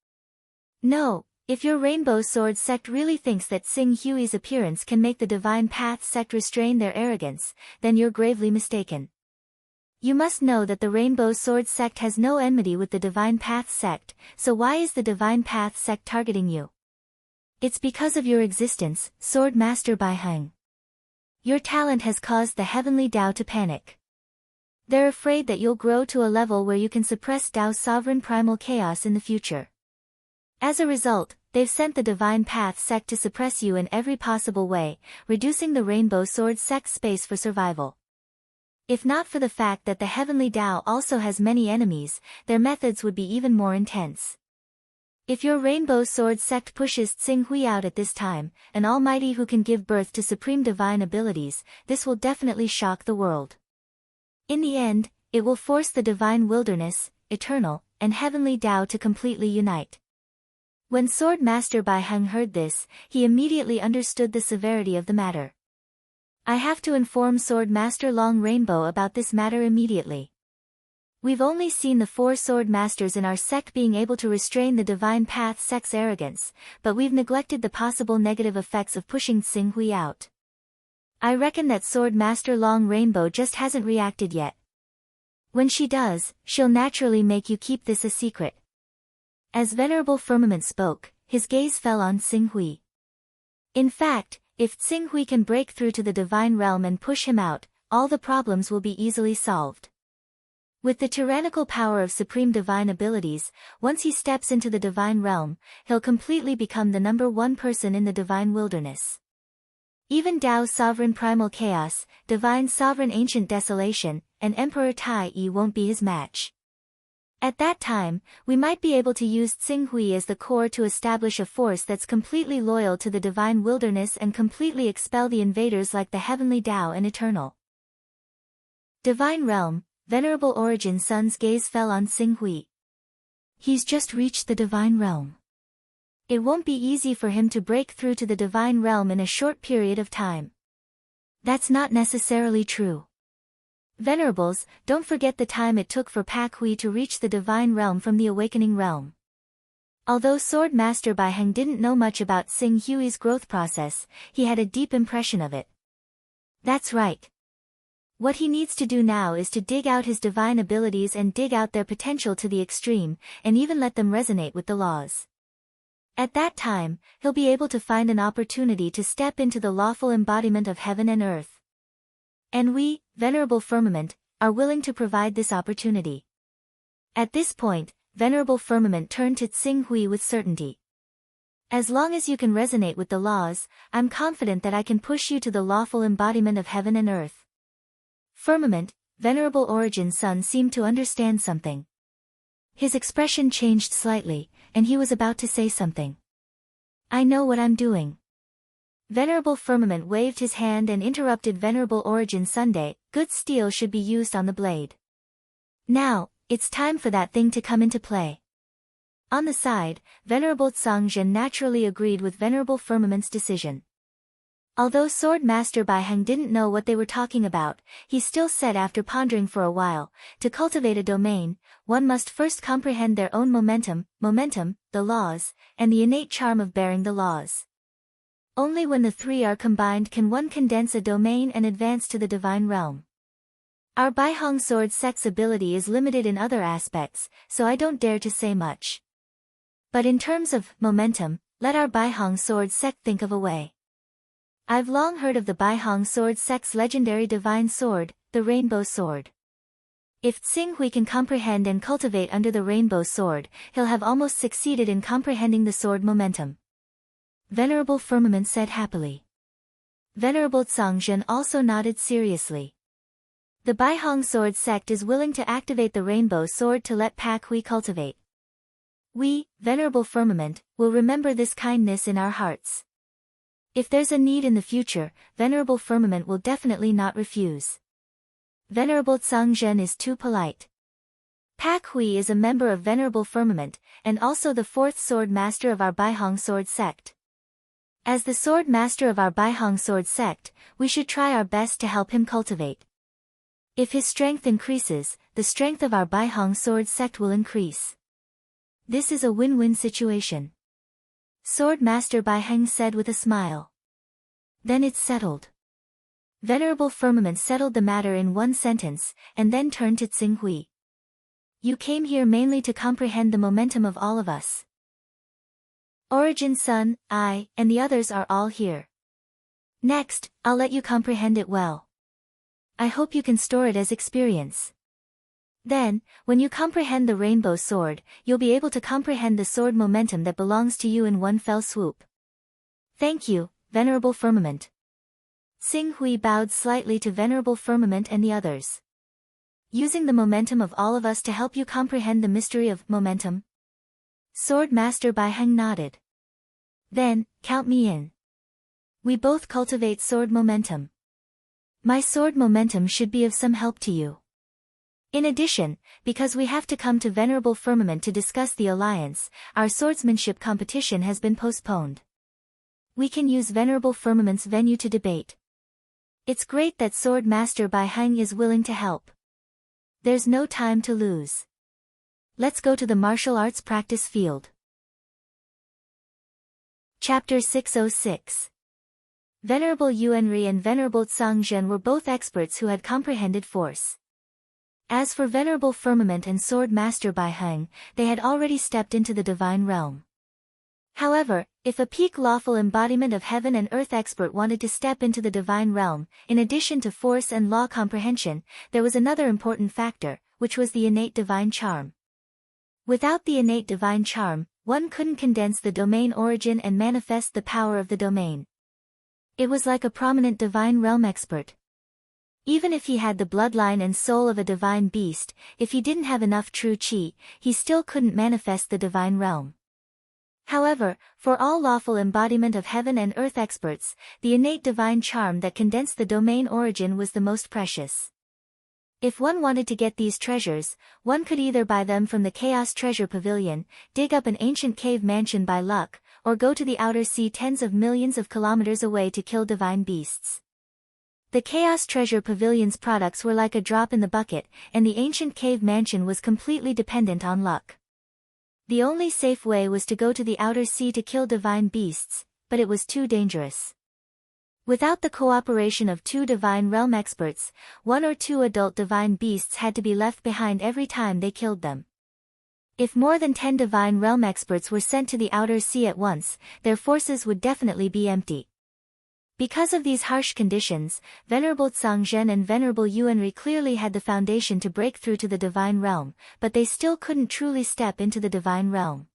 No, if your Rainbow Sword sect really thinks that Xing Hui's appearance can make the Divine Path sect restrain their arrogance, then you're gravely mistaken. You must know that the Rainbow Sword sect has no enmity with the Divine Path sect, so why is the Divine Path sect targeting you? It's because of your existence, Sword Master Bai Heng. Your talent has caused the Heavenly Tao to panic. They're afraid that you'll grow to a level where you can suppress Tao's sovereign primal chaos in the future. As a result, they've sent the Divine Path sect to suppress you in every possible way, reducing the Rainbow Sword sect's space for survival. If not for the fact that the Heavenly Tao also has many enemies, their methods would be even more intense. If your Rainbow Sword sect pushes Xing Hui out at this time, an almighty who can give birth to supreme divine abilities, this will definitely shock the world. In the end, it will force the divine wilderness, eternal, and Heavenly Tao to completely unite. When Sword Master Bai Heng heard this, he immediately understood the severity of the matter. I have to inform Sword Master Long Rainbow about this matter immediately. We've only seen the 4 sword masters in our sect being able to restrain the Divine Path sect's arrogance, but we've neglected the possible negative effects of pushing Xing Hui out. I reckon that Sword Master Long Rainbow just hasn't reacted yet. When she does, she'll naturally make you keep this a secret. As Venerable Firmament spoke, his gaze fell on Xinghui. In fact, if Xinghui can break through to the divine realm and push him out, all the problems will be easily solved. With the tyrannical power of supreme divine abilities, once he steps into the divine realm, he'll completely become the #1 person in the divine wilderness. Even Tao's sovereign primal chaos, divine sovereign ancient desolation, and Emperor Tai Yi won't be his match. At that time, we might be able to use Xinghui as the core to establish a force that's completely loyal to the divine wilderness and completely expel the invaders like the heavenly Tao and eternal. Divine Realm, Venerable Origin Sun's gaze fell on Xinghui. He's just reached the divine realm. It won't be easy for him to break through to the divine realm in a short period of time. That's not necessarily true. Venerables, don't forget the time it took for Pak Hui to reach the divine realm from the awakening realm. Although Sword Master Bai Heng didn't know much about Xinghui's growth process, he had a deep impression of it. That's right. What he needs to do now is to dig out his divine abilities and dig out their potential to the extreme, and even let them resonate with the laws. At that time, he'll be able to find an opportunity to step into the lawful embodiment of heaven and earth. And we, Venerable Firmament, are willing to provide this opportunity. At this point, Venerable Firmament turned to Xinghui with certainty. As long as you can resonate with the laws, I'm confident that I can push you to the lawful embodiment of heaven and earth. Firmament, Venerable Origin Sun seemed to understand something. His expression changed slightly, and he was about to say something. I know what I'm doing. Venerable Firmament waved his hand and interrupted Venerable Origin Sunday. Good steel should be used on the blade. Now, it's time for that thing to come into play. On the side, Venerable Tsangzhen naturally agreed with Venerable Firmament's decision. Although Sword Master Bai Heng didn't know what they were talking about, he still said after pondering for a while, to cultivate a domain, one must first comprehend their own momentum, the laws, and the innate charm of bearing the laws. Only when the three are combined can one condense a domain and advance to the divine realm. Our Baihong Sword Sect's ability is limited in other aspects, so I don't dare to say much. But in terms of momentum, let our Baihong Sword Sect think of a way. I've long heard of the Baihong Sword Sect's legendary divine sword, the Rainbow Sword. If Xinghui can comprehend and cultivate under the Rainbow Sword, he'll have almost succeeded in comprehending the sword momentum. Venerable Firmament said happily. Venerable Tsangzhen also nodded seriously. The Baihong Sword Sect is willing to activate the Rainbow Sword to let Pak Hui cultivate. We, Venerable Firmament, will remember this kindness in our hearts. If there's a need in the future, Venerable Firmament will definitely not refuse. Venerable Tsangzhen is too polite. Pak Hui is a member of Venerable Firmament, and also the fourth sword master of our Baihong Sword Sect. As the sword master of our Baihong Sword Sect, we should try our best to help him cultivate. If his strength increases, the strength of our Baihong Sword Sect will increase. This is a win-win situation. Sword Master Bai Heng said with a smile. Then it's settled. Venerable Firmament settled the matter in one sentence, and then turned to Xinghui. You came here mainly to comprehend the momentum of all of us. Origin Sun, I, and the others are all here. Next, I'll let you comprehend it well. I hope you can store it as experience. Then, when you comprehend the Rainbow Sword, you'll be able to comprehend the sword momentum that belongs to you in one fell swoop. Thank you, Venerable Firmament. Xinghui bowed slightly to Venerable Firmament and the others. Using the momentum of all of us to help you comprehend the mystery of momentum? Sword Master Bai Heng nodded. Then, count me in. We both cultivate sword momentum. My sword momentum should be of some help to you. In addition, because we have to come to Venerable Firmament to discuss the alliance, our swordsmanship competition has been postponed. We can use Venerable Firmament's venue to debate. It's great that Sword Master Bai Heng is willing to help. There's no time to lose. Let's go to the martial arts practice field. Chapter 606. Venerable Yuanri and Venerable Tsangzhen were both experts who had comprehended force. As for Venerable Firmament and Sword Master Bai Heng, they had already stepped into the divine realm. However, if a peak lawful embodiment of heaven and earth expert wanted to step into the divine realm, in addition to force and law comprehension, there was another important factor, which was the innate divine charm. Without the innate divine charm, one couldn't condense the domain origin and manifest the power of the domain. It was like a prominent divine realm expert. Even if he had the bloodline and soul of a divine beast, if he didn't have enough true qi, he still couldn't manifest the divine realm. However, for all lawful embodiment of heaven and earth experts, the innate divine charm that condensed the domain origin was the most precious. If one wanted to get these treasures, one could either buy them from the Chaos Treasure Pavilion, dig up an ancient cave mansion by luck, or go to the outer sea tens of millions of kilometers away to kill divine beasts. The Chaos Treasure Pavilion's products were like a drop in the bucket, and the ancient cave mansion was completely dependent on luck. The only safe way was to go to the outer sea to kill divine beasts, but it was too dangerous. Without the cooperation of 2 divine realm experts, 1 or 2 adult divine beasts had to be left behind every time they killed them. If more than 10 divine realm experts were sent to the outer sea at once, their forces would definitely be empty. Because of these harsh conditions, Venerable Tsangzhen and Venerable Yuanri clearly had the foundation to break through to the divine realm, but they still couldn't truly step into the divine realm.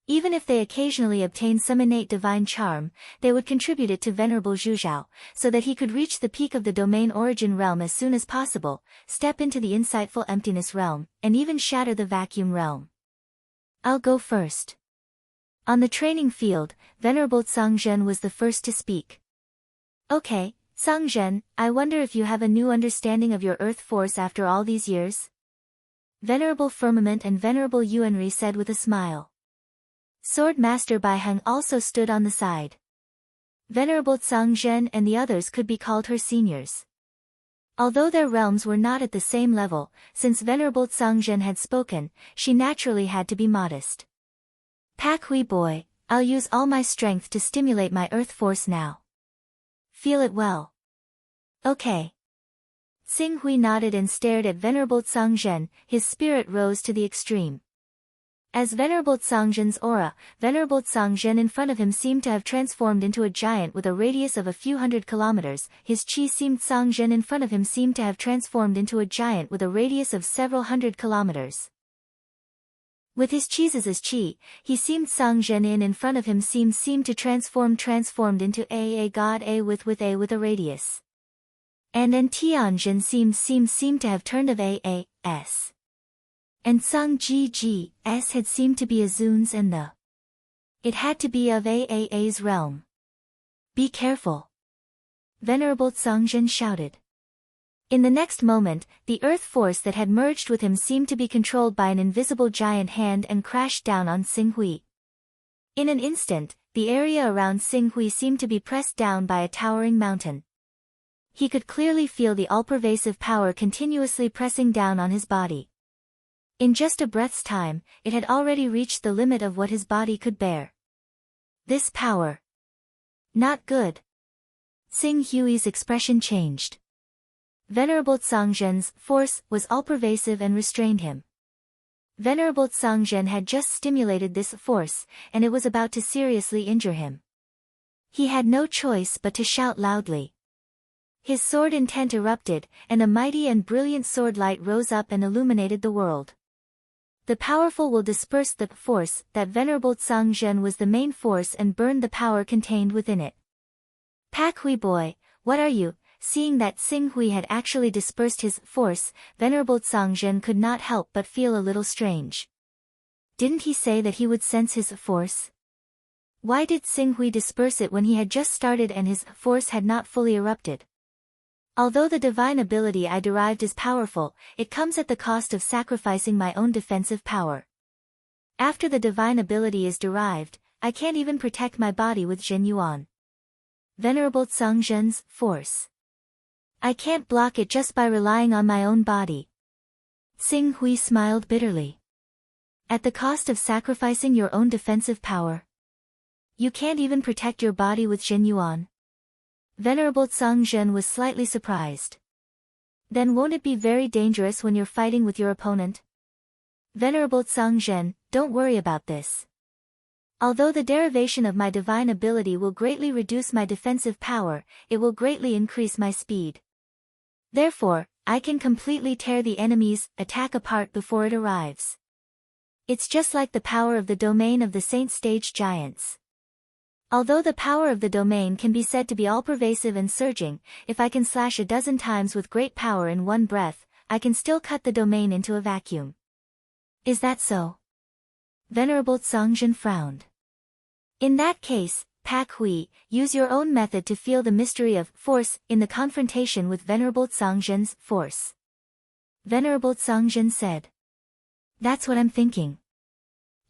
Even if they occasionally obtained some innate divine charm, they would contribute it to Venerable Zhuzhao, so that he could reach the peak of the domain origin realm as soon as possible, step into the insightful emptiness realm, and even shatter the vacuum realm. I'll go first. On the training field, Venerable Tsangzhen was the first to speak. Okay, Tsangzhen, I wonder if you have a new understanding of your earth force after all these years? Venerable Firmament and Venerable Yuanri said with a smile. Sword Master Bai Heng also stood on the side. Venerable Tsangzhen and the others could be called her seniors. Although their realms were not at the same level, since Venerable Tsangzhen had spoken, she naturally had to be modest. Pak Hui boy, I'll use all my strength to stimulate my earth force now. Feel it well. Okay. Xing Hui nodded and stared at Venerable Tsangzhen, his spirit rose to the extreme. As Venerable Tsangzhen's aura, Venerable Tsangzhen in front of him seemed to have transformed into a giant with a radius of a few hundred kilometers, his qi seemed Tsangzhen in front of him seemed to have transformed into a giant with a radius of several hundred kilometers. With his qis as his qi, he seemed Tsangzhen in front of him seemed to transformed into a god a with a radius. And Tianzhen seemed to have turned of a s. And Tsang Ji s had seemed to be a Zun's and the. It had to be of A's realm. Be careful. Venerable Tsangzhen shouted. In the next moment, the earth force that had merged with him seemed to be controlled by an invisible giant hand and crashed down on Xing Hui. In an instant, the area around Xing Hui seemed to be pressed down by a towering mountain. He could clearly feel the all-pervasive power continuously pressing down on his body. In just a breath's time, it had already reached the limit of what his body could bear. This power. Not good. Xing Hui's expression changed. Venerable Tsangzhen's force was all-pervasive and restrained him. Venerable Tsangzhen had just stimulated this force, and it was about to seriously injure him. He had no choice but to shout loudly. His sword intent erupted, and a mighty and brilliant sword light rose up and illuminated the world. The powerful will disperse the force that Venerable Tsangzhen was the main force and burned the power contained within it. Pak Hui boy, what are you? Seeing that Xing Hui had actually dispersed his force, Venerable Tsangzhen could not help but feel a little strange. Didn't he say that he would sense his force? Why did Xing Hui disperse it when he had just started and his force had not fully erupted? Although the divine ability I derived is powerful, it comes at the cost of sacrificing my own defensive power. After the divine ability is derived, I can't even protect my body with Zhen Yuan. Venerable Tsangzhen's force. I can't block it just by relying on my own body. Xing Hui smiled bitterly. At the cost of sacrificing your own defensive power. You can't even protect your body with Zhen Yuan. Venerable Tsang was slightly surprised. Then won't it be very dangerous when you're fighting with your opponent? Venerable Tsang, don't worry about this. Although the derivation of my divine ability will greatly reduce my defensive power, it will greatly increase my speed. Therefore, I can completely tear the enemy's attack apart before it arrives. It's just like the power of the domain of the Saint Stage Giants. Although the power of the domain can be said to be all-pervasive and surging, if I can slash a dozen times with great power in one breath, I can still cut the domain into a vacuum. Is that so? Venerable Tsang frowned. In that case, Pak Hui, use your own method to feel the mystery of force in the confrontation with Venerable Tsang's force. Venerable Tsang said. That's what I'm thinking.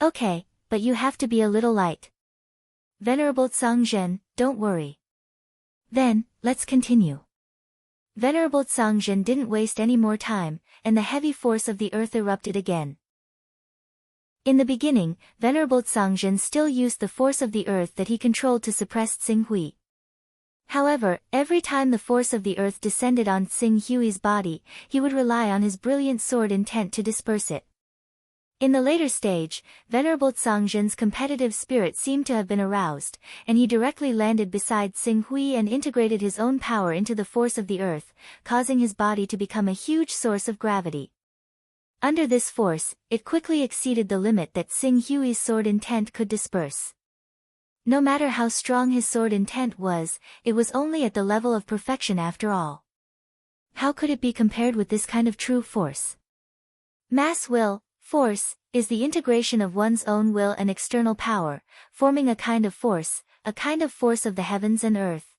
Okay, but you have to be a little light. Venerable Tsang, don't worry. Then, let's continue. Venerable Tsang didn't waste any more time, and the heavy force of the earth erupted again. In the beginning, Venerable Tsang still used the force of the earth that he controlled to suppress Tsing Hui. However, every time the force of the earth descended on Tsing Hui's body, he would rely on his brilliant sword intent to disperse it. In the later stage, Venerable Tsang's competitive spirit seemed to have been aroused, and he directly landed beside Tsing Hui and integrated his own power into the force of the earth, causing his body to become a huge source of gravity. Under this force, it quickly exceeded the limit that Tsing Hui's sword intent could disperse. No matter how strong his sword intent was, it was only at the level of perfection after all. How could it be compared with this kind of true force? Mass will, force, is the integration of one's own will and external power, forming a kind of force of the heavens and earth.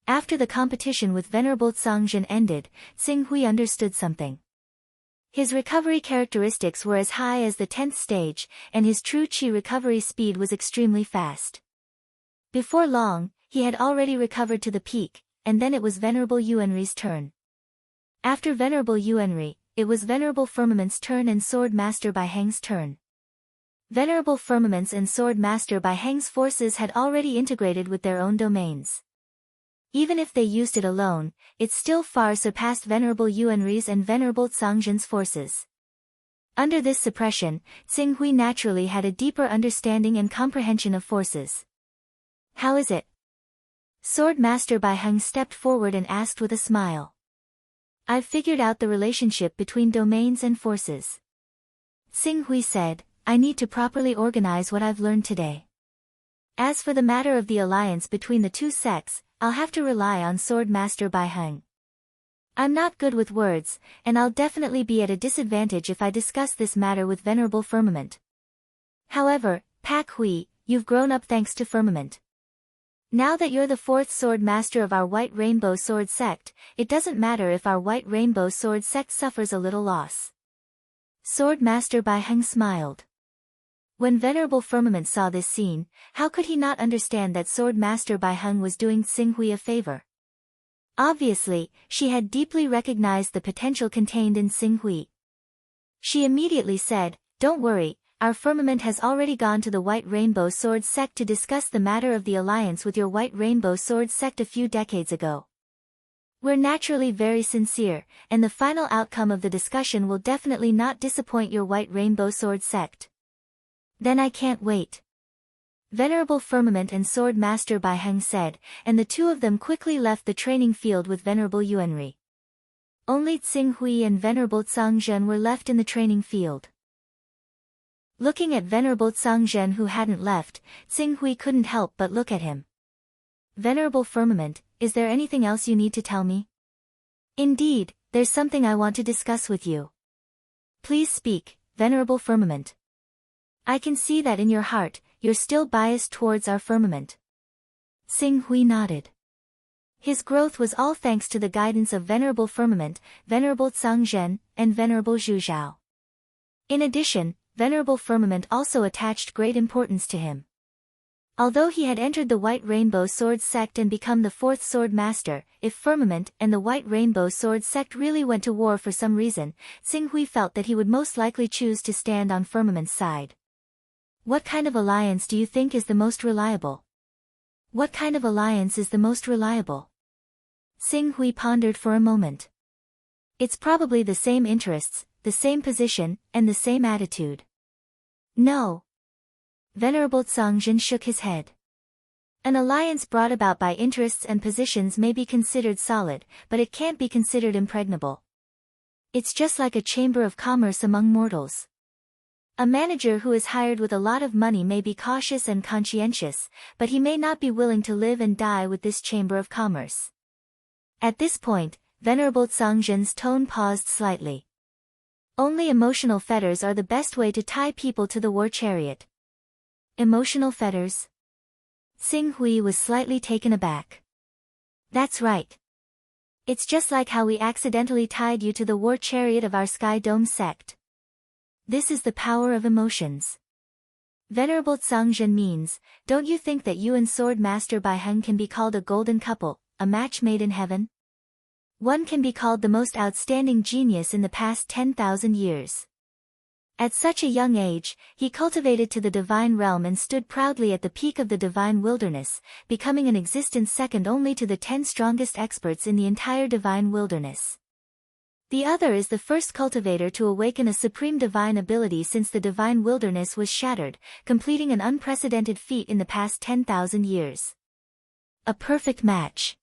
After the competition with Venerable Tsang ended, Tsing Hui understood something. His recovery characteristics were as high as the 10th stage, and his true chi recovery speed was extremely fast. Before long, he had already recovered to the peak, and then it was Venerable Yuanri's turn. After Venerable Yuanri, it was Venerable Firmament's turn and Sword Master Bai Heng's turn. Venerable Firmament's and Sword Master Bai Heng's forces had already integrated with their own domains. Even if they used it alone, it still far surpassed Venerable Yuanri's and Venerable Tsang's forces. Under this suppression, Tsing Hui naturally had a deeper understanding and comprehension of forces. How is it? Sword Master Bai Heng stepped forward and asked with a smile. I've figured out the relationship between domains and forces. Tsing Hui said, I need to properly organize what I've learned today. As for the matter of the alliance between the two sects, I'll have to rely on Sword Master Bai Heng. I'm not good with words, and I'll definitely be at a disadvantage if I discuss this matter with Venerable Firmament. However, Pak Hui, you've grown up thanks to Firmament. Now that you're the fourth Sword Master of our White Rainbow Sword Sect, it doesn't matter if our White Rainbow Sword Sect suffers a little loss. Sword Master Bai Heng smiled. When Venerable Firmament saw this scene, how could he not understand that Sword Master Bai Heng was doing Tsing Hui a favor? Obviously, she had deeply recognized the potential contained in Tsing Hui. She immediately said, Don't worry, our Firmament has already gone to the White Rainbow Sword Sect to discuss the matter of the alliance with your White Rainbow Sword Sect a few decades ago. We're naturally very sincere, and the final outcome of the discussion will definitely not disappoint your White Rainbow Sword Sect. Then I can't wait. Venerable Firmament and Sword Master Bai Heng said, and the two of them quickly left the training field with Venerable Yuanri. Only Tsing Hui and Venerable Tsang were left in the training field. Looking at Venerable Tsang who hadn't left, Tsing Hui couldn't help but look at him. Venerable Firmament, is there anything else you need to tell me? Indeed, there's something I want to discuss with you. Please speak, Venerable Firmament. I can see that in your heart, you're still biased towards our Firmament. Tsing Hui nodded. His growth was all thanks to the guidance of Venerable Firmament, Venerable Tsang and Venerable Zhu Zhao. In addition, Venerable Firmament also attached great importance to him. Although he had entered the White Rainbow Sword Sect and become the fourth Sword Master, if Firmament and the White Rainbow Sword Sect really went to war for some reason, Tsing Hui felt that he would most likely choose to stand on Firmament's side. What kind of alliance do you think is the most reliable? What kind of alliance is the most reliable? Xing Hui pondered for a moment. It's probably the same interests, the same position, and the same attitude. No. Venerable Zhang shook his head. An alliance brought about by interests and positions may be considered solid, but it can't be considered impregnable. It's just like a chamber of commerce among mortals. A manager who is hired with a lot of money may be cautious and conscientious, but he may not be willing to live and die with this chamber of commerce. At this point, Venerable Zhang's tone paused slightly. Only emotional fetters are the best way to tie people to the war chariot. Emotional fetters? Xing Hui was slightly taken aback. That's right. It's just like how we accidentally tied you to the war chariot of our Sky Dome sect. This is the power of emotions. Venerable Zhang means, don't you think that you and Sword Master Bai Heng can be called a golden couple, a match made in heaven? One can be called the most outstanding genius in the past 10,000 years. At such a young age, he cultivated to the divine realm and stood proudly at the peak of the divine wilderness, becoming an existence second only to the 10 strongest experts in the entire divine wilderness. The other is the first cultivator to awaken a supreme divine ability since the divine wilderness was shattered, completing an unprecedented feat in the past 10,000 years. A perfect match.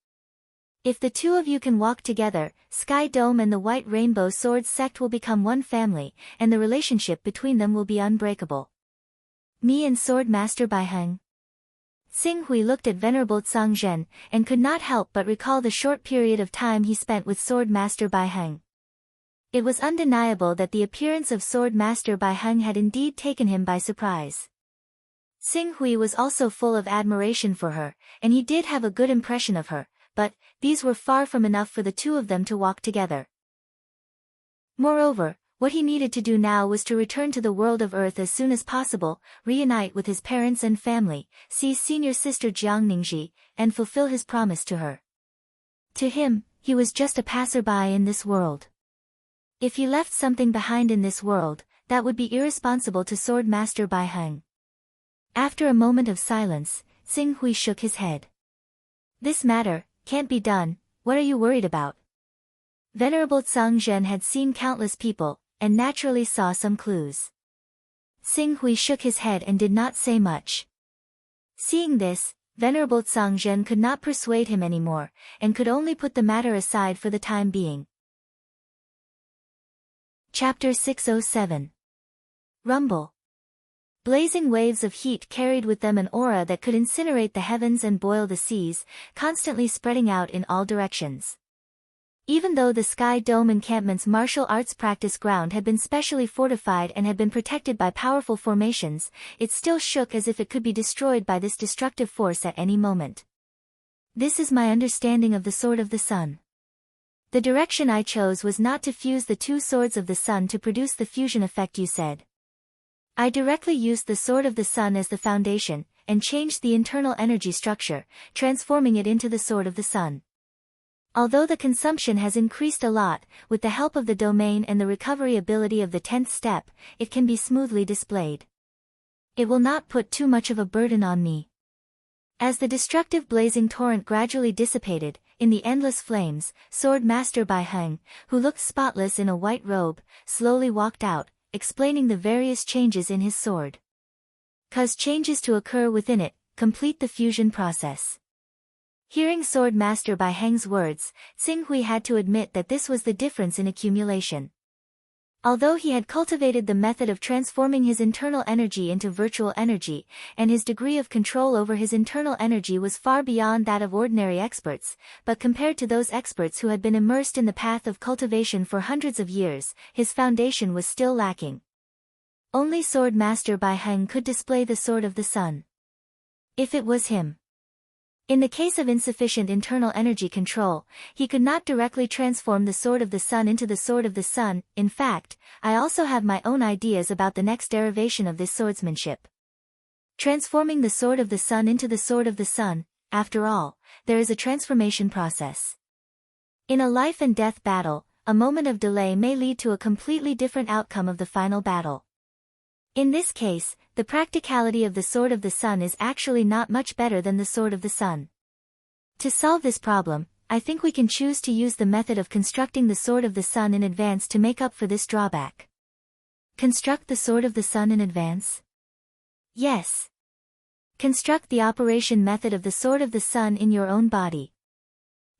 If the two of you can walk together, Sky Dome and the White Rainbow Sword sect will become one family, and the relationship between them will be unbreakable. Me and Sword Master Bai Heng. Xing Hui looked at Venerable Zhang and could not help but recall the short period of time he spent with Sword Master Bai Heng. It was undeniable that the appearance of Sword Master Bai Heng had indeed taken him by surprise. Xing Hui was also full of admiration for her, and he did have a good impression of her, but these were far from enough for the two of them to walk together. Moreover, what he needed to do now was to return to the world of Earth as soon as possible, reunite with his parents and family, see senior sister Jiang Ningxi, and fulfill his promise to her. To him, he was just a passerby in this world. If he left something behind in this world, that would be irresponsible to Sword Master Bai Heng. After a moment of silence, Xing Hui shook his head. This matter can't be done. What are you worried about? Venerable Zhang had seen countless people, and naturally saw some clues. Xing Hui shook his head and did not say much. Seeing this, Venerable Zhang could not persuade him anymore, and could only put the matter aside for the time being. Chapter 607. Rumble. Blazing waves of heat carried with them an aura that could incinerate the heavens and boil the seas, constantly spreading out in all directions. Even though the Sky Dome encampment's martial arts practice ground had been specially fortified and had been protected by powerful formations, it still shook as if it could be destroyed by this destructive force at any moment. This is my understanding of the Sword of the Sun. The direction I chose was not to fuse the two swords of the sun to produce the fusion effect you said. I directly used the Sword of the Sun as the foundation, and changed the internal energy structure, transforming it into the Sword of the Sun. Although the consumption has increased a lot, with the help of the domain and the recovery ability of the 10th step, it can be smoothly displayed. It will not put too much of a burden on me. As the destructive blazing torrent gradually dissipated, in the endless flames, Sword Master Bai Heng, who looked spotless in a white robe, slowly walked out, explaining the various changes in his sword. Cause changes to occur within it, complete the fusion process. Hearing Sword Master Bai Heng's words, Xing Hui had to admit that this was the difference in accumulation. Although he had cultivated the method of transforming his internal energy into virtual energy, and his degree of control over his internal energy was far beyond that of ordinary experts, but compared to those experts who had been immersed in the path of cultivation for hundreds of years, his foundation was still lacking. Only Sword Master Bai Heng could display the Sword of the Sun. If it was him. In the case of insufficient internal energy control, he could not directly transform the Sword of the Sun into the Sword of the Sun. In fact, I also have my own ideas about the next derivation of this swordsmanship. Transforming the Sword of the Sun into the Sword of the Sun, after all, there is a transformation process. In a life and death battle, a moment of delay may lead to a completely different outcome of the final battle. In this case, the practicality of the Sword of the Sun is actually not much better than the Sword of the Sun. To solve this problem, I think we can choose to use the method of constructing the Sword of the Sun in advance to make up for this drawback. Construct the Sword of the Sun in advance? Yes. Construct the operation method of the Sword of the Sun in your own body.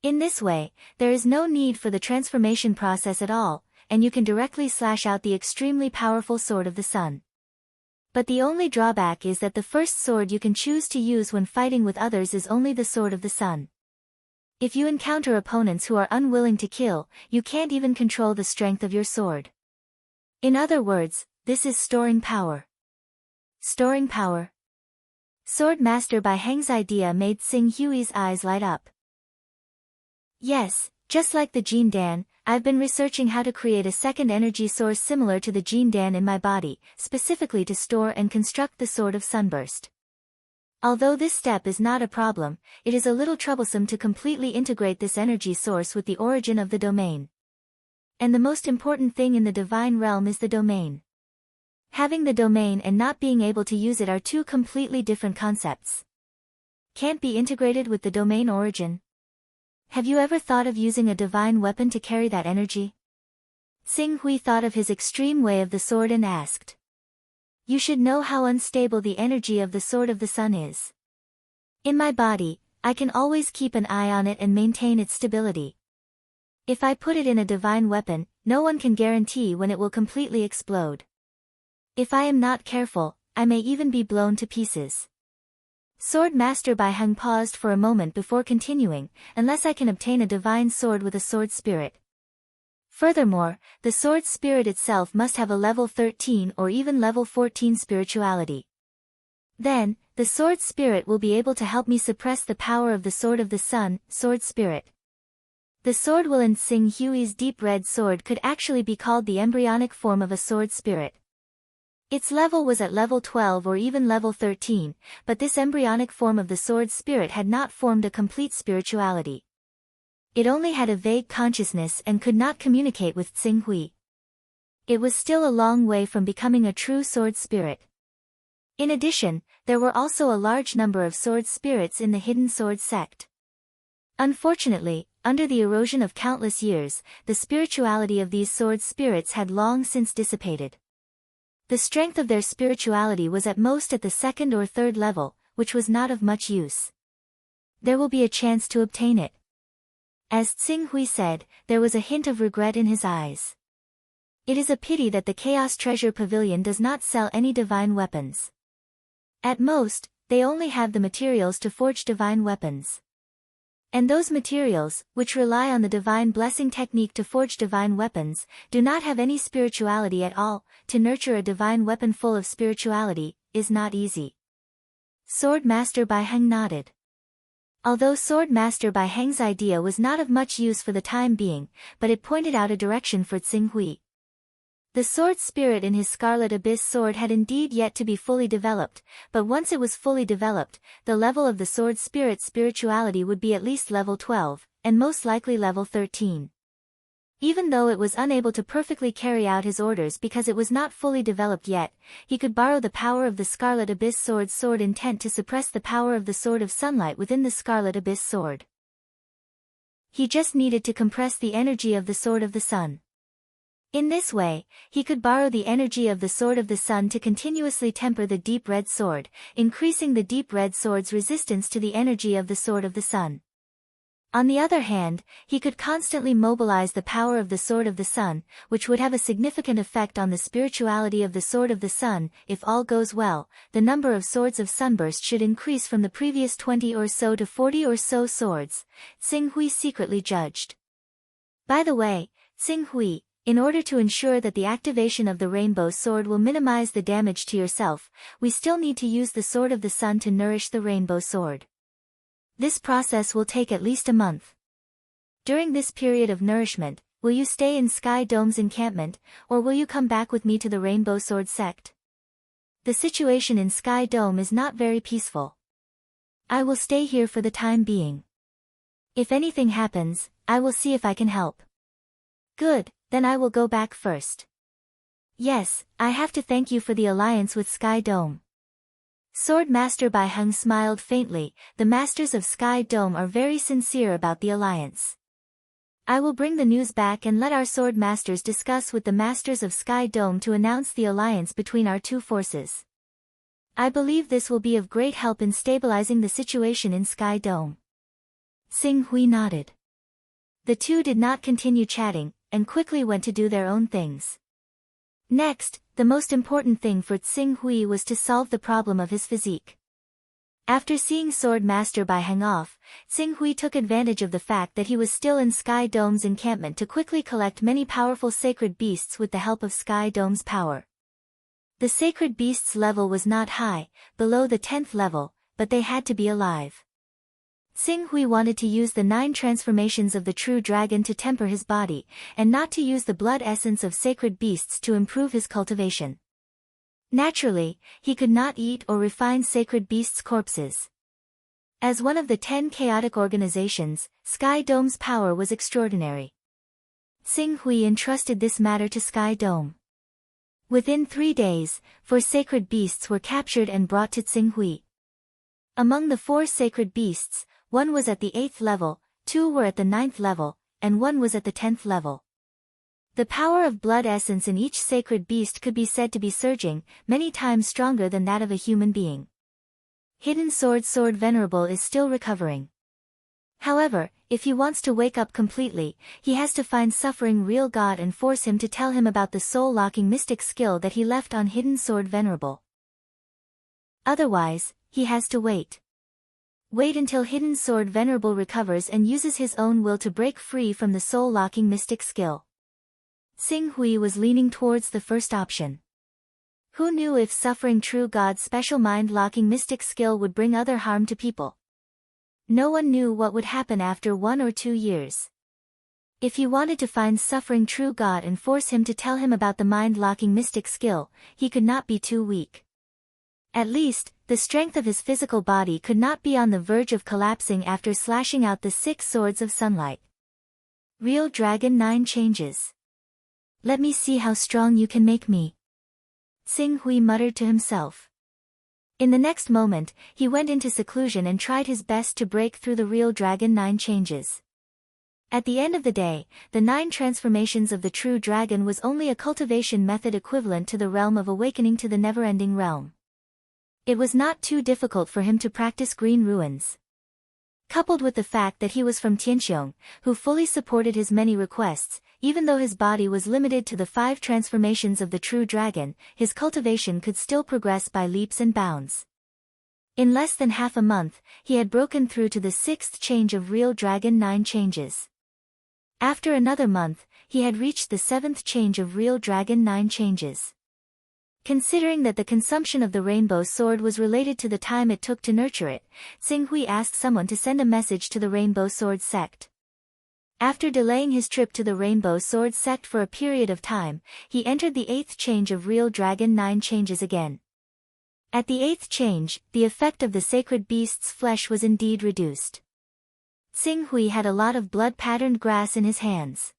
In this way, there is no need for the transformation process at all, and you can directly slash out the extremely powerful Sword of the Sun. But the only drawback is that the first sword you can choose to use when fighting with others is only the Sword of the Sun. If you encounter opponents who are unwilling to kill, you can't even control the strength of your sword. In other words, this is storing power. Storing power. Sword Master by Heng's idea made Xing Hui's eyes light up. Yes, just like the Jin Dan, I've been researching how to create a second energy source similar to the Jin Dan in my body, specifically to store and construct the Sword of Sunburst. Although this step is not a problem, it is a little troublesome to completely integrate this energy source with the origin of the domain. And the most important thing in the divine realm is the domain. Having the domain and not being able to use it are two completely different concepts. Can't be integrated with the domain origin. Have you ever thought of using a divine weapon to carry that energy? Xing Hui thought of his extreme way of the sword and asked. You should know how unstable the energy of the Sword of the Sun is. In my body, I can always keep an eye on it and maintain its stability. If I put it in a divine weapon, no one can guarantee when it will completely explode. If I am not careful, I may even be blown to pieces. Sword Master Bai Heng paused for a moment before continuing, unless I can obtain a divine sword with a sword spirit. Furthermore, the sword spirit itself must have a level 13 or even level 14 spirituality. Then, the sword spirit will be able to help me suppress the power of the Sword of the Sun, sword spirit. The sword will in Xing Hui's deep red sword could actually be called the embryonic form of a sword spirit. Its level was at level 12 or even level 13, but this embryonic form of the sword spirit had not formed a complete spirituality. It only had a vague consciousness and could not communicate with Xing Hui. It was still a long way from becoming a true sword spirit. In addition, there were also a large number of sword spirits in the hidden sword sect. Unfortunately, under the erosion of countless years, the spirituality of these sword spirits had long since dissipated. The strength of their spirituality was at most at the second or third level, which was not of much use. There will be a chance to obtain it. As Xing Hui said, there was a hint of regret in his eyes. It is a pity that the Chaos Treasure Pavilion does not sell any divine weapons. At most, they only have the materials to forge divine weapons. And those materials, which rely on the divine blessing technique to forge divine weapons, do not have any spirituality at all. To nurture a divine weapon full of spirituality is not easy. Sword Master Bai Heng nodded. Although Sword Master Bai Heng's idea was not of much use for the time being, but it pointed out a direction for Xing Hui. The sword spirit in his Scarlet Abyss sword had indeed yet to be fully developed, but once it was fully developed, the level of the sword spirit's spirituality would be at least level 12, and most likely level 13. Even though it was unable to perfectly carry out his orders because it was not fully developed yet, he could borrow the power of the Scarlet Abyss sword's sword intent to suppress the power of the Sword of Sunlight within the Scarlet Abyss sword. He just needed to compress the energy of the Sword of the Sun. In this way, he could borrow the energy of the Sword of the Sun to continuously temper the deep red sword, increasing the deep red sword's resistance to the energy of the Sword of the Sun. On the other hand, he could constantly mobilize the power of the Sword of the Sun, which would have a significant effect on the spirituality of the Sword of the Sun. If all goes well, the number of swords of Sunburst should increase from the previous 20 or so to 40 or so swords, Xing Hui secretly judged. By the way, Xing Hui, in order to ensure that the activation of the Rainbow Sword will minimize the damage to yourself, we still need to use the Sword of the Sun to nourish the Rainbow Sword. This process will take at least a month. During this period of nourishment, will you stay in Sky Dome's encampment, or will you come back with me to the Rainbow Sword sect? The situation in Sky Dome is not very peaceful. I will stay here for the time being. If anything happens, I will see if I can help. Good, then I will go back first. Yes, I have to thank you for the alliance with Sky Dome. Sword Master Bai Heng smiled faintly. The masters of Sky Dome are very sincere about the alliance. I will bring the news back and let our sword masters discuss with the masters of Sky Dome to announce the alliance between our two forces. I believe this will be of great help in stabilizing the situation in Sky Dome. Xing Hui nodded. The two did not continue chatting, and quickly went to do their own things. Next, the most important thing for Xing Hui was to solve the problem of his physique. After seeing Sword Master Bai Heng off, Xing Hui took advantage of the fact that he was still in Sky Dome's encampment to quickly collect many powerful sacred beasts with the help of Sky Dome's power. The sacred beasts' level was not high, below the 10th level, but they had to be alive. Xing Hui wanted to use the 9 transformations of the true dragon to temper his body, and not to use the blood essence of sacred beasts to improve his cultivation. Naturally, he could not eat or refine sacred beasts' corpses. As one of the 10 chaotic organizations, Sky Dome's power was extraordinary. Xing Hui entrusted this matter to Sky Dome. Within 3 days, 4 sacred beasts were captured and brought to Xing Hui. Among the 4 sacred beasts, 1 was at the 8th level, 2 were at the 9th level, and 1 was at the 10th level. The power of blood essence in each sacred beast could be said to be surging, many times stronger than that of a human being. Hidden Sword Venerable is still recovering. However, if he wants to wake up completely, he has to find Suffering Real God and force him to tell him about the soul-locking mystic skill that he left on Hidden Sword Venerable. Otherwise, he has to wait. Wait until Hidden Sword Venerable recovers and uses his own will to break free from the soul-locking mystic skill. Xing Hui was leaning towards the first option. Who knew if Suffering True God's special mind-locking mystic skill would bring other harm to people? No one knew what would happen after 1 or 2 years. If he wanted to find Suffering True God and force him to tell him about the mind-locking mystic skill, he could not be too weak. At least, the strength of his physical body could not be on the verge of collapsing after slashing out the 6 swords of sunlight. Real Dragon 9 changes. Let me see how strong you can make me. Xing Hui muttered to himself. In the next moment, he went into seclusion and tried his best to break through the Real Dragon 9 changes. At the end of the day, the 9 transformations of the true dragon was only a cultivation method equivalent to the realm of awakening to the never-ending realm. It was not too difficult for him to practice Green Ruins. Coupled with the fact that he was from Tianxiong, who fully supported his many requests, even though his body was limited to the 5 transformations of the true dragon, his cultivation could still progress by leaps and bounds. In less than half a month, he had broken through to the 6th change of Real Dragon 9 changes. After another month, he had reached the 7th change of Real Dragon 9 changes. Considering that the consumption of the Rainbow Sword was related to the time it took to nurture it, Xing Hui asked someone to send a message to the Rainbow Sword sect. After delaying his trip to the Rainbow Sword sect for a period of time, he entered the 8th change of Real Dragon 9 changes again. At the 8th change, the effect of the sacred beast's flesh was indeed reduced. Xing Hui had a lot of blood-patterned grass in his hands.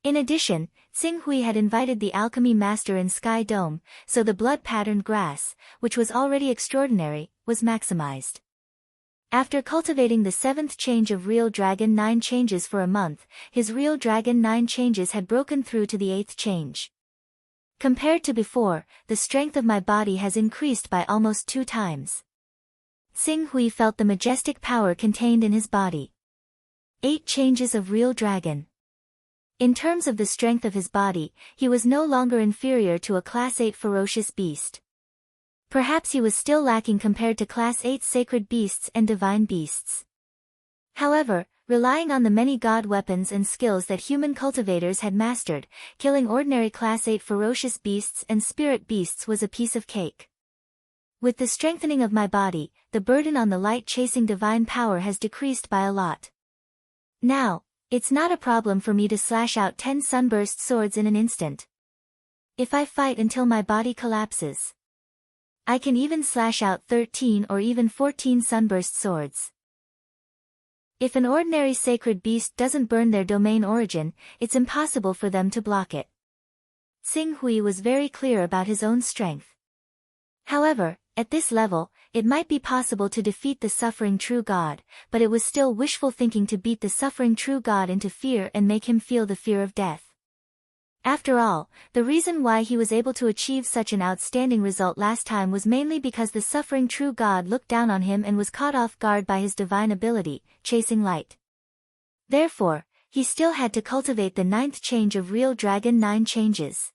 In addition, Xing Hui had invited the alchemy master in Sky Dome, so the blood-patterned grass, which was already extraordinary, was maximized. After cultivating the 7th change of Real Dragon 9 changes for a month, his Real Dragon 9 changes had broken through to the 8th change. Compared to before, the strength of my body has increased by almost 2 times. Xing Hui felt the majestic power contained in his body. 8 changes of Real Dragon. In terms of the strength of his body, he was no longer inferior to a Class 8 ferocious beast. Perhaps he was still lacking compared to Class 8 sacred beasts and divine beasts. However, relying on the many god weapons and skills that human cultivators had mastered, killing ordinary Class 8 ferocious beasts and spirit beasts was a piece of cake. With the strengthening of my body, the burden on the light-chasing divine power has decreased by a lot. Now, it's not a problem for me to slash out 10 sunburst swords in an instant. If I fight until my body collapses, I can even slash out 13 or even 14 sunburst swords. If an ordinary sacred beast doesn't burn their domain origin, it's impossible for them to block it. Xing Hui was very clear about his own strength. However, at this level, it might be possible to defeat the suffering true God, but it was still wishful thinking to beat the suffering true God into fear and make him feel the fear of death. After all, the reason why he was able to achieve such an outstanding result last time was mainly because the suffering true God looked down on him and was caught off guard by his divine ability, chasing light. Therefore, he still had to cultivate the 9th change of real dragon 9 changes.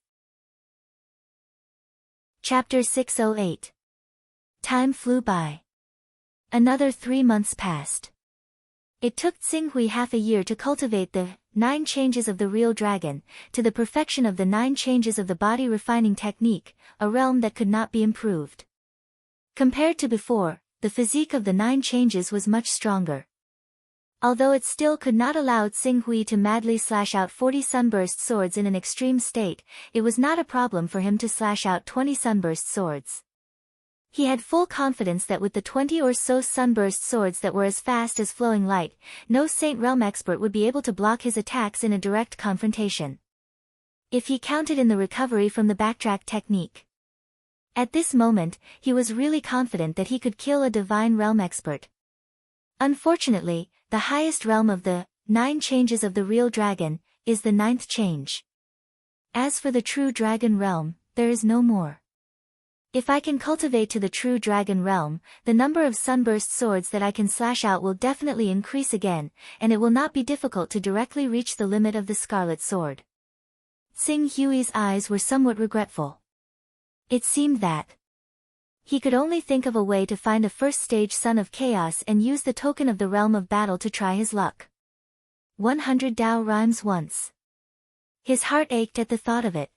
Chapter 608. Time flew by. Another 3 months passed. It took Xing Hui half a year to cultivate the 9 changes of the real dragon, to the perfection of the 9 changes of the body refining technique, a realm that could not be improved. Compared to before, the physique of the 9 changes was much stronger. Although it still could not allow Xing Hui to madly slash out 40 sunburst swords in an extreme state, it was not a problem for him to slash out 20 sunburst swords. He had full confidence that with the 20 or so sunburst swords that were as fast as flowing light, no Saint Realm expert would be able to block his attacks in a direct confrontation. If he counted in the recovery from the backtrack technique. At this moment, he was really confident that he could kill a divine realm expert. Unfortunately, the highest realm of the 9 changes of the real dragon is the 9th change. As for the true dragon realm, there is no more. If I can cultivate to the true dragon realm, the number of sunburst swords that I can slash out will definitely increase again, and it will not be difficult to directly reach the limit of the scarlet sword. Xing Hui's eyes were somewhat regretful. It seemed that he could only think of a way to find a first-stage son of chaos and use the token of the realm of battle to try his luck. 100 Dao rhymes once. His heart ached at the thought of it.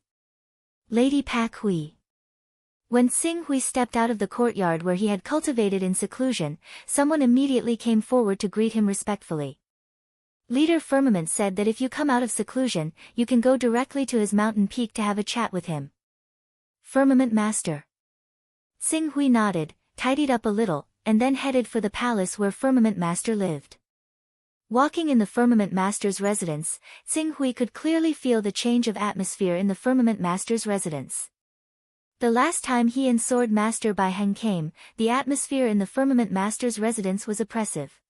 Lady Pak Hui. When Xing Hui stepped out of the courtyard where he had cultivated in seclusion, someone immediately came forward to greet him respectfully. Leader Firmament said that if you come out of seclusion, you can go directly to his mountain peak to have a chat with him. Firmament Master. Xing Hui nodded, tidied up a little, and then headed for the palace where Firmament Master lived. Walking in the Firmament Master's residence, Xing Hui could clearly feel the change of atmosphere in the Firmament Master's residence. The last time he and Sword Master Bai Heng came, the atmosphere in the Firmament Master's residence was oppressive.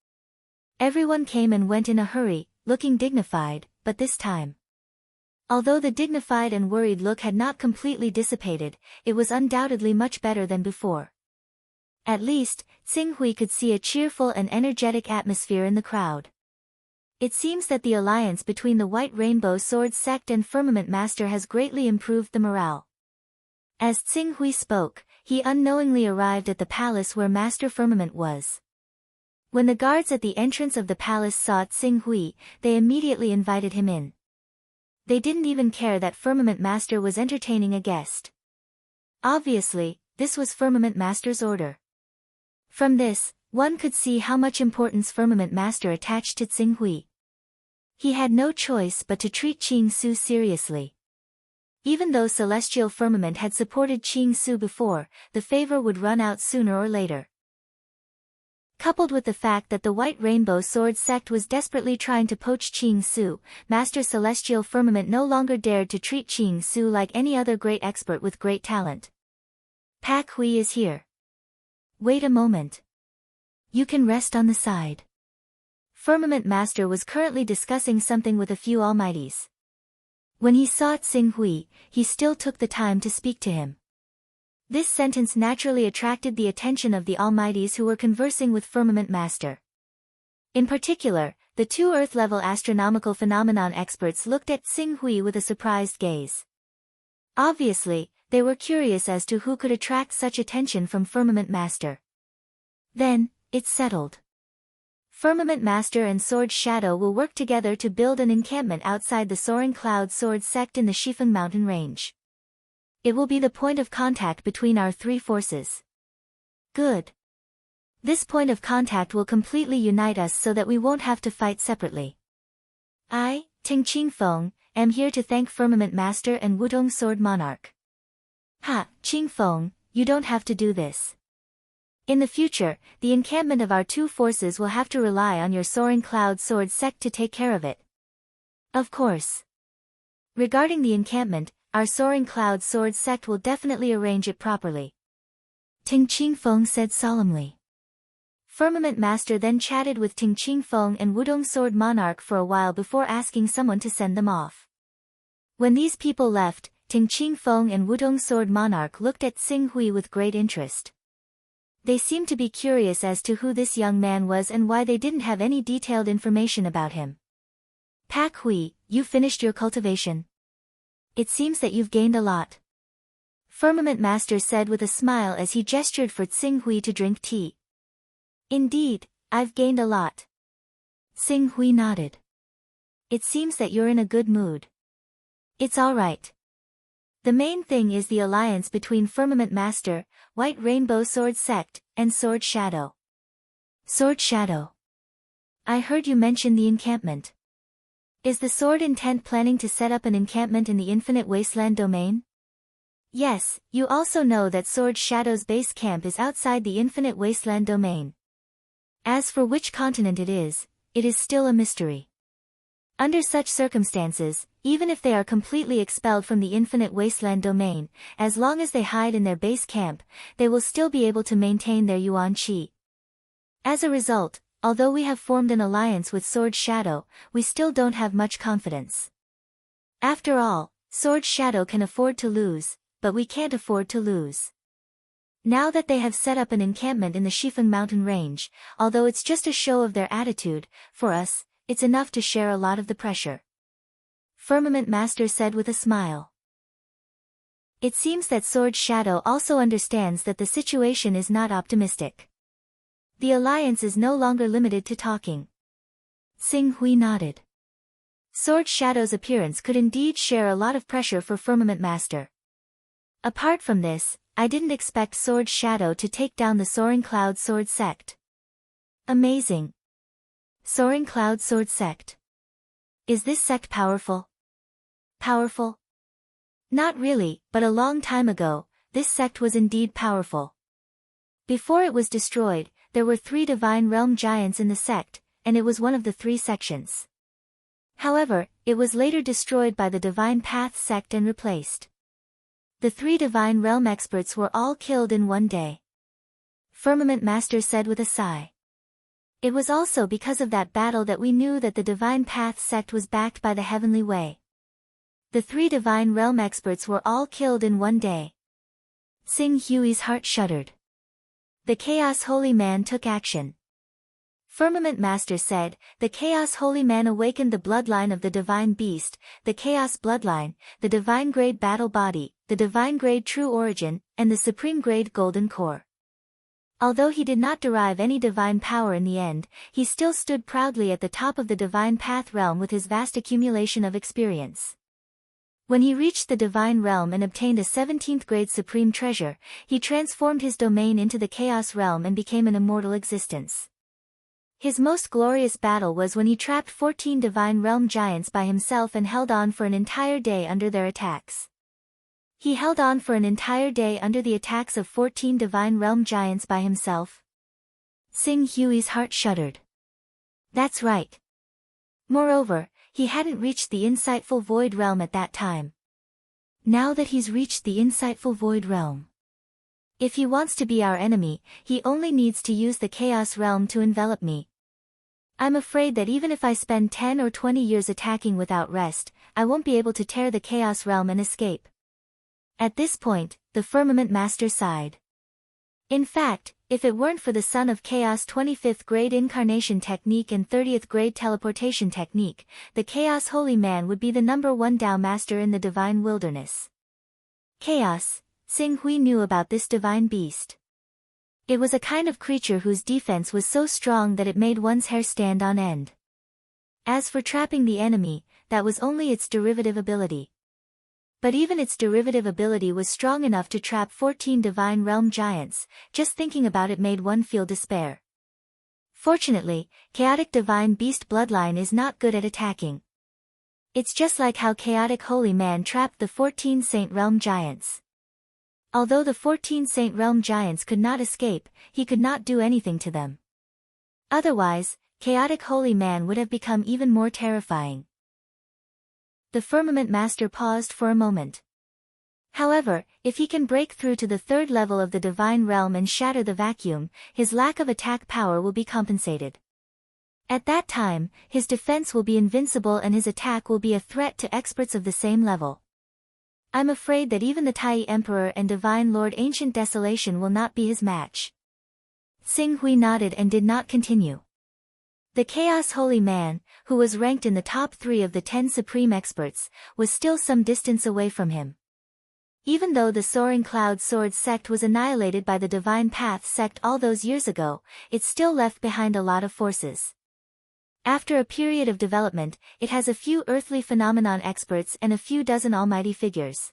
Everyone came and went in a hurry, looking dignified, but this time. Although the dignified and worried look had not completely dissipated, it was undoubtedly much better than before. At least, Xing Hui could see a cheerful and energetic atmosphere in the crowd. It seems that the alliance between the White Rainbow Sword Sect and Firmament Master has greatly improved the morale. As Xing Hui spoke, he unknowingly arrived at the palace where Master Firmament was. When the guards at the entrance of the palace saw Xing Hui, they immediately invited him in. They didn't even care that Firmament Master was entertaining a guest. Obviously, this was Firmament Master's order. From this, one could see how much importance Firmament Master attached to Xing Hui. He had no choice but to treat Qing Su seriously. Even though Celestial Firmament had supported Qing Su before, the favor would run out sooner or later. Coupled with the fact that the White Rainbow Sword Sect was desperately trying to poach Qing Su, Master Celestial Firmament no longer dared to treat Qing Su like any other great expert with great talent. Pak Hui is here. Wait a moment. You can rest on the side. Firmament Master was currently discussing something with a few Almighties. When he saw Xing Hui, he still took the time to speak to him. This sentence naturally attracted the attention of the Almighties who were conversing with Firmament Master. In particular, the 2 Earth-level astronomical phenomenon experts looked at Xing Hui with a surprised gaze. Obviously, they were curious as to who could attract such attention from Firmament Master. Then, it's settled. Firmament Master and Sword Shadow will work together to build an encampment outside the Soaring Cloud Sword Sect in the Shifeng Mountain Range. It will be the point of contact between our 3 forces. Good. This point of contact will completely unite us so that we won't have to fight separately. I, Ting Qingfeng, am here to thank Firmament Master and Wudong Sword Monarch. Ha, Qingfeng, you don't have to do this. In the future, the encampment of our 2 forces will have to rely on your Soaring Cloud Sword Sect to take care of it. Of course. Regarding the encampment, our Soaring Cloud Sword sect will definitely arrange it properly. Ting Qingfeng said solemnly. Firmament Master then chatted with Ting Qingfeng and Wudong Sword Monarch for a while before asking someone to send them off. When these people left, Ting Qingfeng and Wudong Sword Monarch looked at Xing Hui with great interest. They seemed to be curious as to who this young man was and why they didn't have any detailed information about him. Pak Hui, you finished your cultivation. It seems that you've gained a lot. Firmament Master said with a smile as he gestured for Xing Hui to drink tea. Indeed, I've gained a lot. Xing Hui nodded. It seems that you're in a good mood. It's all right. The main thing is the alliance between Firmament Master, White Rainbow Sword Sect, and Sword Shadow. Sword Shadow. I heard you mention the encampment. Is the Sword Intent planning to set up an encampment in the Infinite Wasteland domain? Yes, you also know that Sword Shadow's base camp is outside the Infinite Wasteland domain. As for which continent it is still a mystery. Under such circumstances, even if they are completely expelled from the Infinite Wasteland domain, as long as they hide in their base camp, they will still be able to maintain their Yuan Qi. As a result, although we have formed an alliance with Sword Shadow, we still don't have much confidence. After all, Sword Shadow can afford to lose, but we can't afford to lose. Now that they have set up an encampment in the Shifeng mountain range, although it's just a show of their attitude, for us, it's enough to share a lot of the pressure. Firmament Master said with a smile. It seems that Sword Shadow also understands that the situation is not optimistic. The alliance is no longer limited to talking. Xing Hui nodded. Sword Shadow's appearance could indeed share a lot of pressure for Firmament Master. Apart from this, I didn't expect Sword Shadow to take down the Soaring Cloud Sword Sect. Amazing. Soaring Cloud Sword Sect. Is this sect powerful? Powerful? Not really, but a long time ago, this sect was indeed powerful. Before it was destroyed, there were 3 Divine Realm Giants in the sect, and it was one of the 3 sections. However, it was later destroyed by the Divine Path sect and replaced. The 3 Divine Realm experts were all killed in one day. Firmament Master said with a sigh. It was also because of that battle that we knew that the Divine Path sect was backed by the Heavenly Way. The 3 Divine Realm experts were all killed in one day. Xing Hui's heart shuddered. The Chaos Holy Man took action. Firmament Master said, the Chaos Holy Man awakened the bloodline of the Divine Beast, the Chaos Bloodline, the Divine Grade Battle Body, the Divine Grade True Origin, and the Supreme Grade Golden Core. Although he did not derive any divine power in the end, he still stood proudly at the top of the Divine Path realm with his vast accumulation of experience. When he reached the Divine Realm and obtained a 17th grade Supreme Treasure, he transformed his domain into the Chaos Realm and became an immortal existence. His most glorious battle was when he trapped 14 Divine Realm Giants by himself and held on for an entire day under their attacks. He held on for an entire day under the attacks of 14 Divine Realm Giants by himself. Xing Hui's heart shuddered. That's right. Moreover, he hadn't reached the Insightful Void Realm at that time. Now that he's reached the Insightful Void Realm. If he wants to be our enemy, he only needs to use the Chaos Realm to envelop me. I'm afraid that even if I spend 10 or 20 years attacking without rest, I won't be able to tear the Chaos Realm and escape. At this point, the Firmament Master sighed. In fact, if it weren't for the Son of Chaos 25th grade Incarnation Technique and 30th grade Teleportation Technique, the Chaos Holy Man would be the #1 Dao Master in the Divine Wilderness. Chaos, Xing Hui knew about this divine beast. It was a kind of creature whose defense was so strong that it made one's hair stand on end. As for trapping the enemy, that was only its derivative ability. But even its derivative ability was strong enough to trap 14 Divine Realm Giants, just thinking about it made one feel despair. Fortunately, Chaotic Divine Beast Bloodline is not good at attacking. It's just like how Chaotic Holy Man trapped the 14 Saint Realm Giants. Although the 14 Saint Realm Giants could not escape, he could not do anything to them. Otherwise, Chaotic Holy Man would have become even more terrifying. The Firmament Master paused for a moment. However, if he can break through to the third level of the divine realm and shatter the vacuum, his lack of attack power will be compensated. At that time, his defense will be invincible and his attack will be a threat to experts of the same level. I'm afraid that even the Tai Emperor and Divine Lord Ancient Desolation will not be his match. Xing Hui nodded and did not continue. The Chaos Holy Man, who was ranked in the top 3 of the 10 supreme experts, was still some distance away from him. Even though the Soaring Cloud Sword sect was annihilated by the Divine Path sect all those years ago, it still left behind a lot of forces. After a period of development, it has a few earthly phenomenon experts and a few dozen almighty figures.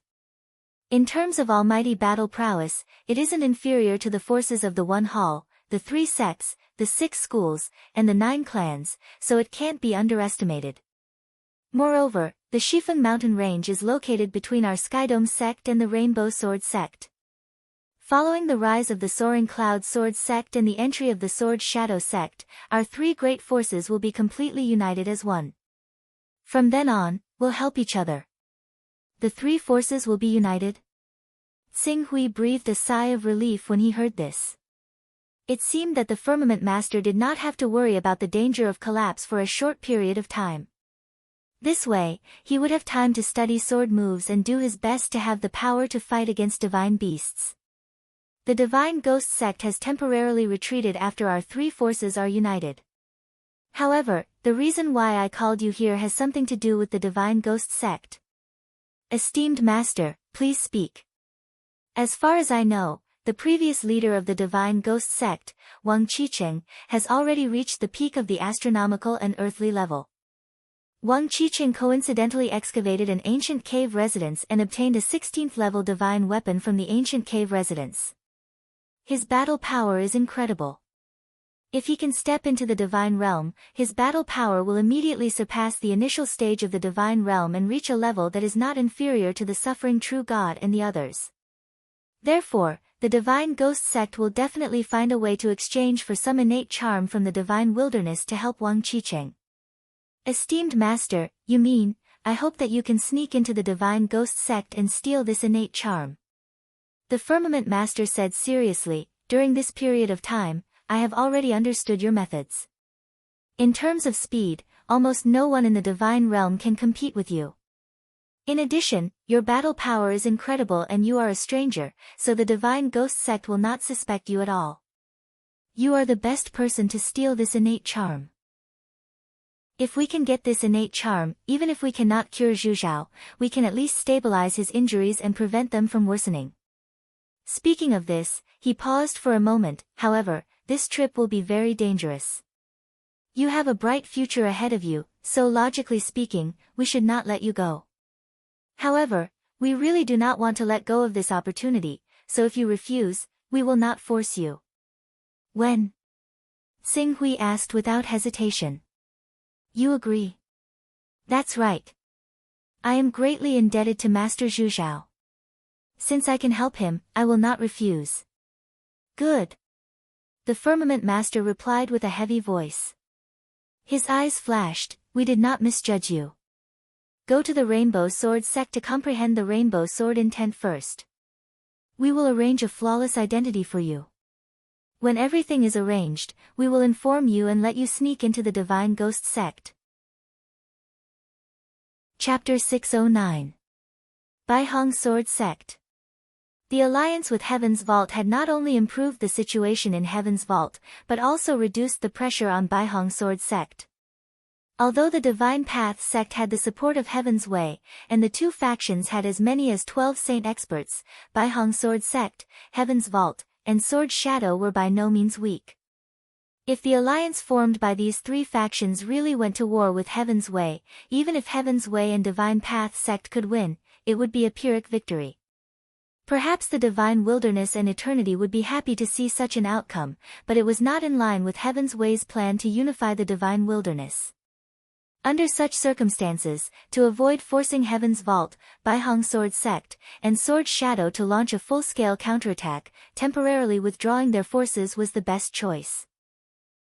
In terms of almighty battle prowess, it isn't inferior to the forces of the One Hall, the 3 sects, the 6 schools, and the 9 clans, so it can't be underestimated. Moreover, the Shifeng mountain range is located between our Skydome sect and the Rainbow Sword sect. Following the rise of the Soaring Cloud Sword sect and the entry of the Sword Shadow sect, our 3 great forces will be completely united as one. From then on, we'll help each other. The 3 forces will be united? Xing Hui breathed a sigh of relief when he heard this. It seemed that the Firmament Master did not have to worry about the danger of collapse for a short period of time. This way, he would have time to study sword moves and do his best to have the power to fight against divine beasts. The Divine Ghost sect has temporarily retreated after our 3 forces are united. However, the reason why I called you here has something to do with the Divine Ghost sect. Esteemed Master, please speak. As far as I know, the previous leader of the Divine Ghost sect, Wang Qicheng, has already reached the peak of the astronomical and earthly level. Wang Qicheng coincidentally excavated an ancient cave residence and obtained a 16th level divine weapon from the ancient cave residence. His battle power is incredible. If he can step into the divine realm, his battle power will immediately surpass the initial stage of the divine realm and reach a level that is not inferior to the suffering true God and the others. Therefore, the Divine Ghost sect will definitely find a way to exchange for some innate charm from the divine wilderness to help Wang Qicheng. Esteemed Master, you mean, I hope that you can sneak into the Divine Ghost sect and steal this innate charm. The Firmament Master said seriously, during this period of time, I have already understood your methods. In terms of speed, almost no one in the divine realm can compete with you. In addition, your battle power is incredible and you are a stranger, so the Divine Ghost sect will not suspect you at all. You are the best person to steal this innate charm. If we can get this innate charm, even if we cannot cure Zhu Zhao, we can at least stabilize his injuries and prevent them from worsening. Speaking of this, he paused for a moment. However, this trip will be very dangerous. You have a bright future ahead of you, so logically speaking, we should not let you go. However, we really do not want to let go of this opportunity, so if you refuse, we will not force you. When? Xing Hui asked without hesitation. You agree? That's right. I am greatly indebted to Master Zhu Zhao. Since I can help him, I will not refuse. Good. The Firmament Master replied with a heavy voice. His eyes flashed. We did not misjudge you. Go to the Rainbow Sword sect to comprehend the Rainbow Sword intent first. We will arrange a flawless identity for you. When everything is arranged, we will inform you and let you sneak into the Divine Ghost sect. Chapter 609. Baihong Sword Sect. The alliance with Heaven's Vault had not only improved the situation in Heaven's Vault, but also reduced the pressure on Baihong Sword Sect. Although the Divine Path sect had the support of Heaven's Way, and the 2 factions had as many as 12 saint experts, Baihong Sword Sect, Heaven's Vault, and Sword Shadow were by no means weak. If the alliance formed by these 3 factions really went to war with Heaven's Way, even if Heaven's Way and Divine Path sect could win, it would be a Pyrrhic victory. Perhaps the Divine Wilderness and Eternity would be happy to see such an outcome, but it was not in line with Heaven's Way's plan to unify the Divine Wilderness. Under such circumstances, to avoid forcing Heaven's Vault, Baihong Sword Sect, and Sword Shadow to launch a full-scale counterattack, temporarily withdrawing their forces was the best choice.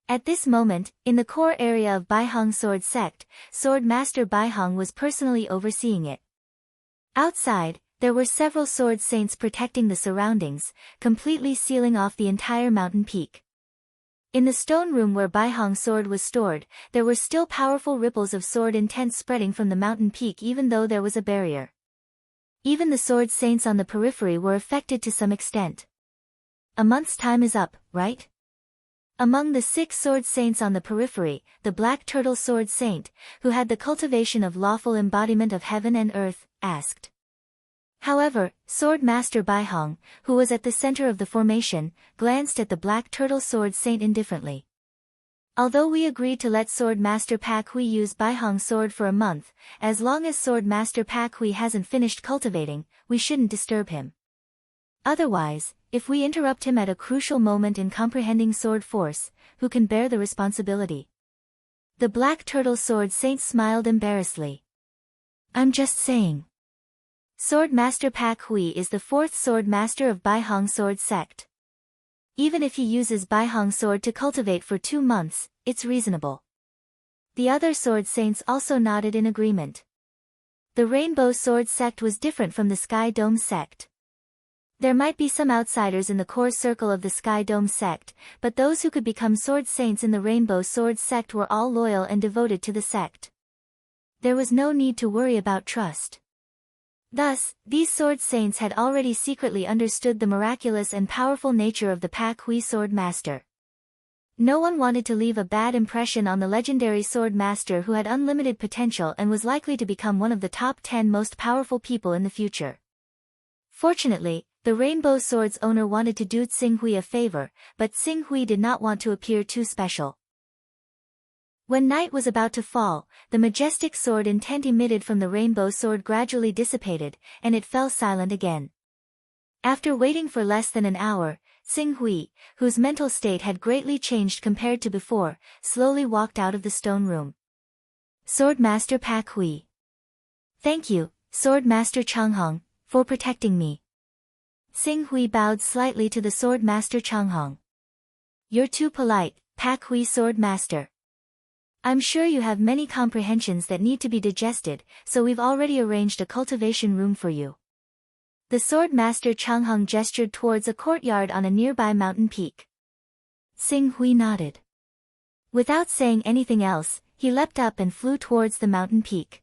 At this moment, in the core area of Baihong Sword Sect, Sword Master Baihong was personally overseeing it. Outside, There were several sword saints protecting the surroundings, completely sealing off the entire mountain peak. In the stone room where Baihong's sword was stored, there were still powerful ripples of sword intent spreading from the mountain peak even though there was a barrier. Even the sword saints on the periphery were affected to some extent. A month's time is up, right? Among the 6 sword saints on the periphery, the Black Turtle Sword Saint, who had the cultivation of lawful embodiment of heaven and earth, asked. However, Sword Master Baihong, who was at the center of the formation, glanced at the Black Turtle Sword Saint indifferently. Although we agreed to let Sword Master Pak Hui use Baihong's sword for a month, as long as Sword Master Pak Hui hasn't finished cultivating, we shouldn't disturb him. Otherwise, if we interrupt him at a crucial moment in comprehending sword force, who can bear the responsibility? The Black Turtle Sword Saint smiled embarrassedly. I'm just saying. Sword Master Pak Hui is the 4th Sword Master of Baihong's sword sect. Even if he uses Baihong's sword to cultivate for 2 months, it's reasonable. The other sword saints also nodded in agreement. The Rainbow Sword sect was different from the Sky Dome sect. There might be some outsiders in the core circle of the Sky Dome sect, but those who could become sword saints in the Rainbow Sword sect were all loyal and devoted to the sect. There was no need to worry about trust. Thus, these sword saints had already secretly understood the miraculous and powerful nature of the Pak Hui Sword Master. No one wanted to leave a bad impression on the legendary sword master who had unlimited potential and was likely to become one of the top 10 most powerful people in the future. Fortunately, the Rainbow Sword's owner wanted to do Tsing Hui a favor, but Tsing Hui did not want to appear too special. When night was about to fall, the majestic sword intent emitted from the rainbow sword gradually dissipated, and it fell silent again. After waiting for less than an hour, Tsing Hui, whose mental state had greatly changed compared to before, slowly walked out of the stone room. Sword Master Pak Hui. Thank you, Sword Master Changhong, for protecting me. Tsing Hui bowed slightly to the Sword Master Changhong. You're too polite, Pak Hui Sword Master. I'm sure you have many comprehensions that need to be digested, so we've already arranged a cultivation room for you. The Sword Master Changhong gestured towards a courtyard on a nearby mountain peak. Tsing Hui nodded. Without saying anything else, he leapt up and flew towards the mountain peak.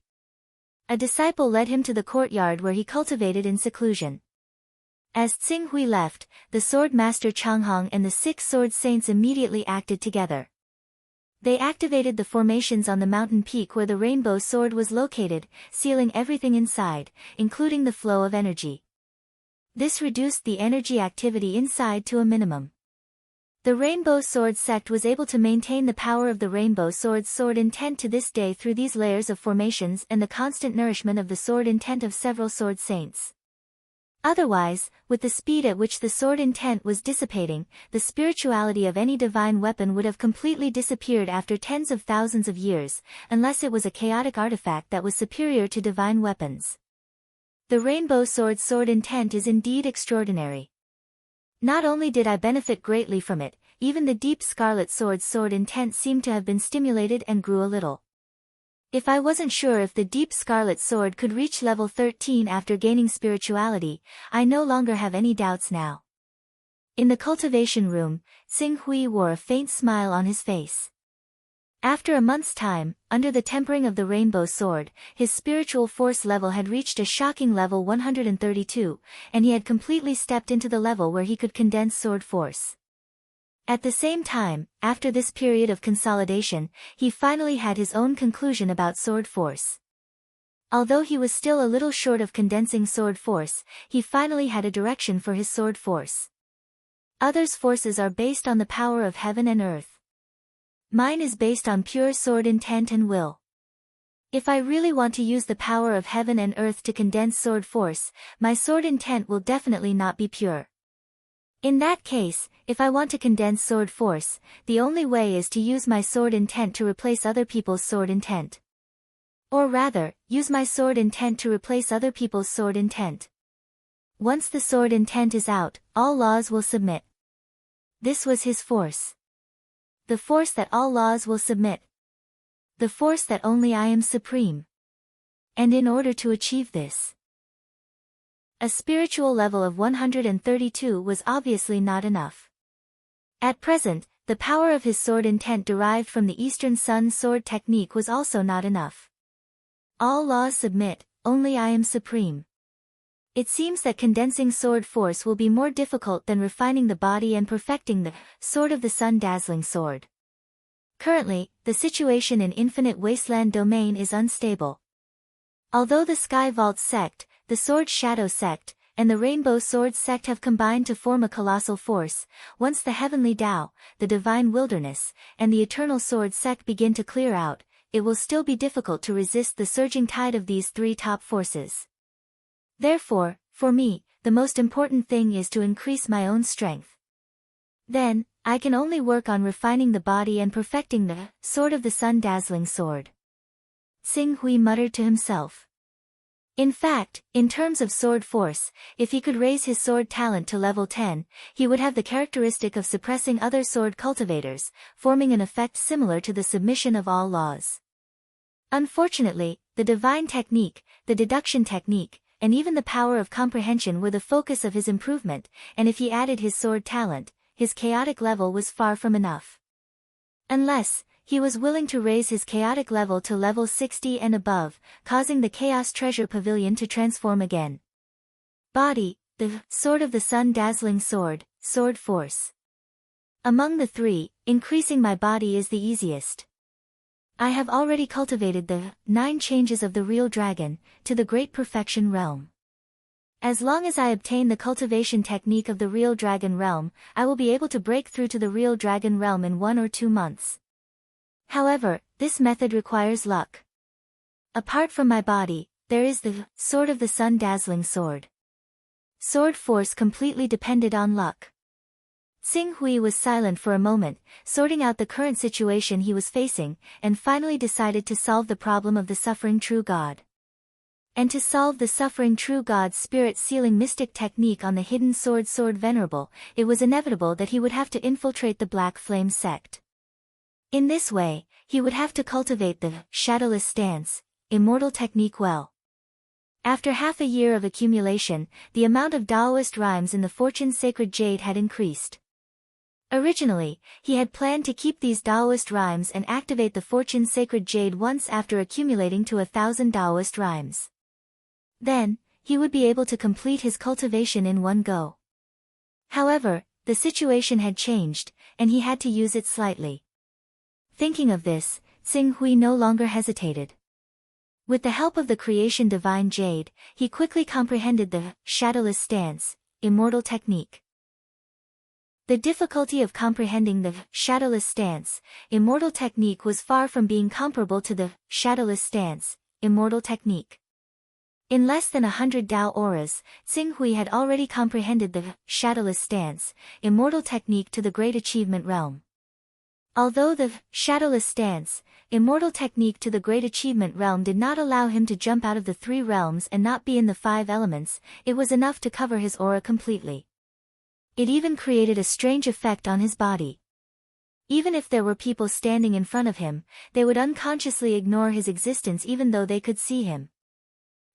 A disciple led him to the courtyard where he cultivated in seclusion. As Tsing Hui left, the Sword Master Changhong and the 6 sword saints immediately acted together. They activated the formations on the mountain peak where the rainbow sword was located, sealing everything inside, including the flow of energy. This reduced the energy activity inside to a minimum. The Rainbow Sword sect was able to maintain the power of the Rainbow Sword's sword intent to this day through these layers of formations and the constant nourishment of the sword intent of several sword saints. Otherwise, with the speed at which the sword intent was dissipating, the spirituality of any divine weapon would have completely disappeared after tens of thousands of years, unless it was a chaotic artifact that was superior to divine weapons. The Rainbow Sword's sword intent is indeed extraordinary. Not only did I benefit greatly from it, even the Deep Scarlet Sword's sword intent seemed to have been stimulated and grew a little. If I wasn't sure if the Deep Scarlet Sword could reach level 13 after gaining spirituality, I no longer have any doubts now. In the cultivation room, Tsing Hui wore a faint smile on his face. After a month's time, under the tempering of the Rainbow Sword, his spiritual force level had reached a shocking level 132, and he had completely stepped into the level where he could condense sword force. At the same time, after this period of consolidation, he finally had his own conclusion about sword force. Although he was still a little short of condensing sword force, he finally had a direction for his sword force. Others' forces are based on the power of heaven and earth. Mine is based on pure sword intent and will. If I really want to use the power of heaven and earth to condense sword force, my sword intent will definitely not be pure. In that case, if I want to condense sword force, the only way is to use my sword intent to replace other people's sword intent. Or rather, use my sword intent to replace other people's sword intent. Once the sword intent is out, all laws will submit. This was his force. The force that all laws will submit. The force that only I am supreme. And in order to achieve this, A spiritual level of 132 was obviously not enough. At present, the power of his sword intent derived from the Eastern Sun sword technique was also not enough. All laws submit, only I am supreme. It seems that condensing sword force will be more difficult than refining the body and perfecting the Sword of the Sun dazzling sword. Currently, the situation in Infinite Wasteland domain is unstable. Although the Sky Vault sect, the Sword Shadow sect, and the Rainbow Sword sect have combined to form a colossal force, once the Heavenly Tao, the Divine Wilderness, and the Eternal Sword sect begin to clear out, it will still be difficult to resist the surging tide of these three top forces. Therefore, for me, the most important thing is to increase my own strength. Then, I can only work on refining the body and perfecting the Sword of the Sun dazzling sword. Xing Hui muttered to himself. In fact, in terms of sword force, if he could raise his sword talent to level 10, he would have the characteristic of suppressing other sword cultivators, forming an effect similar to the submission of all laws. Unfortunately, the divine technique, the deduction technique, and even the power of comprehension were the focus of his improvement, and if he added his sword talent, his chaotic level was far from enough. Unless he was willing to raise his chaotic level to level 60 and above, causing the Chaos Treasure Pavilion to transform again. Body, the Sword of the Sun dazzling sword, sword force. Among the three, increasing my body is the easiest. I have already cultivated the 9 changes of the real dragon, to the great perfection realm. As long as I obtain the cultivation technique of the real dragon realm, I will be able to break through to the real dragon realm in 1 or 2 months. However, this method requires luck. Apart from my body, there is the Sword of the Sun dazzling sword. Sword force completely depended on luck. Xing Hui was silent for a moment, sorting out the current situation he was facing, and finally decided to solve the problem of the suffering true god. And to solve the suffering true god's spirit-sealing mystic technique on the hidden sword venerable, it was inevitable that he would have to infiltrate the Black Flame sect. In this way, he would have to cultivate the shadowless stance, immortal technique well. After half a year of accumulation, the amount of Daoist rhymes in the Fortune Sacred Jade had increased. Originally, he had planned to keep these Daoist rhymes and activate the Fortune Sacred Jade once after accumulating to 1,000 Daoist rhymes. Then, he would be able to complete his cultivation in one go. However, the situation had changed, and he had to use it slightly. Thinking of this, Xing Hui no longer hesitated. With the help of the creation divine jade, he quickly comprehended the shadowless stance, immortal technique. The difficulty of comprehending the shadowless stance, immortal technique was far from being comparable to the shadowless stance, immortal technique. In less than 100 Dao auras, Xing Hui had already comprehended the shadowless stance, immortal technique to the great achievement realm. Although the shadowless stance, immortal technique to the great achievement realm did not allow him to jump out of the 3 realms and not be in the 5 elements, it was enough to cover his aura completely. It even created a strange effect on his body. Even if there were people standing in front of him, they would unconsciously ignore his existence even though they could see him.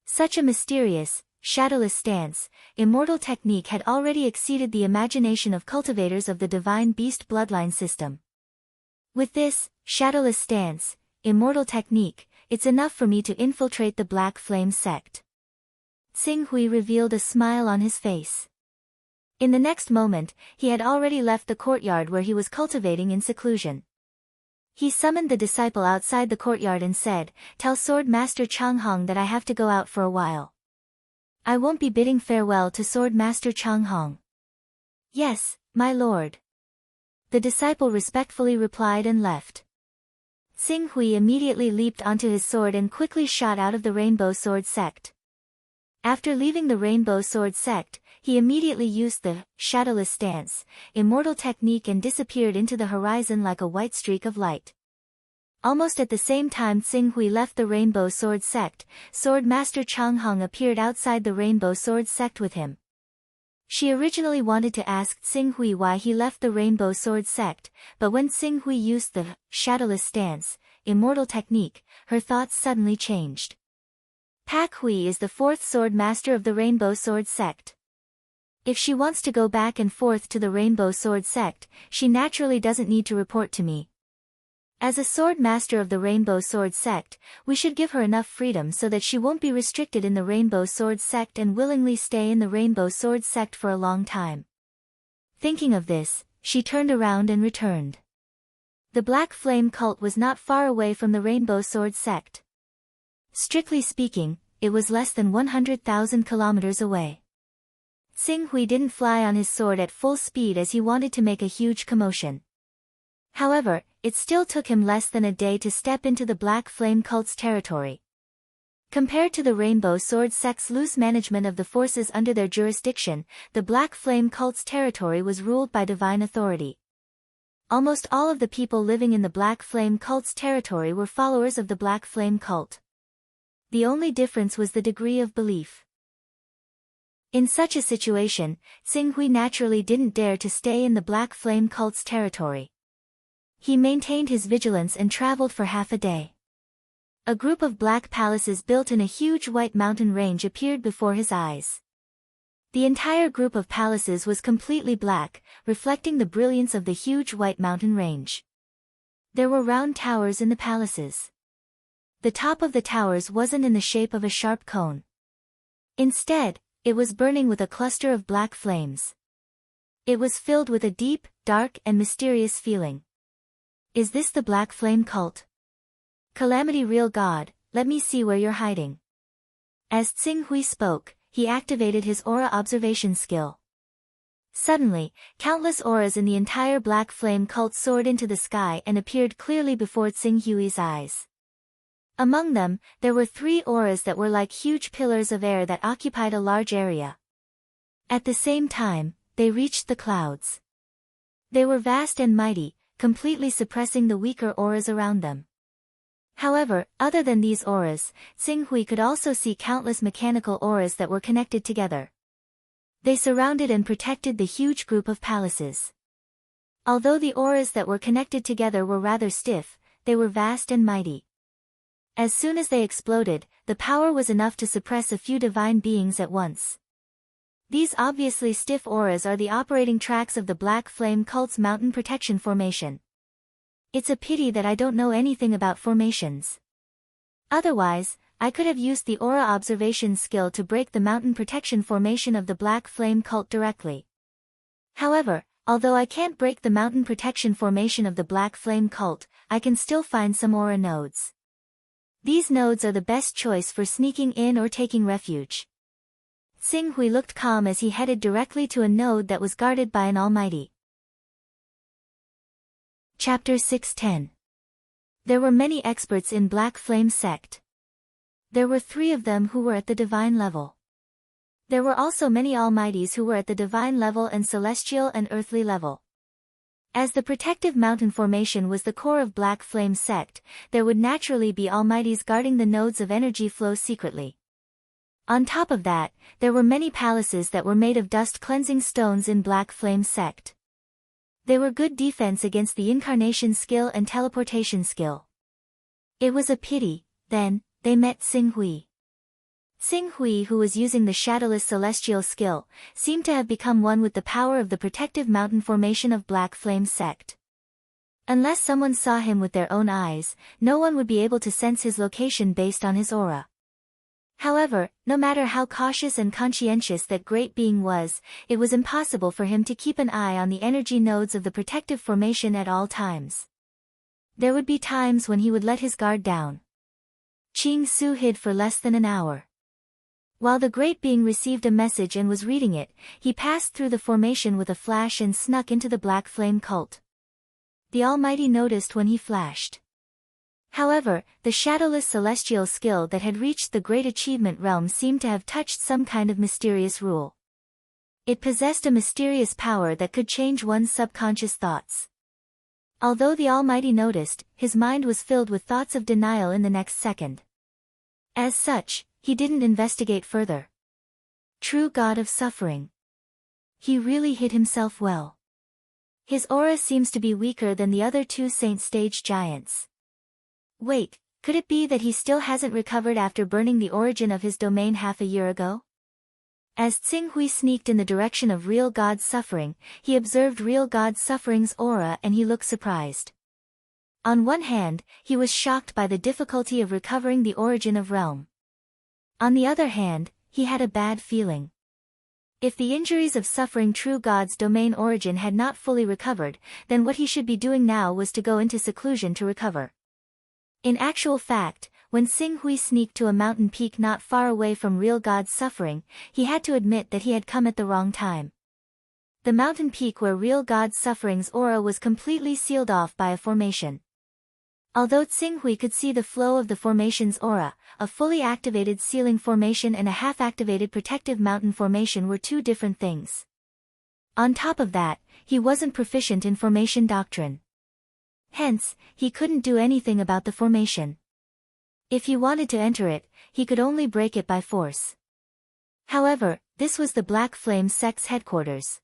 Such a mysterious, shadowless stance, immortal technique had already exceeded the imagination of cultivators of the divine beast bloodline system. With this shadowless stance, immortal technique, it's enough for me to infiltrate the Black Flame sect. Xing Hui revealed a smile on his face. In the next moment, he had already left the courtyard where he was cultivating in seclusion. He summoned the disciple outside the courtyard and said, "Tell Sword Master Changhong that I have to go out for a while. I won't be bidding farewell to Sword Master Changhong." "Yes, my lord." The disciple respectfully replied and left. Xing Hui immediately leaped onto his sword and quickly shot out of the Rainbow Sword sect. After leaving the Rainbow Sword sect, he immediately used the shadowless stance, immortal technique and disappeared into the horizon like a white streak of light. Almost at the same time Xing Hui left the Rainbow Sword sect, Sword Master Changhong appeared outside the Rainbow Sword sect with him. She originally wanted to ask Xing Hui why he left the Rainbow Sword sect, but when Xing Hui used the shadowless stance, immortal technique, her thoughts suddenly changed. Pak Hui is the fourth sword master of the Rainbow Sword sect. If she wants to go back and forth to the Rainbow Sword sect, she naturally doesn't need to report to me. As a sword master of the Rainbow Sword sect, we should give her enough freedom so that she won't be restricted in the Rainbow Sword sect and willingly stay in the Rainbow Sword sect for a long time. Thinking of this, she turned around and returned. The Black Flame cult was not far away from the Rainbow Sword sect. Strictly speaking, it was less than 100,000 kilometers away. Xing Hui didn't fly on his sword at full speed as he wanted to make a huge commotion. However, it still took him less than a day to step into the Black Flame cult's territory. Compared to the Rainbow Sword sect's loose management of the forces under their jurisdiction, the Black Flame cult's territory was ruled by divine authority. Almost all of the people living in the Black Flame cult's territory were followers of the Black Flame cult. The only difference was the degree of belief. In such a situation, Xing Hui naturally didn't dare to stay in the Black Flame cult's territory. He maintained his vigilance and traveled for half a day. A group of black palaces built in a huge white mountain range appeared before his eyes. The entire group of palaces was completely black, reflecting the brilliance of the huge white mountain range. There were round towers in the palaces. The top of the towers wasn't in the shape of a sharp cone. Instead, it was burning with a cluster of black flames. It was filled with a deep, dark and mysterious feeling. Is this the Black Flame cult? Calamity real God, let me see where you're hiding. As Xing Hui spoke, he activated his aura observation skill. Suddenly, countless auras in the entire Black Flame cult soared into the sky and appeared clearly before Xing Hui's eyes. Among them, there were 3 auras that were like huge pillars of air that occupied a large area. At the same time, they reached the clouds. They were vast and mighty, completely suppressing the weaker auras around them. However, other than these auras, Xing Hui could also see countless mechanical auras that were connected together. They surrounded and protected the huge group of palaces. Although the auras that were connected together were rather stiff, they were vast and mighty. As soon as they exploded, the power was enough to suppress a few divine beings at once. These obviously stiff auras are the operating tracks of the Black Flame cult's mountain protection formation. It's a pity that I don't know anything about formations. Otherwise, I could have used the aura observation skill to break the mountain protection formation of the Black Flame cult directly. However, although I can't break the mountain protection formation of the Black Flame cult, I can still find some aura nodes. These nodes are the best choice for sneaking in or taking refuge. Xing Hui looked calm as he headed directly to a node that was guarded by an almighty. Chapter 610. There were many experts in Black Flame sect. There were 3 of them who were at the divine level. There were also many almighties who were at the divine level and celestial and earthly level. As the protective mountain formation was the core of Black Flame sect, there would naturally be almighties guarding the nodes of energy flow secretly. On top of that, there were many palaces that were made of dust cleansing stones in Black Flame sect. They were good defense against the incarnation skill and teleportation skill. It was a pity, then, they met Xing Hui. Xing Hui, who was using the shadowless celestial skill, seemed to have become one with the power of the protective mountain formation of Black Flame sect. Unless someone saw him with their own eyes, no one would be able to sense his location based on his aura. However, no matter how cautious and conscientious that great being was, it was impossible for him to keep an eye on the energy nodes of the protective formation at all times. There would be times when he would let his guard down. Qing Su hid for less than an hour. While the great being received a message and was reading it, he passed through the formation with a flash and snuck into the Black Flame cult. The Almighty noticed when he flashed. However, the shadowless celestial skill that had reached the great achievement realm seemed to have touched some kind of mysterious rule. It possessed a mysterious power that could change one's subconscious thoughts. Although the Almighty noticed, his mind was filled with thoughts of denial in the next second. As such, he didn't investigate further. True God of suffering. He really hid himself well. His aura seems to be weaker than the other 2 saint stage giants. Wait, Could it be that he still hasn't recovered after burning the origin of his domain half a year ago? As Tsing-Hui sneaked in the direction of Real God's Suffering, he observed Real God's Suffering's aura and he looked surprised. On one hand, he was shocked by the difficulty of recovering the origin of realm. On the other hand, he had a bad feeling. If the injuries of suffering True God's domain origin had not fully recovered, then what he should be doing now was to go into seclusion to recover. In actual fact, when Tsing-Hui sneaked to a mountain peak not far away from Real God's Suffering, he had to admit that he had come at the wrong time. The mountain peak where Real God's Suffering's aura was completely sealed off by a formation. Although Tsing-Hui could see the flow of the formation's aura, a fully activated sealing formation and a half-activated protective mountain formation were two different things. On top of that, he wasn't proficient in formation doctrine. Hence, he couldn't do anything about the formation. If he wanted to enter it, he could only break it by force. However, this was the Black Flame sect's headquarters.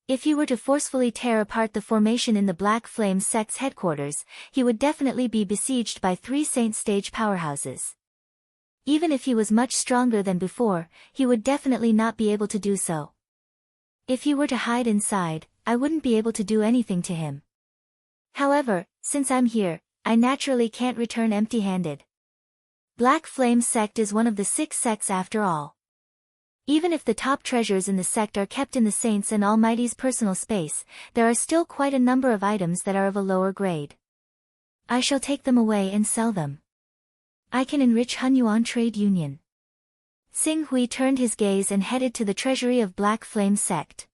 If he were to forcefully tear apart the formation in the Black Flame sect's headquarters, he would definitely be besieged by 3 Saint Stage powerhouses. Even if he was much stronger than before, he would definitely not be able to do so. If he were to hide inside, I wouldn't be able to do anything to him. However, since I'm here, I naturally can't return empty-handed. Black Flame sect is one of the 6 sects after all. Even if the top treasures in the sect are kept in the Saints and Almighty's personal space, there are still quite a number of items that are of a lower grade. I shall take them away and sell them. I can enrich Hunyuan Trade Union. Tsing-Hui turned his gaze and headed to the treasury of Black Flame sect.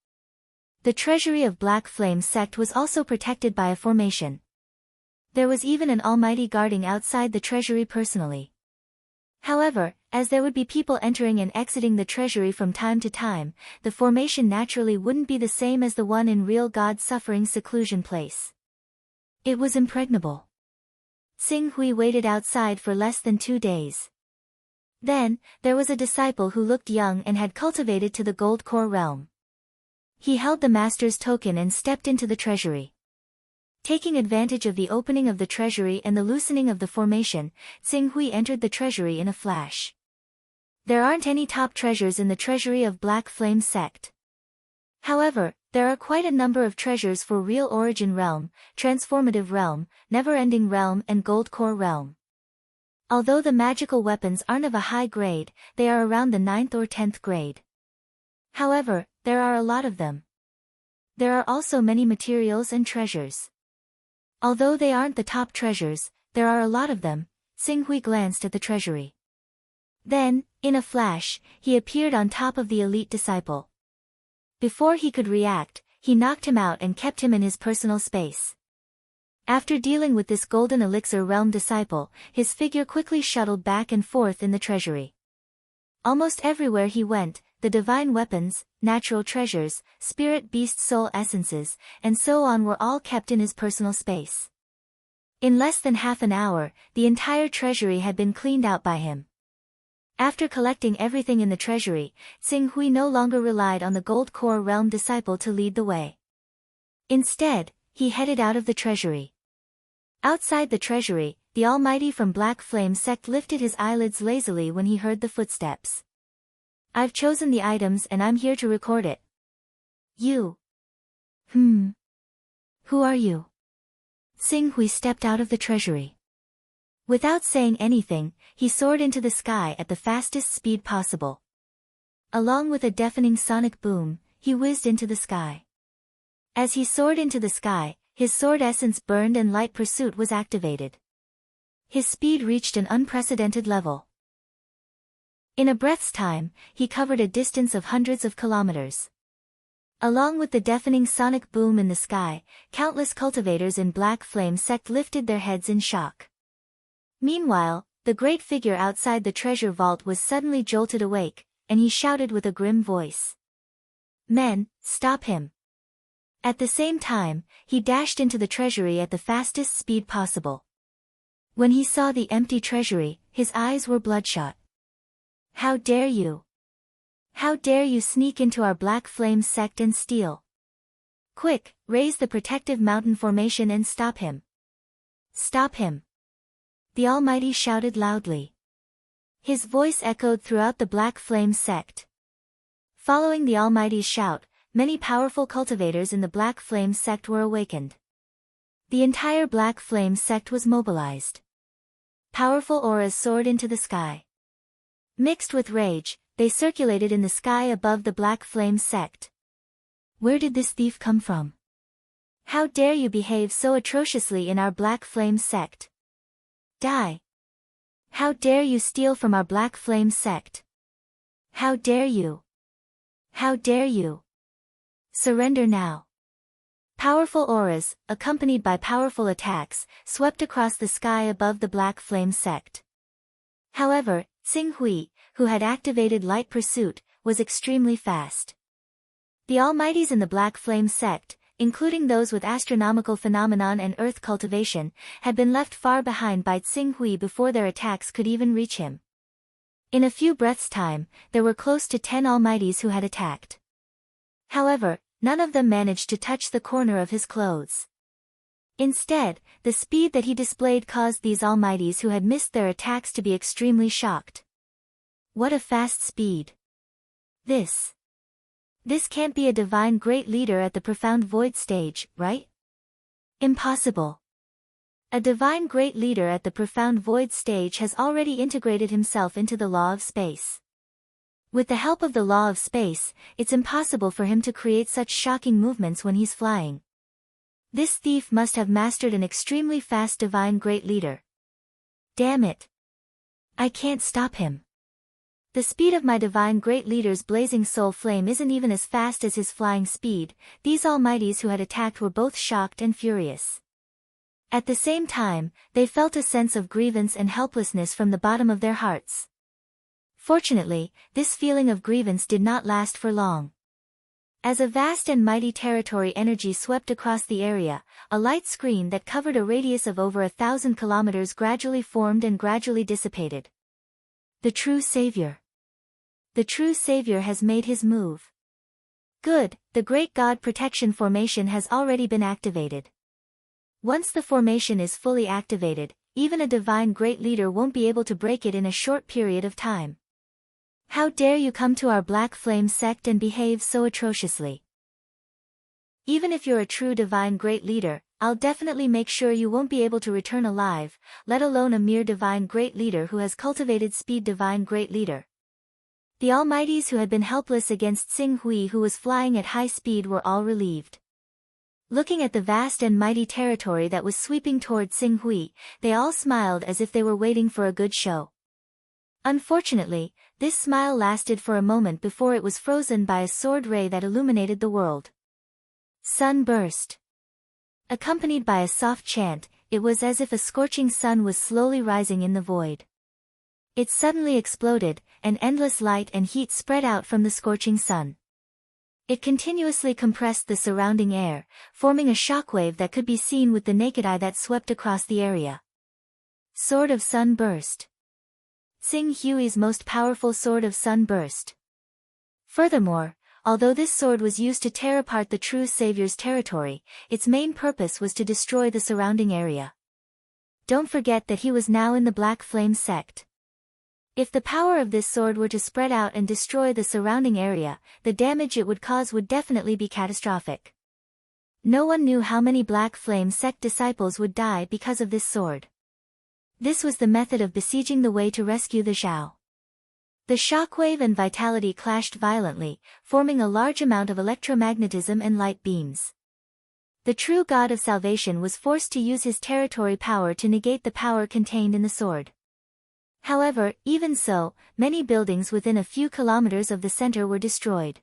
The treasury of Black Flame sect was also protected by a formation. There was even an Almighty guarding outside the treasury personally. However, as there would be people entering and exiting the treasury from time to time, the formation naturally wouldn't be the same as the one in Real God's Suffering seclusion place. It was impregnable. Tsing-Hui waited outside for less than 2 days. Then, there was a disciple who looked young and had cultivated to the Gold Core realm. He held the Master's token and stepped into the treasury. Taking advantage of the opening of the treasury and the loosening of the formation, Tsing-Hui entered the treasury in a flash. There aren't any top treasures in the treasury of Black Flame sect. However, there are quite a number of treasures for Real Origin realm, Transformative realm, Never-Ending realm and Gold Core realm. Although the magical weapons aren't of a high grade, they are around the 9th or 10th grade. However, there are a lot of them. There are also many materials and treasures. Although they aren't the top treasures, there are a lot of them. Tsing-Hui glanced at the treasury. Then, in a flash, he appeared on top of the elite disciple. Before he could react, he knocked him out and kept him in his personal space. After dealing with this Golden Elixir realm disciple, his figure quickly shuttled back and forth in the treasury. Almost everywhere he went, the divine weapons, natural treasures, spirit beast soul essences, and so on were all kept in his personal space. In less than half an hour, the entire treasury had been cleaned out by him. After collecting everything in the treasury, Tsing-Hui no longer relied on the Gold Core realm disciple to lead the way. Instead, he headed out of the treasury. Outside the treasury, the Almighty from Black Flame sect lifted his eyelids lazily when he heard the footsteps. I've chosen the items and I'm here to record it. You. Who are you? Tsing-Hui stepped out of the treasury. Without saying anything, he soared into the sky at the fastest speed possible. Along with a deafening sonic boom, he whizzed into the sky. As he soared into the sky, his sword essence burned and light pursuit was activated. His speed reached an unprecedented level. In a breath's time, he covered a distance of hundreds of kilometers. Along with the deafening sonic boom in the sky, countless cultivators in Black Flame sect lifted their heads in shock. Meanwhile, the great figure outside the treasure vault was suddenly jolted awake, and he shouted with a grim voice. Men, stop him! At the same time, he dashed into the treasury at the fastest speed possible. When he saw the empty treasury, his eyes were bloodshot. How dare you! How dare you sneak into our Black Flame sect and steal? Quick, raise the protective mountain formation and stop him. Stop him. the Almighty shouted loudly. His voice echoed throughout the Black Flame sect. Following the Almighty's shout, many powerful cultivators in the Black Flame sect were awakened. The entire Black Flame sect was mobilized. Powerful auras soared into the sky. Mixed with rage, they circulated in the sky above the Black Flame sect. Where did this thief come from? How dare you behave so atrociously in our Black Flame sect? Die! How dare you steal from our Black Flame sect? How dare you? How dare you? Surrender now. Powerful auras, accompanied by powerful attacks, swept across the sky above the Black Flame sect. However, Xing Hui, who had activated Light Pursuit, was extremely fast. The Almighties in the Black Flame sect, including those with astronomical phenomenon and earth cultivation, had been left far behind by Xing Hui before their attacks could even reach him. In a few breaths' time, there were close to 10 Almighties who had attacked. However, none of them managed to touch the corner of his clothes. Instead, the speed that he displayed caused these Almighties who had missed their attacks to be extremely shocked. What a fast speed! This can't be a divine great leader at the profound void stage, right? Impossible. A divine great leader at the profound void stage has already integrated himself into the law of space. With the help of the law of space, it's impossible for him to create such shocking movements when he's flying. This thief must have mastered an extremely fast divine great leader. Damn it! I can't stop him. The speed of my divine great leader's blazing soul flame isn't even as fast as his flying speed. These Almighties who had attacked were both shocked and furious. At the same time, they felt a sense of grievance and helplessness from the bottom of their hearts. Fortunately, this feeling of grievance did not last for long. As a vast and mighty territory energy swept across the area, a light screen that covered a radius of over 1,000 kilometers gradually formed and gradually dissipated. The true savior. The true savior has made his move. Good, the Great God Protection Formation has already been activated. Once the formation is fully activated, even a divine great leader won't be able to break it in a short period of time. How dare you come to our Black Flame sect and behave so atrociously? Even if you're a true divine great leader, I'll definitely make sure you won't be able to return alive, let alone a mere divine great leader who has cultivated speed divine great leader. The Almighties who had been helpless against Xing Hui who was flying at high speed were all relieved. Looking at the vast and mighty territory that was sweeping toward Xing Hui, they all smiled as if they were waiting for a good show. Unfortunately, this smile lasted for a moment before it was frozen by a sword ray that illuminated the world. Sun burst. Accompanied by a soft chant, it was as if a scorching sun was slowly rising in the void. It suddenly exploded, and endless light and heat spread out from the scorching sun. It continuously compressed the surrounding air, forming a shockwave that could be seen with the naked eye that swept across the area. Sword of Sun burst. Xing Hui's most powerful Sword of Sun burst. Furthermore, although this sword was used to tear apart the true savior's territory, its main purpose was to destroy the surrounding area. Don't forget that he was now in the Black Flame sect. If the power of this sword were to spread out and destroy the surrounding area, the damage it would cause would definitely be catastrophic. No one knew how many Black Flame sect disciples would die because of this sword. This was the method of besieging the way to rescue the Zhao. The shockwave and vitality clashed violently, forming a large amount of electromagnetism and light beams. The true God of Salvation was forced to use his territory power to negate the power contained in the sword. However, even so, many buildings within a few kilometers of the center were destroyed.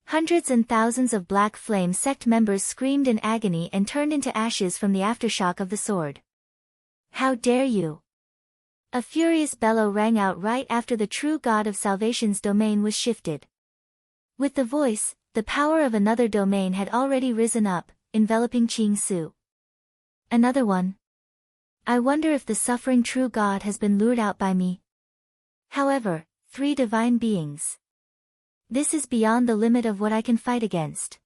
Hundreds and thousands of Black Flame sect members screamed in agony and turned into ashes from the aftershock of the sword. How dare you! A furious bellow rang out right after the true God of Salvation's domain was shifted. With the voice, the power of another domain had already risen up, enveloping Qing Su. Another one. I wonder if the suffering true God has been lured out by me. However, 3 divine beings. This is beyond the limit of what I can fight against.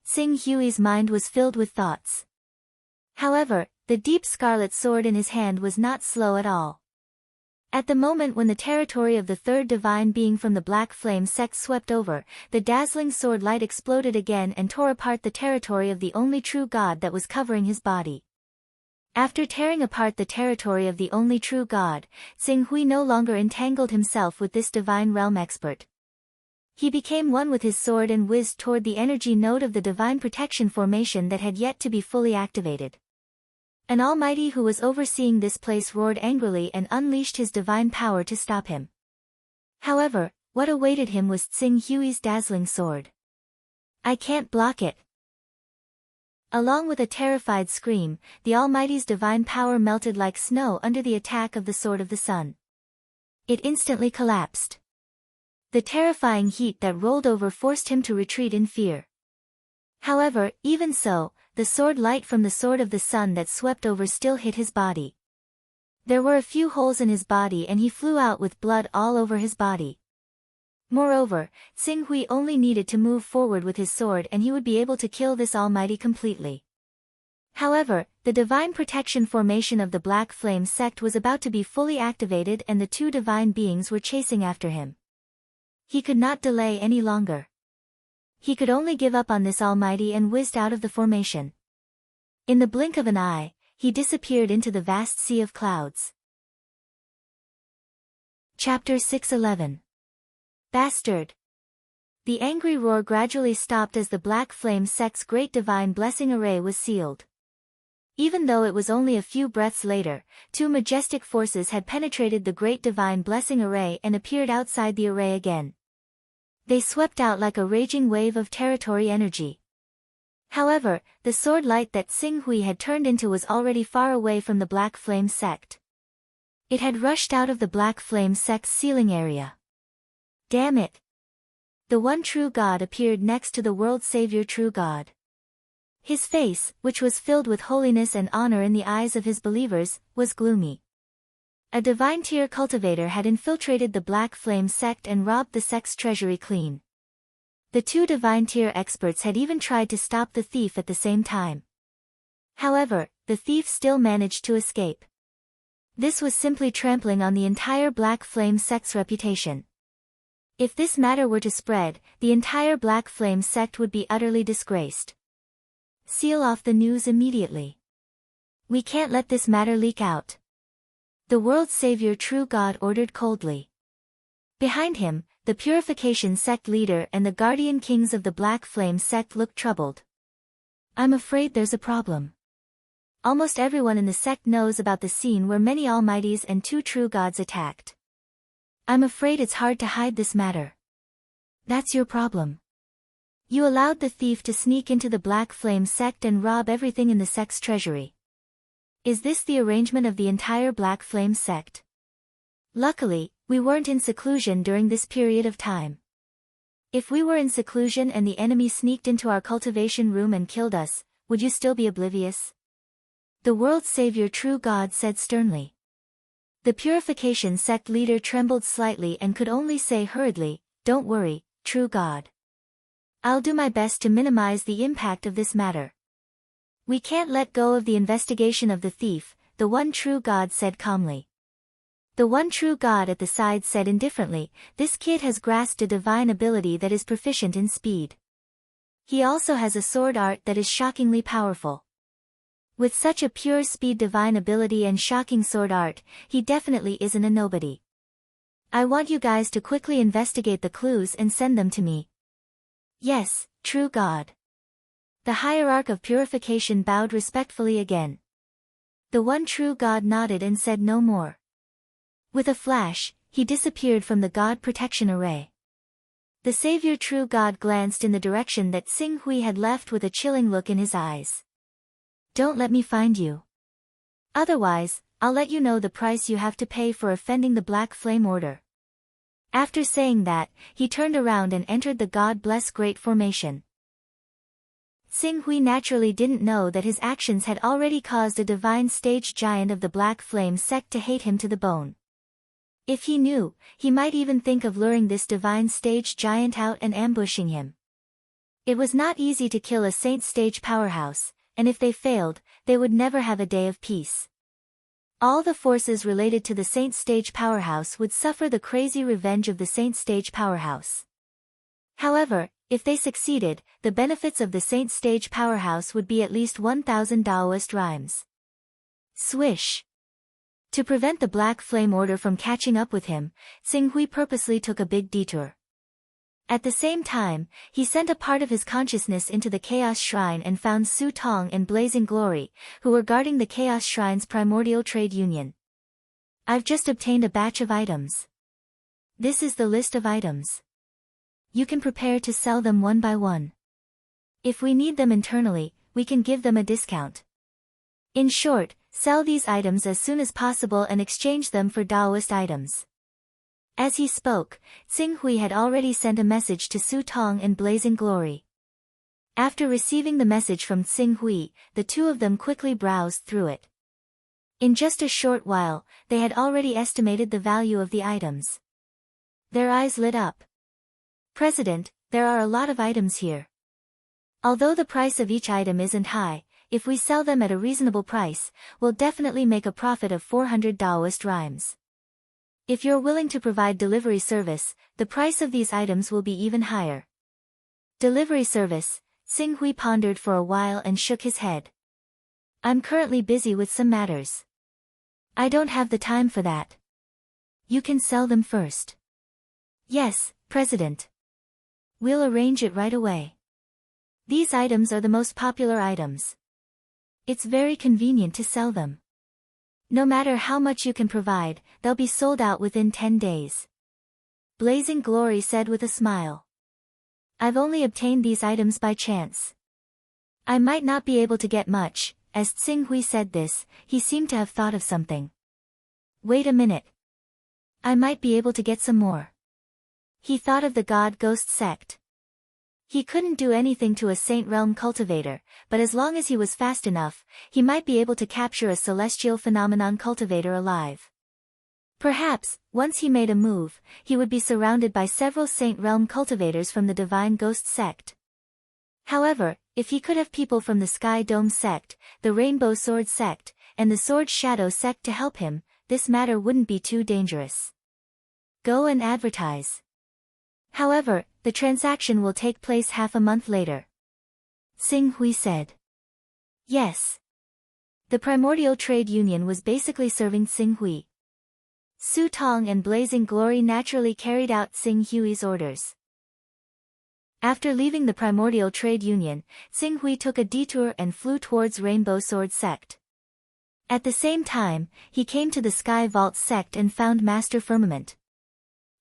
Xing Hui's mind was filled with thoughts. However, The deep scarlet sword in his hand was not slow at all. At the moment when the territory of the third divine being from the Black Flame sect swept over, the dazzling sword light exploded again and tore apart the territory of the only true god that was covering his body. After tearing apart the territory of the only true god, Xing Hui no longer entangled himself with this divine realm expert. He became one with his sword and whizzed toward the energy node of the divine protection formation that had yet to be fully activated. An almighty who was overseeing this place roared angrily and unleashed his divine power to stop him. However, what awaited him was Xing Hui's dazzling sword. "I can't block it." Along with a terrified scream, the Almighty's divine power melted like snow under the attack of the Sword of the Sun. It instantly collapsed. The terrifying heat that rolled over forced him to retreat in fear. However, even so, the sword light from the Sword of the Sun that swept over still hit his body. There were a few holes in his body and he flew out with blood all over his body. Moreover, Xing Hui only needed to move forward with his sword and he would be able to kill this almighty completely. However, the divine protection formation of the Black Flame sect was about to be fully activated and the two divine beings were chasing after him. He could not delay any longer. He could only give up on this almighty and whizzed out of the formation. In the blink of an eye, he disappeared into the vast sea of clouds. Chapter 611. Bastard! The angry roar gradually stopped as the Black Flame sect's great divine blessing array was sealed. Even though it was only a few breaths later, two majestic forces had penetrated the great divine blessing array and appeared outside the array again. They swept out like a raging wave of territory energy. However, the sword light that Xing Hui had turned into was already far away from the Black Flame sect. It had rushed out of the Black Flame sect's ceiling area. Damn it! The one true God appeared next to the world savior true God. His face, which was filled with holiness and honor in the eyes of his believers, was gloomy. A divine tier cultivator had infiltrated the Black Flame sect and robbed the sect's treasury clean. The two divine tier experts had even tried to stop the thief at the same time. However, the thief still managed to escape. This was simply trampling on the entire Black Flame sect's reputation. If this matter were to spread, the entire Black Flame sect would be utterly disgraced. Seal off the news immediately. We can't let this matter leak out. The world savior true God ordered coldly. Behind him, the Purification sect leader and the guardian kings of the Black Flame sect looked troubled. I'm afraid there's a problem. Almost everyone in the sect knows about the scene where many almighties and two true gods attacked. I'm afraid it's hard to hide this matter. That's your problem. You allowed the thief to sneak into the Black Flame sect and rob everything in the sect's treasury. Is this the arrangement of the entire Black Flame sect? Luckily, we weren't in seclusion during this period of time. If we were in seclusion and the enemy sneaked into our cultivation room and killed us, would you still be oblivious? The world savior true God said sternly. The Purification sect leader trembled slightly and could only say hurriedly, "Don't worry, true God. I'll do my best to minimize the impact of this matter." We can't let go of the investigation of the thief, the one true God said calmly. The one true God at the side said indifferently, "This kid has grasped a divine ability that is proficient in speed. He also has a sword art that is shockingly powerful. With such a pure speed divine ability and shocking sword art, he definitely isn't a nobody. I want you guys to quickly investigate the clues and send them to me." "Yes, true God." The hierarch of purification bowed respectfully again. The one true God nodded and said no more. With a flash, he disappeared from the God protection array. The savior true God glanced in the direction that Xing Hui had left with a chilling look in his eyes. "Don't let me find you. Otherwise, I'll let you know the price you have to pay for offending the Black Flame Order." After saying that, he turned around and entered the God Bless Great Formation. Xing Hui naturally didn't know that his actions had already caused a divine stage giant of the Black Flame sect to hate him to the bone. If he knew, he might even think of luring this divine stage giant out and ambushing him. It was not easy to kill a saint stage powerhouse, and if they failed, they would never have a day of peace. All the forces related to the Saint Stage Powerhouse would suffer the crazy revenge of the Saint Stage Powerhouse. However, if they succeeded, the benefits of the Saint Stage Powerhouse would be at least 1,000 Daoist rhymes. Swish. To prevent the Black Flame Order from catching up with him, Xinghui purposely took a big detour. At the same time, he sent a part of his consciousness into the Chaos Shrine and found Su Tong and Blazing Glory, who were guarding the Chaos Shrine's Primordial Trade Union. I've just obtained a batch of items. This is the list of items. You can prepare to sell them one by one. If we need them internally, we can give them a discount. In short, sell these items as soon as possible and exchange them for Daoist items. As he spoke, Xinghui had already sent a message to Su Tong and Blazing Glory. After receiving the message from Xinghui, the two of them quickly browsed through it. In just a short while, they had already estimated the value of the items. Their eyes lit up. President, there are a lot of items here. Although the price of each item isn't high, if we sell them at a reasonable price, we'll definitely make a profit of 400 Daoist rhymes. If you're willing to provide delivery service, the price of these items will be even higher. Delivery service, Xinghui pondered for a while and shook his head. I'm currently busy with some matters. I don't have the time for that. You can sell them first. Yes, President. We'll arrange it right away. These items are the most popular items. It's very convenient to sell them. No matter how much you can provide, they'll be sold out within 10 days. Blazing Glory said with a smile. I've only obtained these items by chance. I might not be able to get much. As Xinghui said this, he seemed to have thought of something. Wait a minute. I might be able to get some more. He thought of the God Ghost sect. He couldn't do anything to a Saint Realm cultivator, but as long as he was fast enough, he might be able to capture a celestial phenomenon cultivator alive. Perhaps, once he made a move, he would be surrounded by several Saint Realm cultivators from the Divine Ghost sect. However, if he could have people from the Sky Dome sect, the Rainbow Sword sect, and the Sword Shadow sect to help him, this matter wouldn't be too dangerous. Go and advertise. However, the transaction will take place half a month later. Xinghui said. Yes. The Primordial Trade Union was basically serving Xinghui. Su Tong and Blazing Glory naturally carried out Xinghui's orders. After leaving the Primordial Trade Union, Xinghui took a detour and flew towards Rainbow Sword sect. At the same time, he came to the Sky Vault sect and found Master Firmament.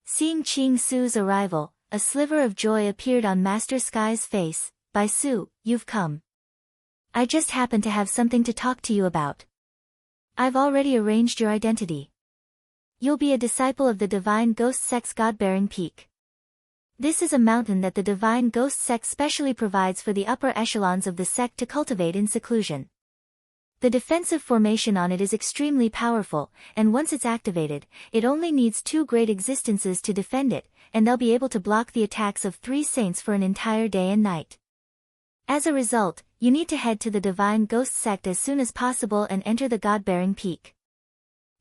Seeing Qing Su's arrival, a sliver of joy appeared on Master Sky's face. Bai Su, you've come. I just happen to have something to talk to you about. I've already arranged your identity. You'll be a disciple of the Divine Ghost Sect's God-bearing peak. This is a mountain that the Divine Ghost Sect specially provides for the upper echelons of the sect to cultivate in seclusion. The defensive formation on it is extremely powerful, and once it's activated, it only needs 2 great existences to defend it, and they'll be able to block the attacks of 3 saints for an entire day and night. As a result, you need to head to the Divine Ghost Sect as soon as possible and enter the God-bearing peak.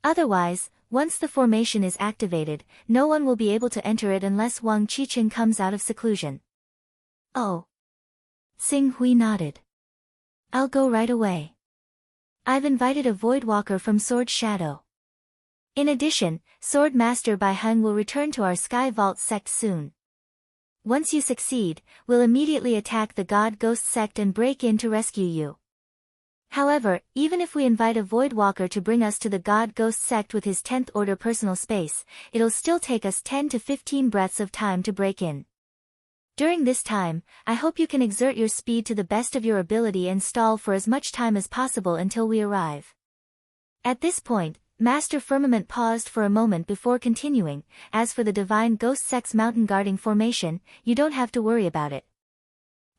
Otherwise, once the formation is activated, no one will be able to enter it unless Wang Qiqin comes out of seclusion. Oh. Xinghui nodded. I'll go right away. I've invited a Voidwalker from Sword Shadow. In addition, Sword Master Bai Heng will return to our Sky Vault sect soon. Once you succeed, we'll immediately attack the God Ghost sect and break in to rescue you. However, even if we invite a Voidwalker to bring us to the God Ghost sect with his 10th order personal space, it'll still take us 10 to 15 breaths of time to break in. During this time, I hope you can exert your speed to the best of your ability and stall for as much time as possible until we arrive. At this point, Master Firmament paused for a moment before continuing. As for the Divine Ghost Sect's mountain guarding formation, you don't have to worry about it.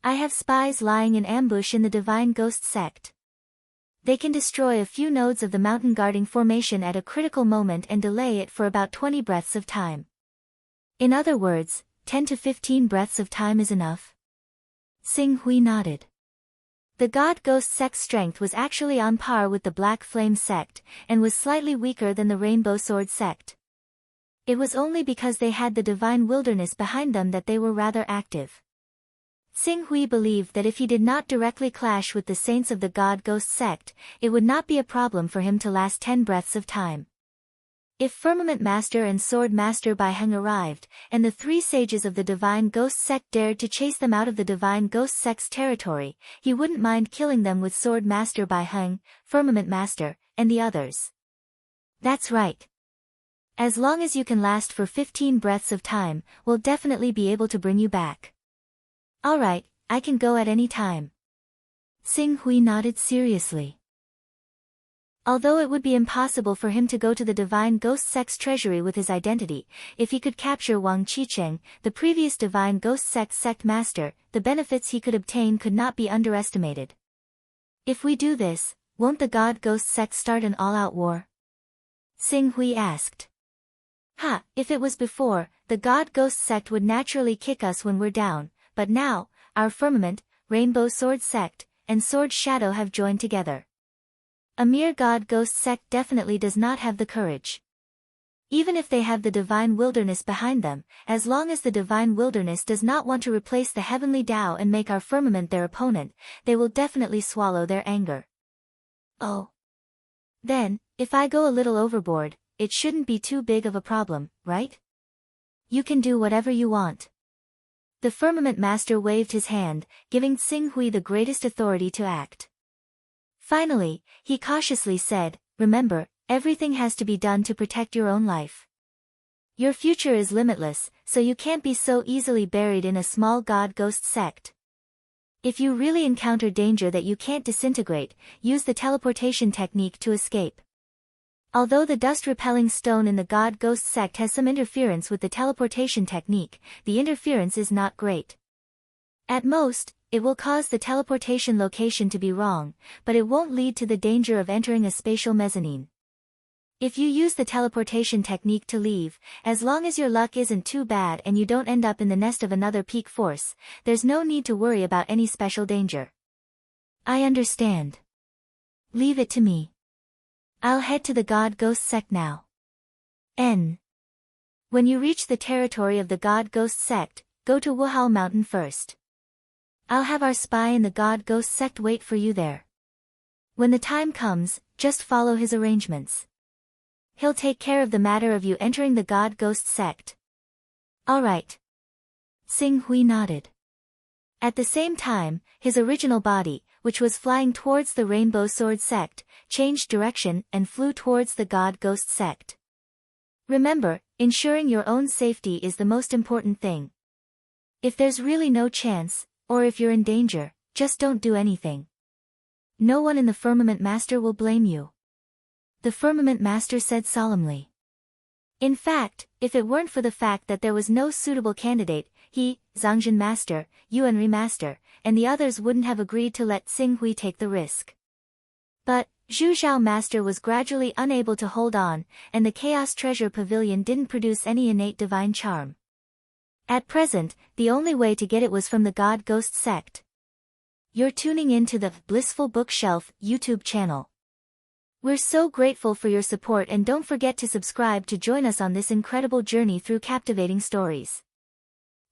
I have spies lying in ambush in the Divine Ghost Sect. They can destroy a few nodes of the mountain guarding formation at a critical moment and delay it for about 20 breaths of time. In other words, 10 to 15 breaths of time is enough. Xinghui nodded. The God Ghost sect's strength was actually on par with the Black Flame sect, and was slightly weaker than the Rainbow Sword sect. It was only because they had the Divine Wilderness behind them that they were rather active. Xing Hui believed that if he did not directly clash with the saints of the God Ghost sect, it would not be a problem for him to last 10 breaths of time. If Firmament Master and Sword Master Bai Heng arrived, and the 3 sages of the Divine Ghost sect dared to chase them out of the Divine Ghost sect's territory, he wouldn't mind killing them with Sword Master Bai Heng, Firmament Master, and the others. That's right. As long as you can last for 15 breaths of time, we'll definitely be able to bring you back. Alright, I can go at any time. Xing Hui nodded seriously. Although it would be impossible for him to go to the Divine Ghost sect's treasury with his identity, if he could capture Wang Qicheng, the previous Divine Ghost sect's sect master, the benefits he could obtain could not be underestimated. If we do this, won't the God Ghost sect start an all-out war? Xing Hui asked. If it was before, the God Ghost sect would naturally kick us when we're down, but now, our Firmament, Rainbow Sword sect, and Sword Shadow have joined together. A mere God Ghost sect definitely does not have the courage. Even if they have the Divine Wilderness behind them, as long as the Divine Wilderness does not want to replace the Heavenly Tao and make our Firmament their opponent, they will definitely swallow their anger. Oh. Then, if I go a little overboard, it shouldn't be too big of a problem, right? You can do whatever you want. The Firmament Master waved his hand, giving Xing Hui the greatest authority to act. Finally, he cautiously said, remember, everything has to be done to protect your own life. Your future is limitless, so you can't be so easily buried in a small God Ghost sect. If you really encounter danger that you can't disintegrate, use the teleportation technique to escape. Although the dust-repelling stone in the God Ghost sect has some interference with the teleportation technique, the interference is not great. At most, it will cause the teleportation location to be wrong, but it won't lead to the danger of entering a spatial mezzanine. If you use the teleportation technique to leave, as long as your luck isn't too bad and you don't end up in the nest of another peak force, there's no need to worry about any special danger. I understand. Leave it to me. I'll head to the God Ghost sect now. When you reach the territory of the God Ghost sect, go to Wuhao Mountain first. I'll have our spy in the God Ghost sect wait for you there. When the time comes, just follow his arrangements. He'll take care of the matter of you entering the God Ghost sect. Alright. Xing Hui nodded. At the same time, his original body, which was flying towards the Rainbow Sword sect, changed direction and flew towards the God Ghost sect. Remember, ensuring your own safety is the most important thing. If there's really no chance, or if you're in danger, just don't do anything. No one in the Firmament Master will blame you. The Firmament Master said solemnly. In fact, if it weren't for the fact that there was no suitable candidate, he, Zhangjin Master, Yuanri Master, and the others wouldn't have agreed to let Xing Hui take the risk. But, Zhu Zhao Master was gradually unable to hold on, and the Chaos Treasure Pavilion didn't produce any innate divine charm. At present, the only way to get it was from the God Ghost sect. You're tuning in to the Blissful Bookshelf YouTube channel. We're so grateful for your support, and don't forget to subscribe to join us on this incredible journey through captivating stories.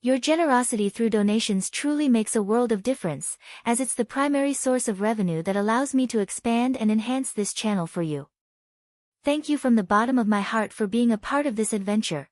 Your generosity through donations truly makes a world of difference, as it's the primary source of revenue that allows me to expand and enhance this channel for you. Thank you from the bottom of my heart for being a part of this adventure.